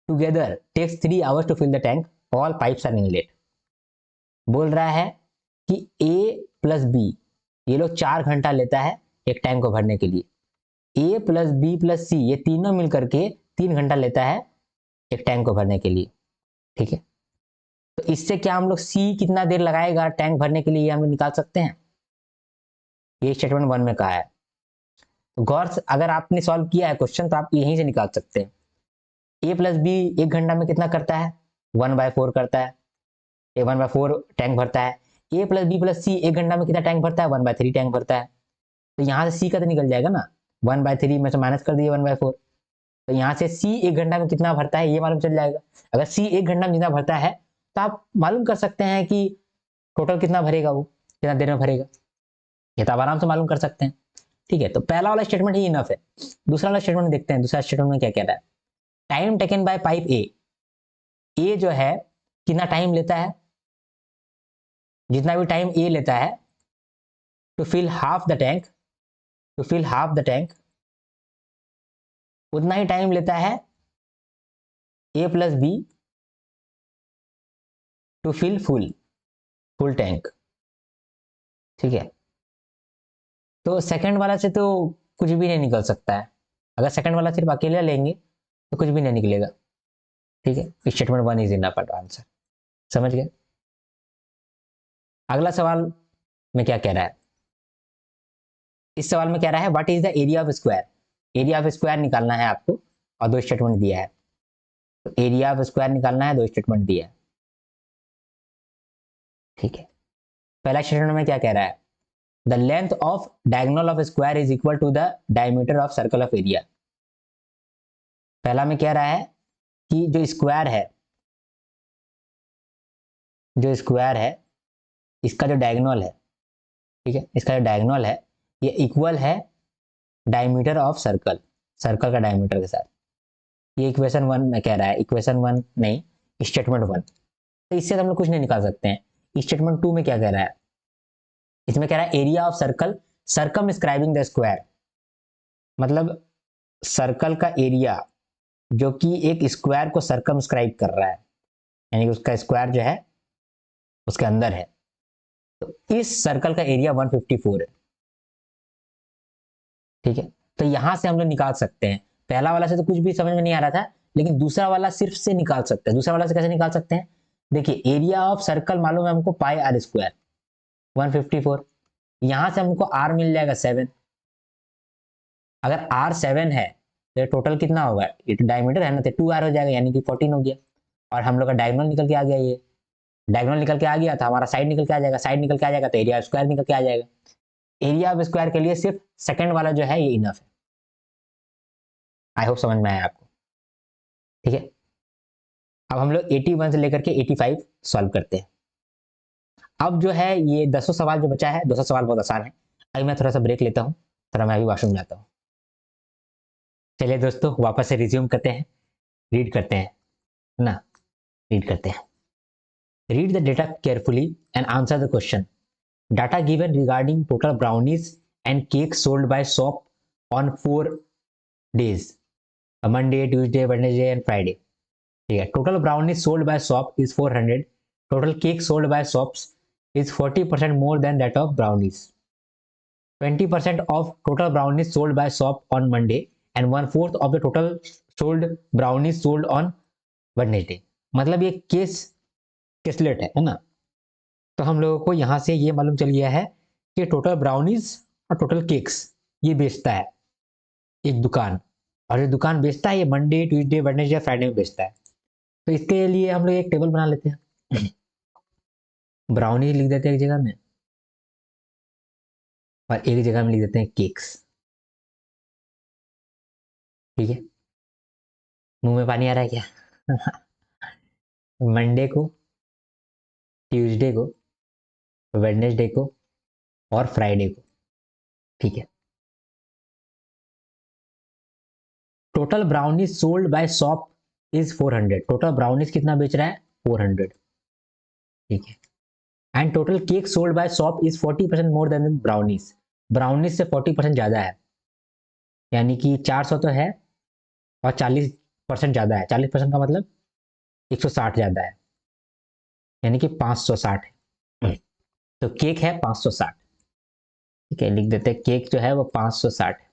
together takes 3 hours to fill the tank, all pipes are inlet। बोल रहा है कि A प्लस B ये लोग 4 घंटा लेता है एक टैंक को भरने के लिए, A plus B plus C ये तीनों मिलकर के 3 घंटा लेता है एक टैंक को भरने के लिए। ठीक है, तो इससे क्या हम लोग C कितना देर लगाएगा टैंक भरने के लिए हम लोग निकाल सकते हैं। ये स्टेटमेंट 1 में कहा है। तो गौर से अगर आपने सॉल्व किया है क्वेश्चन तो आप यहीं से निकाल सकते हैं। ए प्लस बी 1 घंटा में कितना करता है, 1/4 करता है, ए 1/4 टैंक भरता है। ए प्लस बी प्लस सी 1 घंटा में कितना टैंक भरता है, 1/3 टैंक भरता है। तो यहाँ से सी का तो निकल जाएगा ना, 1/3 में से माइनस कर दिए 1/4, तो यहाँ से सी 1 घंटा में कितना भरता है ये मालूम चल जाएगा। अगर सी 1 घंटा में जितना भरता है तो आप मालूम कर सकते हैं कि टोटल कितना भरेगा, वो कितना देर में भरेगा, ये तो आप आराम से मालूम कर सकते हैं। ठीक है, तो पहला वाला स्टेटमेंट ही इनफ है। दूसरा वाला स्टेटमेंट देखते हैं, दूसरा स्टेटमेंट में क्या कह रहा है, time taken by pipe A, A जो है कितना टाइम लेता है, जितना भी टाइम ए लेता है to fill half the tank, to fill half the tank, उतना ही टाइम लेता है A plus B to fill full full tank. ठीक है, तो सेकंड वाला से तो कुछ भी नहीं निकल सकता है, अगर सेकंड वाला सिर्फ अकेला लेंगे तो कुछ भी नहीं निकलेगा। ठीक है, स्टेटमेंट 1 इज इनफ आंसर, समझ गए। अगला सवाल में क्या कह रहा है, इस सवाल में कह रहा है what is the area of square, area of square निकालना है आपको और 2 स्टेटमेंट दिया है, तो एरिया ऑफ स्क्वायर निकालना है, 2 स्टेटमेंट दिया है। ठीक है, पहला स्टेटमेंट में क्या कह रहा है, the length of diagonal of square is equal to the diameter of circle of area. पहला में कह रहा है कि जो स्क्वायर है, जो स्क्वायर है इसका जो डायगोनल है, ठीक है, इसका जो डायगोनल है ये इक्वल है डायमीटर ऑफ सर्कल, सर्कल का डायमीटर के साथ। ये इक्वेशन 1 में कह रहा है, इक्वेशन 1 नहीं, स्टेटमेंट 1। तो इससे हम लोग कुछ नहीं निकाल सकते हैं। स्टेटमेंट 2 में क्या कह रहा है, इसमें कह रहा है area of circle circum scribing the square, मतलब सर्कल का एरिया जो कि एक स्क्वायर को सर्कम स्क्राइब कर रहा है, यानी कि उसका स्क्वायर जो है उसके अंदर है, तो इस सर्कल का एरिया 154 है। ठीक है, तो यहां से हम लोग निकाल सकते हैं। पहला वाला से तो कुछ भी समझ में नहीं आ रहा था, लेकिन दूसरा वाला सिर्फ से निकाल सकते हैं। दूसरा वाला से कैसे निकाल सकते हैं, देखिए एरिया ऑफ सर्कल मालूम है हमको पाई आर स्क्वायर 154, यहां से हमको आर मिल जाएगा 7। अगर आर 7 है तो टोटल कितना होगा, ये तो डायमीटर है ना, तो 2r हो जाएगा, यानी कि 14 हो गया। और हम लोग का डायगोनल निकल के आ गया, ये डायगोनल निकल के आ गया था, हमारा साइड निकल के आ जाएगा, साइड निकल के आ जाएगा तो एरिया स्क्वायर निकल के आ जाएगा। एरिया ऑफ स्क्वायर के लिए सिर्फ सेकंड वाला जो है ये इनफ है। आई होप समझ में आया आपको। ठीक है, अब हम लोग 81 से लेकर के 85 सॉल्व करते हैं। अब जो है ये 10 सवाल जो बचा है, 200 सवाल बहुत आसान है। अभी मैं थोड़ा सा ब्रेक लेता हूँ, थोड़ा मैं अभी वॉशरूम जाता हूँ। चलिए दोस्तों वापस से रिज्यूम करते हैं, रीड करते हैं ना, रीड करते हैं। Read the data carefully and answer the question. Data given regarding total brownies and cakes sold by shop on 4 days, Monday, Tuesday, Wednesday and Friday. ठीक है, total brownies sold by shop is 400. Total cake sold by shops is 40% more than that of brownies. 20% of total brownies sold by shop on Monday and 1/4 of the total sold brownies sold on Wednesday. मतलब ये caselet है ना। तो हम लोगों को यहाँ से ये मालूम चल गया है कि टोटल ब्राउनीज और टोटल केक्स ये बेचता है एक दुकान, और ये दुकान बेचता है ये मंडे, ट्यूसडे, वेडनेसडे, फ्राइडे में बेचता है। तो इसके लिए हम लोग एक टेबल बना लेते हैं, ब्राउनीज लिख देते हैं एक जगह में और एक जगह में लिख देते हैं केक्स। ठीक है, मुंह में पानी आ रहा है क्या मंडे को, ट्यूसडे को, वेडनेसडे को और फ्राइडे को। ठीक है, total brownies sold by shop is 400। Total brownies कितना बेच रहा है? 400। ठीक है, and total cake sold by shop is 40% more then brownies. Brownies से 40% ज्यादा है, यानी कि 400 तो है और 40% ज्यादा है। 40% का मतलब 160 ज्यादा है, यानी कि 560 है। तो केक है 560। ठीक है, लिख देते हैं केक जो है वो 560 है।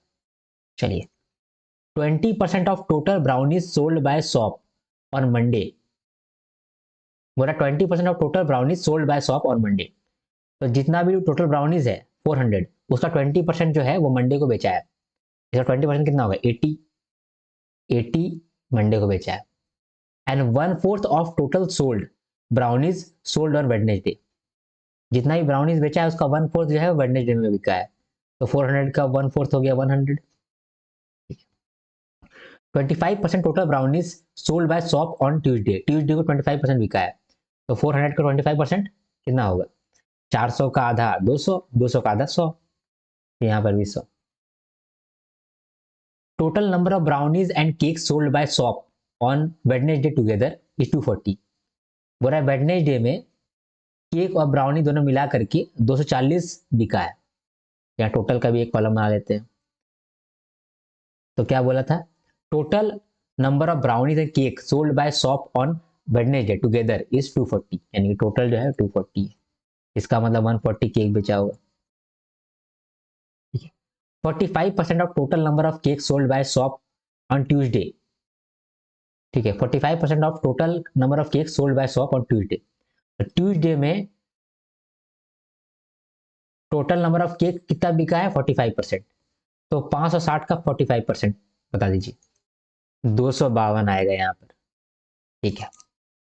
चलिए, 20% of total brownies sold by shop on Monday. बोला 20% of total brownies sold by shop on Monday. तो जितना भी टोटल ब्राउनीज है 400, उसका 20% जो है वो मंडे को बेचा है। इसका 20% कितना होगा? 80। 80 मंडे को बेचा है। And 1/4 of total sold brownies sold on Wednesday. जितना भी ब्राउनीज बेचा है उसका 1/4 जो है वो वेडनेसडे में बिका है। तो 400 का 1/4 हो गया 100। 25% total brownies sold by shop on Tuesday. Tuesday को 25% बिका है। तो 400 का 25% कितना होगा? 400 का आधा 200, 200 का आधा 100। यहाँ पर भी 100। Total number of brownies and cake sold by shop on Wednesday together is 240। बोला है वेडनेसडे में केक और ब्राउनी दोनों मिला करके 240 बिका है। यहाँ टोटल का भी एक कॉलम बना लेते हैं। तो क्या बोला था? Total number of brownies and cake sold by shop on Wednesday together is 240, यानी कि टोटल जो है 240 है। इसका मतलब 140 केक बेचा होगा। ठीक है, 45% of total number of cake sold by shop on Tuesday. ठीक है, 45% of total number of cake sold by shop on Tuesday. Tuesday में टोटल नंबर ऑफ केक कितना बिका है? 45%। तो 560 का 45% बता दीजिए। 252 आएगा यहाँ पर। ठीक है,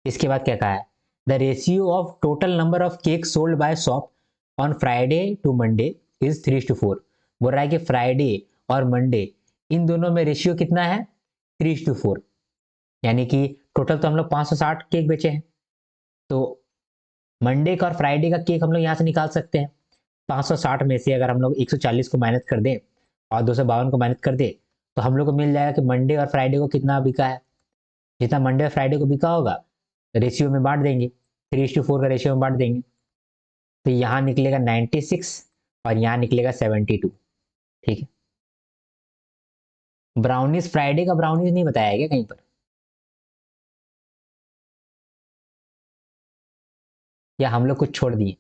इसके बाद क्या कहा है? The ratio of total number of cake sold by shop on Friday to Monday is 3:4। बोल रहा है कि फ्राइडे और मंडे इन दोनों में रेशियो कितना है? 3:4। यानी कि टोटल तो हम लोग 560 केक बेचे हैं, तो मंडे का और फ्राइडे का केक हम लोग यहाँ से निकाल सकते हैं। 560 में से अगर हम लोग 140 को माइनस कर दें और 252 को माइनस कर दें, तो हम लोग को मिल जाएगा कि मंडे और फ्राइडे को कितना बिका है। जितना मंडे और फ्राइडे को बिका होगा रेशियो में बांट देंगे, 3:4 का रेशियो में बांट देंगे। तो यहाँ निकलेगा 96 और यहाँ निकलेगा 72। ठीक है, ब्राउनीज फ्राइडे का ब्राउनीज नहीं बताया गया कहीं पर, या हम लोग कुछ छोड़ दिए?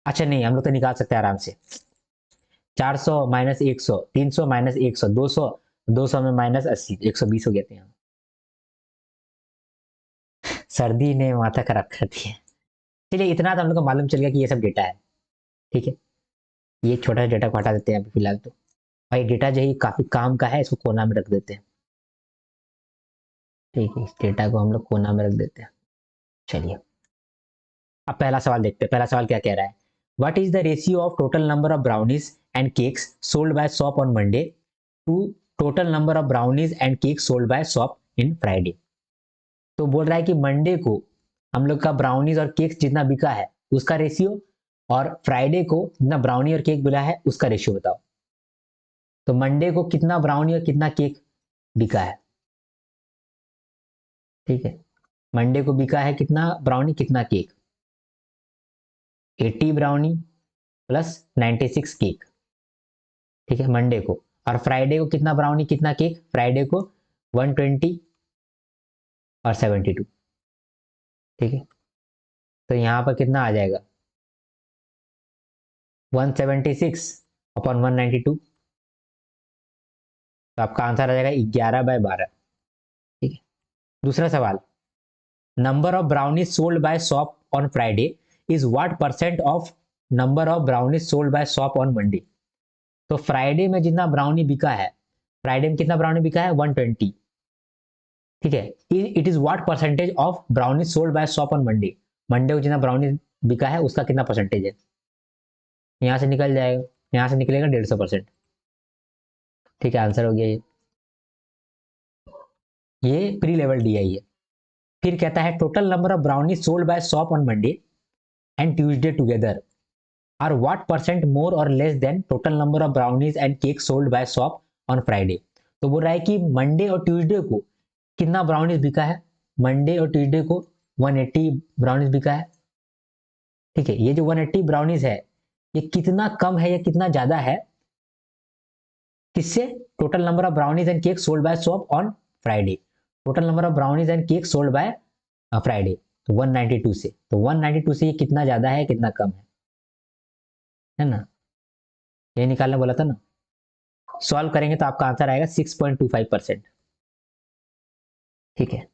अच्छा नहीं, हम लोग तो निकाल सकते हैं आराम से। 400 माइनस 100, 300 माइनस 100, 200, 200 में माइनस 80, 120 हो गए थे यहाँ। सर्दी ने माथा खराब कर दिया। चलिए, इतना तो हम लोग को मालूम चल गया कि ये सब डेटा है। ठीक है, ये छोटा सा डेटा को हटा देते हैं अभी फिलहाल। तो भाई डेटा जो है काफी काम का है, इसको कोना में रख देते हैं। ठीक है, इस डेटा को हम लोग कोना में रख देते हैं। चलिए, अब पहला सवाल देखते हैं। पहला सवाल क्या कह रहा है? What is the ratio of total number of brownies and cakes sold by shop on Monday to total number of brownies and cake sold by shop in Friday. तो बोल रहा है कि मंडे को हम लोग का ब्राउनीज और केक जितना बिका है उसका रेशियो, और फ्राइडे को जितना ब्राउनी और केक मिला है उसका रेशियो बताओ। तो मंडे को कितना ब्राउनी और कितना केक बिका है? ठीक है, मंडे को बिका है कितना ब्राउनी कितना केक? 80 brownie plus 96 cake. ठीक है, मंडे को। और फ्राइडे को कितना ब्राउनी कितना केक? फ्राइडे को 120 और 72। ठीक है, तो यहाँ पर कितना आ जाएगा? 176 अपॉन 192। तो आपका आंसर आ जाएगा 11/12। ठीक है, दूसरा सवाल, number of brownies sold by shop on Friday is what percent of number of brownies sold by shop on Monday. तो फ्राइडे में जितना ब्राउनी बिका है, फ्राइडे में कितना ब्राउनी बिका है? 120। ठीक है, it is what percentage of brownie sold by shop on Monday. Monday को जितना ब्राउनी बिका है उसका कितना परसेंटेज है? यहाँ से निकल जाएगा, यहाँ से निकलेगा 150%। ठीक है, आंसर हो गया ये प्री लेवल डी आई है। फिर कहता है total number of brownie sold by shop on Monday and Tuesday together are what percent more or less than total number of brownies and cakes sold by shop on Friday? तो बोल रहा है कि Monday और Tuesday को कितना brownies बिका है। मंडे और ट्यूसडे को 180 ब्राउनीज बिका है। ठीक है, ये जो 180 ब्राउनीज है ये कितना कम है या कितना ज्यादा है किससे? Total number of brownies and cake sold by shop on Friday. Total number of brownies and cake sold by Friday, तो 192 से। तो 192 से ये कितना ज्यादा है कितना कम है ना? ये निकालना बोला था ना। सॉल्व करेंगे तो आपका आंसर आएगा 6.25%। ठीक है,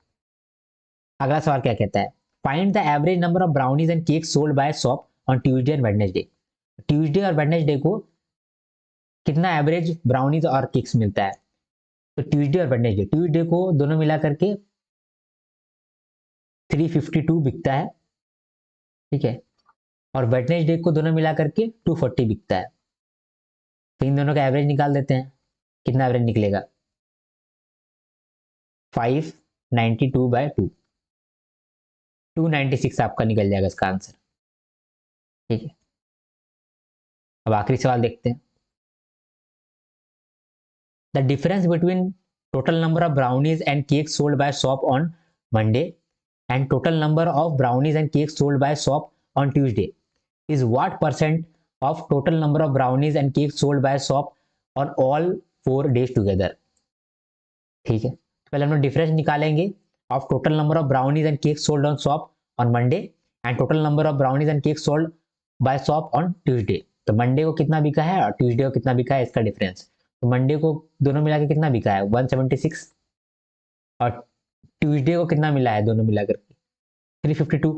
अगला सवाल क्या कहता है? Find the average number of brownies and cake sold by shop on Tuesday and Wednesday. Tuesday और वेडनेसडे को कितना एवरेज ब्राउनीज और केक्स मिलता है? तो ट्यूसडे और वेडनेसडे, ट्यूसडे को दोनों मिला करके 352 बिकता है। ठीक है, और वेडनेसडे को दोनों मिला करके 240 बिकता है। तो इन दोनों का एवरेज निकाल देते हैं। कितना एवरेज निकलेगा? 592/2, 296 आपका निकल जाएगा इसका आंसर। ठीक है, अब आखिरी सवाल देखते हैं। The difference between total number of brownies and cake sold by shop on Monday and total number of brownies and cake sold by shop on Tuesday is what percent of total number of brownies and cake sold by shop on all 4 days together. ठीक है, पहले हम लोग difference निकालेंगे of total number of brownies and cake sold on shop on Monday and total number of brownies and cake sold by shop on Tuesday. तो Monday को कितना बिका है और ट्यूसडे को कितना बिका है इसका डिफरेंस। तो मंडे को दोनों मिला के कितना बिका है? 176, और ट्यूसडे को कितना मिला है दोनों मिला करके? 352।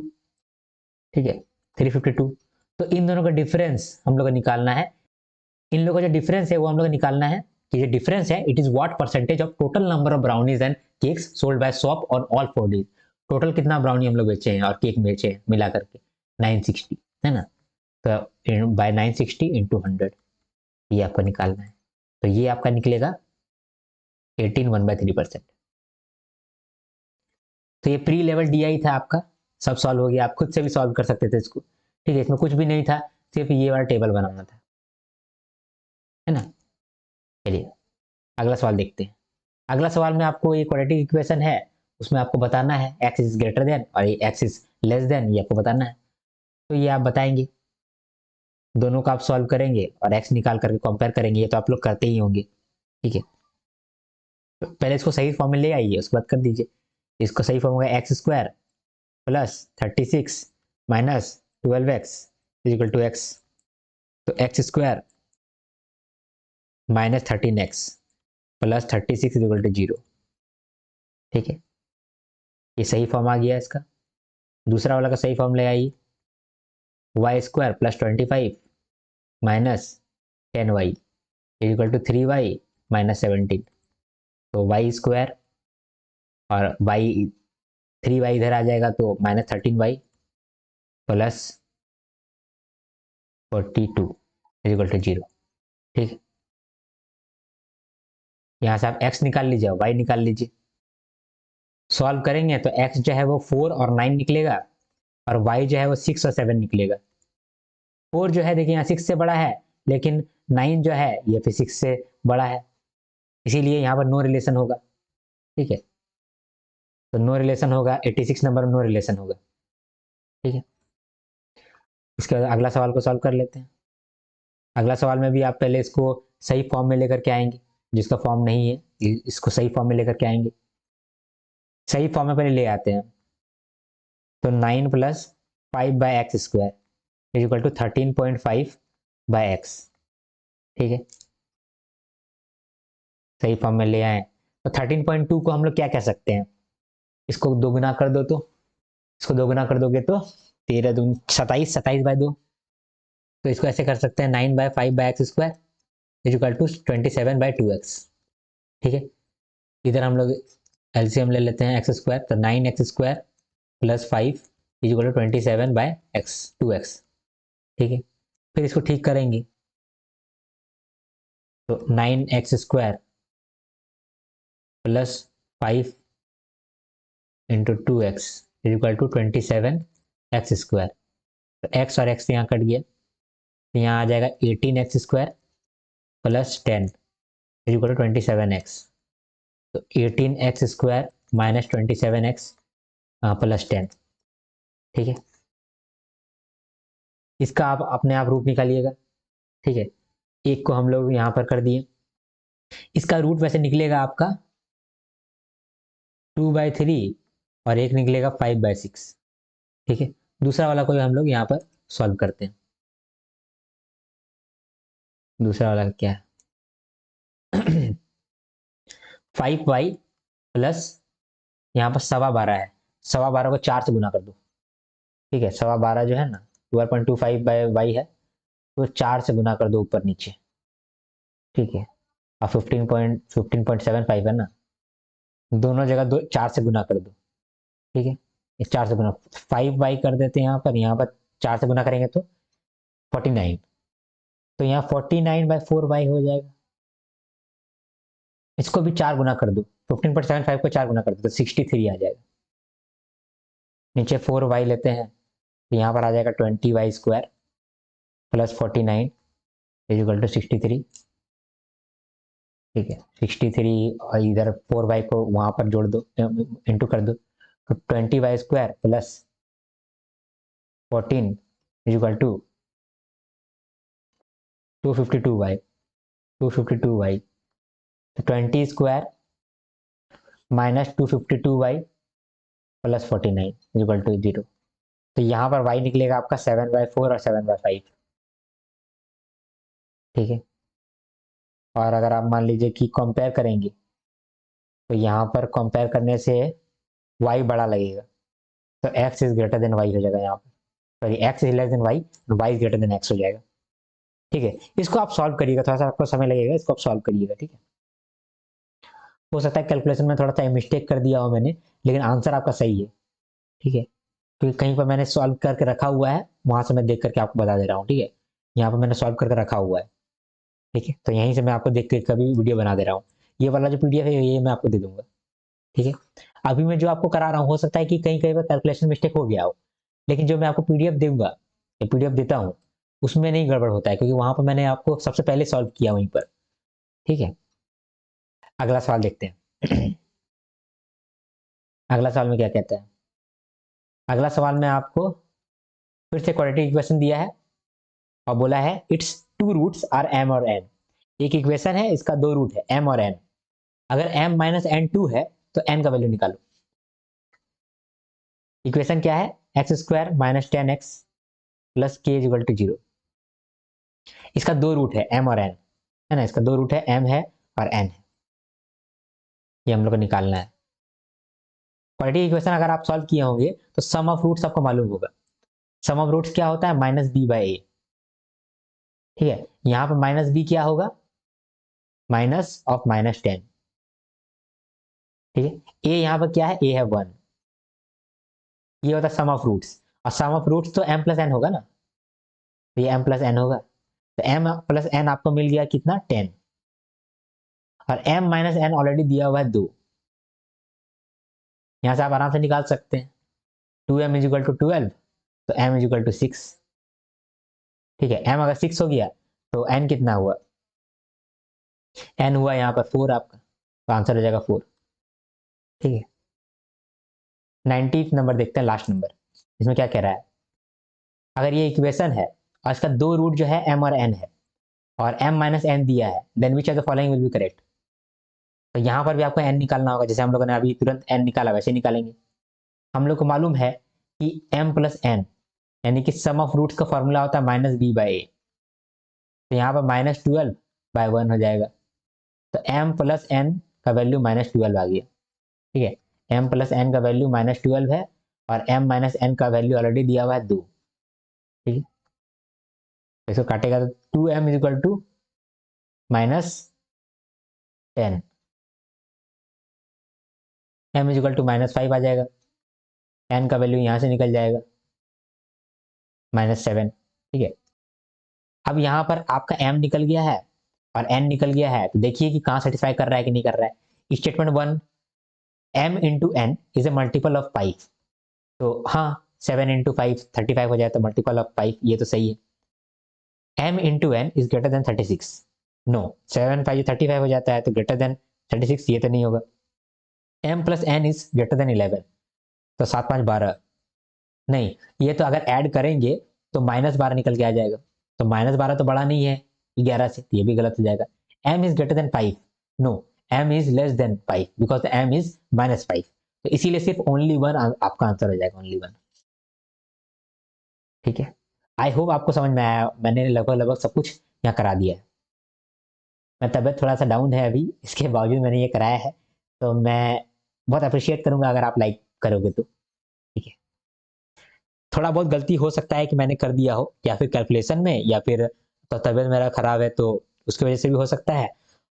ठीक है, 352। तो इन दोनों का डिफरेंस हम लोग को निकालना है। इन लोगों का जो डिफरेंस है वो हम लोग को निकालना है कि ये डिफरेंस है it is what percentage of total number of brownies and cakes sold by shop on all 4 days. Total कितना ब्राउनी हम लोग बेचे हैं और केक बेचे हैं मिला करके? 960 है ना। तो बाय 960 इंटू 100 ये आपको निकालना है। तो ये आपका निकलेगा 18/3%। तो ये प्री लेवल DI था आपका, सब सॉल्व हो गया। आप खुद से भी सॉल्व कर सकते थे इसको। ठीक है, इसमें कुछ भी नहीं था, सिर्फ ये वाला टेबल बनाना था, है ना। चलिए अगला सवाल देखते हैं। अगला सवाल में आपको ये क्वाड्रेटिक इक्वेशन है, उसमें आपको बताना है x इज ग्रेटर देन और ये x इज लेस देन, ये आपको बताना है। तो ये आप बताएंगे, दोनों का आप सॉल्व करेंगे और x निकाल करके कंपेयर करेंगे। ये तो आप लोग करते ही होंगे। ठीक है, तो पहले इसको सही फॉर्म में ले आइए, उसके बाद कर दीजिए। इसको सही फॉर्म होगा x² + 36 - 12x = x। तो x² - 13x + 36 = 0। ठीक है, ये सही फॉर्म आ गया इसका। दूसरा वाला का सही फॉर्म ले आइए, y² + 25 - 10y = 3y - 17। तो y² और y 3y इधर आ जाएगा तो -13y + 42 = 0। ठीक है, यहाँ से आप x निकाल लीजिए, y निकाल लीजिए। सॉल्व करेंगे तो x जो है वो 4 और 9 निकलेगा और y जो है वो 6 और 7 निकलेगा। 4 जो है देखिए यहाँ 6 से बड़ा है, लेकिन 9 जो है ये फिर 6 से बड़ा है, इसीलिए यहाँ पर नो रिलेशन होगा। ठीक है, तो नो रिलेशन होगा, 86 नंबर में नो रिलेशन होगा। ठीक है, इसके बाद अगला सवाल को सॉल्व कर लेते हैं। अगला सवाल में भी आप पहले इसको सही फॉर्म में लेकर के आएंगे, जिसका फॉर्म नहीं है इसको सही फॉर्म में लेकर के आएंगे। सही फॉर्म में पहले ले आते हैं। तो 9 + 5/x² = 13.5/x। ठीक है, सही फॉर्म में ले आए। तो 13.2 को हम लोग क्या कह सकते हैं? इसको दोगुना कर दो, तो इसको दोगुना कर दोगे तो 13 दूनी 27, 27/2। तो इसको ऐसे कर सकते हैं 9/5/x² = 27/2x। ठीक है, इधर हम लोग एलसीएम ले लेते हैं x², तो 9x² + 5 = 27/2x। ठीक है, फिर इसको ठीक करेंगे तो 9x² + 5 × 2x = 27x²। तो x और x यहाँ कट गया, तो यहाँ आ जाएगा 18x² plus 10 equal to 27x। तो 18x² माइनस 27x प्लस 10। ठीक है, इसका आप अपने आप रूट निकालिएगा। ठीक है, एक को हम लोग यहाँ पर कर दिए, इसका रूट वैसे निकलेगा आपका 2/3 और एक निकलेगा 5/6। ठीक है, दूसरा वाला कोई हम लोग यहाँ पर सॉल्व करते हैं। दूसरा वाला क्या है 5y प्लस यहाँ पर 12.25 है, 12.25 को 4 से गुना कर दो। ठीक है, 12.25 जो है ना 12.25/y है, तो 4 से गुना कर दो ऊपर नीचे। ठीक है, और 15.75 है ना, दोनों जगह 4 से गुना कर दो। ठीक है, इस 4 से गुना 5y कर देते हैं यहाँ पर 4 से गुना करेंगे तो 49। तो यहाँ 49/4y हो जाएगा। इसको भी 4 गुना कर दो, 15.75 को 4 गुना कर दो तो 63 आ जाएगा। नीचे 4y लेते हैं तो यहाँ पर आ जाएगा 20y² प्लस 49 इक्वल टू 63। ठीक है, 63 और इधर 4y को वहां पर जोड़ दो, इंटू कर दो, तो 20y² plus 14 equal to 252y। तो 20² minus 252y plus 49 equal to 0। तो यहाँ पर y निकलेगा आपका 7/4 और 7/5। ठीक है, और अगर आप मान लीजिए कि कंपेयर करेंगे तो यहाँ पर कंपेयर करने से y बड़ा लगेगा, तो x is greater then y हो जाएगा यहाँ पर, sorry x is less then y, y is greater then x हो जाएगा। ठीक है, इसको आप सॉल्व करिएगा, थोड़ा सा आपको समय लगेगा, इसको आप सॉल्व करिएगा। ठीक है, हो सकता है कैलकुलेशन में थोड़ा सा मिस्टेक कर दिया हो मैंने, लेकिन आंसर आपका सही है। ठीक है, क्योंकि कहीं पर मैंने सॉल्व करके रखा हुआ है, वहां से मैं देख करके आपको बता दे रहा हूँ। ठीक है, यहाँ पर मैंने सॉल्व करके रखा हुआ है। ठीक है, तो यहीं से मैं आपको देख के कभी वीडियो बना दे रहा हूँ। ये वाला जो पीडीएफ है ये मैं आपको दे दूंगा। ठीक है, अभी मैं जो आपको करा रहा हूँ हो सकता है कि कहीं कहीं पर कैलकुलेशन मिस्टेक हो गया हो, लेकिन जो मैं आपको पीडीएफ दूंगा या पीडीएफ देता हूँ उसमें नहीं गड़बड़ होता है, क्योंकि वहां पर मैंने आपको सबसे पहले सॉल्व किया वहीं पर। ठीक है, अगला सवाल देखते हैं अगला सवाल में क्या कहता है। अगला सवाल में आपको फिर से क्वाड्रेटिक इक्वेशन दिया है और बोला है its two roots are m और n। एक इक्वेशन है, इसका दो रूट है m और n। अगर m माइनस n 2 है तो n का वैल्यू निकालो। इक्वेशन क्या है, x² minus 10x plus k is equal to 0। इसका दो रूट है m और n, है ना, इसका दो रूट है m है और n है, ये हम लोग को निकालना है। क्वाड्रेटिक इक्वेशन अगर आप सॉल्व किए होंगे तो सम ऑफ रूट्स आपको मालूम होगा। सम ऑफ रूट्स क्या होता है, -b/a। ठीक है, यहाँ पर -b क्या होगा, माइनस ऑफ -10। ठीक है, a यहाँ पर क्या है, a है 1। ये होता है सम ऑफ रूट्स, और सम ऑफ रूट्स तो m प्लस n होगा ना, तो ये m प्लस n होगा। तो m प्लस n आपको मिल गया कितना, 10, और m माइनस n ऑलरेडी दिया हुआ है 2। यहां से आप आराम से निकाल सकते हैं, 2m इज इक्वल टू 12, तो m इज इक्वल टू 6। ठीक है, m अगर 6 हो गया तो n कितना हुआ, n हुआ यहाँ पर 4 आपका, तो आंसर हो जाएगा 4। ठीक है, 90th नंबर देखते हैं, लास्ट नंबर। इसमें क्या कह रहा है, अगर ये इक्वेशन है और इसका दो रूट जो है m और n है और m माइनस n दिया है, then which of the following will be correct. तो यहाँ पर भी आपको n निकालना होगा, जैसे हम लोगों ने अभी तुरंत n निकाला वैसे निकालेंगे। हम लोग को मालूम है कि m प्लस n यानी कि सम ऑफ रूट्स का फॉर्मूला होता है -b/a। तो यहाँ पर -12/1 हो जाएगा, तो m प्लस n का वैल्यू -12 आ गया। ठीक है, m प्लस n का वैल्यू -12 है और m माइनस n का वैल्यू ऑलरेडी दिया हुआ है 2। ठीक है, इसको काटेगा तो 2m is equal to -10, m is equal to -5 आ जाएगा, n का वैल्यू यहाँ से निकल जाएगा -7। ठीक है, अब यहाँ पर आपका m निकल गया है और n निकल गया है, तो देखिए कि कहाँ सेटिस्फाई कर रहा है कि नहीं कर रहा है। Statement 1, m into n is a multiple of 5। तो हाँ, 7 इंटू 5 35 हो जाए तो मल्टीपल ऑफ 5, ये तो सही है। m into N is greater than 36, no. 7 5 35 हो जाता है तो ग्रेटर देन 36, ये तो नहीं होगा। m plus N is greater than 11, तो 7 5 12, नहीं। ये तो अगर ऐड करेंगे तो -12 निकल के आ जाएगा, तो -12 तो बड़ा नहीं है 11 से, तो ये भी गलत हो जाएगा। m is greater than 5, no. m is less than 5 because m is -5, तो इसीलिए सिर्फ ओनली वन आपका आंसर हो जाएगा, ओनली वन। ठीक है, आई होप आपको समझ में आया। मैंने लगभग लगभग सब कुछ यहाँ करा दिया है। मैं तबियत थोड़ा सा डाउन है अभी, इसके बावजूद मैंने ये कराया है, तो मैं बहुत अप्रिशिएट करूंगा अगर आप लाइक करोगे तो। ठीक है, थोड़ा बहुत गलती हो सकता है कि मैंने कर दिया हो, या फिर कैलकुलेशन में, या फिर तो तबियत मेरा खराब है तो उसकी वजह से भी हो सकता है।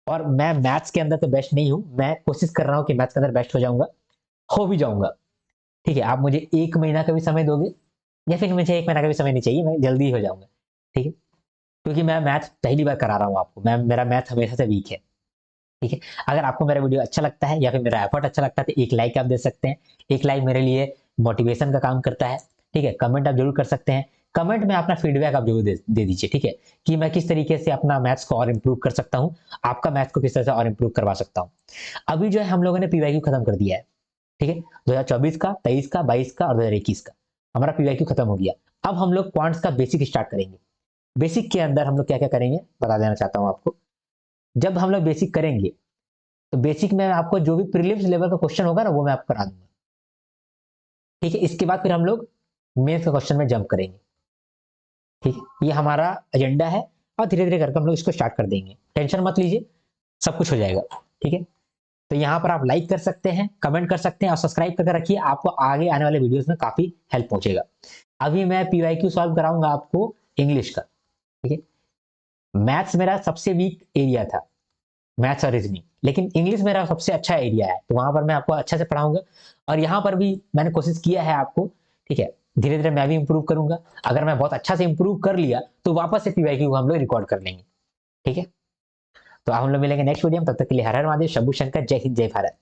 और मैं मैथ्स के अंदर तो बेस्ट नहीं हूँ, मैं कोशिश कर रहा हूँ कि मैथ्स के अंदर बेस्ट हो जाऊंगा, हो भी जाऊंगा। ठीक है, आप मुझे 1 महीना का भी समय दोगे, या फिर मुझे 1 महीना का भी समय नहीं चाहिए, मैं जल्दी हो जाऊंगा। ठीक है, क्योंकि मैं मैथ पहली बार करा रहा हूँ आपको, मैं मेरा मैथ हमेशा से वीक है। ठीक है, अगर आपको मेरा वीडियो अच्छा लगता है या फिर मेरा एफर्ट अच्छा लगता है तो एक लाइक आप दे सकते हैं। एक लाइक मेरे लिए मोटिवेशन का काम करता है। ठीक है, कमेंट आप जरूर कर सकते हैं, कमेंट में अपना फीडबैक आप जरूर दे दीजिए। ठीक है, कि मैं किस तरीके से अपना मैथ्स को और इम्प्रूव कर सकता हूँ, आपका मैथ्स को किस तरह से और इम्प्रूव करवा सकता हूँ। अभी जो है हम लोगों ने पीवाईक्यू खत्म कर दिया है। ठीक है, 2024 का, 23 का, 22 का और 2021 का हमारा पीवाईक्यू खत्म हो गया। अब हम लोग क्वांट्स का बेसिक स्टार्ट करेंगे। बेसिक के अंदर हम लोग क्या क्या करेंगे बता देना चाहता हूँ आपको। जब हम लोग बेसिक करेंगे तो बेसिक में आपको जो भी प्रीलिम्स लेवल का क्वेश्चन होगा ना वो मैं आपको करा दूंगा। ठीक है, इसके बाद फिर हम लोग मेंस के क्वेश्चन में जंप करेंगे। ठीक है, ये हमारा एजेंडा है, और धीरे धीरे करके हम लोग इसको स्टार्ट कर देंगे, टेंशन मत लीजिए, सब कुछ हो जाएगा। ठीक है, तो यहाँ पर आप लाइक कर सकते हैं, कमेंट कर सकते हैं और सब्सक्राइब करके रखिए, आपको आगे आने वाले वीडियोस में काफी हेल्प पहुंचेगा। अभी मैं पीवाईक्यू सॉल्व कराऊंगा आपको इंग्लिश का। ठीक है, मैथ्स मेरा सबसे वीक एरिया था, मैथ्स और रीजनिंग, लेकिन इंग्लिश मेरा सबसे अच्छा एरिया है, तो वहां पर मैं आपको अच्छे से पढ़ाऊंगा। और यहाँ पर भी मैंने कोशिश किया है आपको। ठीक है, धीरे धीरे मैं भी इंप्रूव करूंगा, अगर मैं बहुत अच्छा से इंप्रूव कर लिया तो वापस से पीवाईक्यू को हम लोग रिकॉर्ड कर लेंगे। ठीक है, तो हम लोग मिलेंगे नेक्स्ट वीडियो में, तब तक के लिए हर हर महादेव, शंभू शंकर, जय हिंद जय भारत।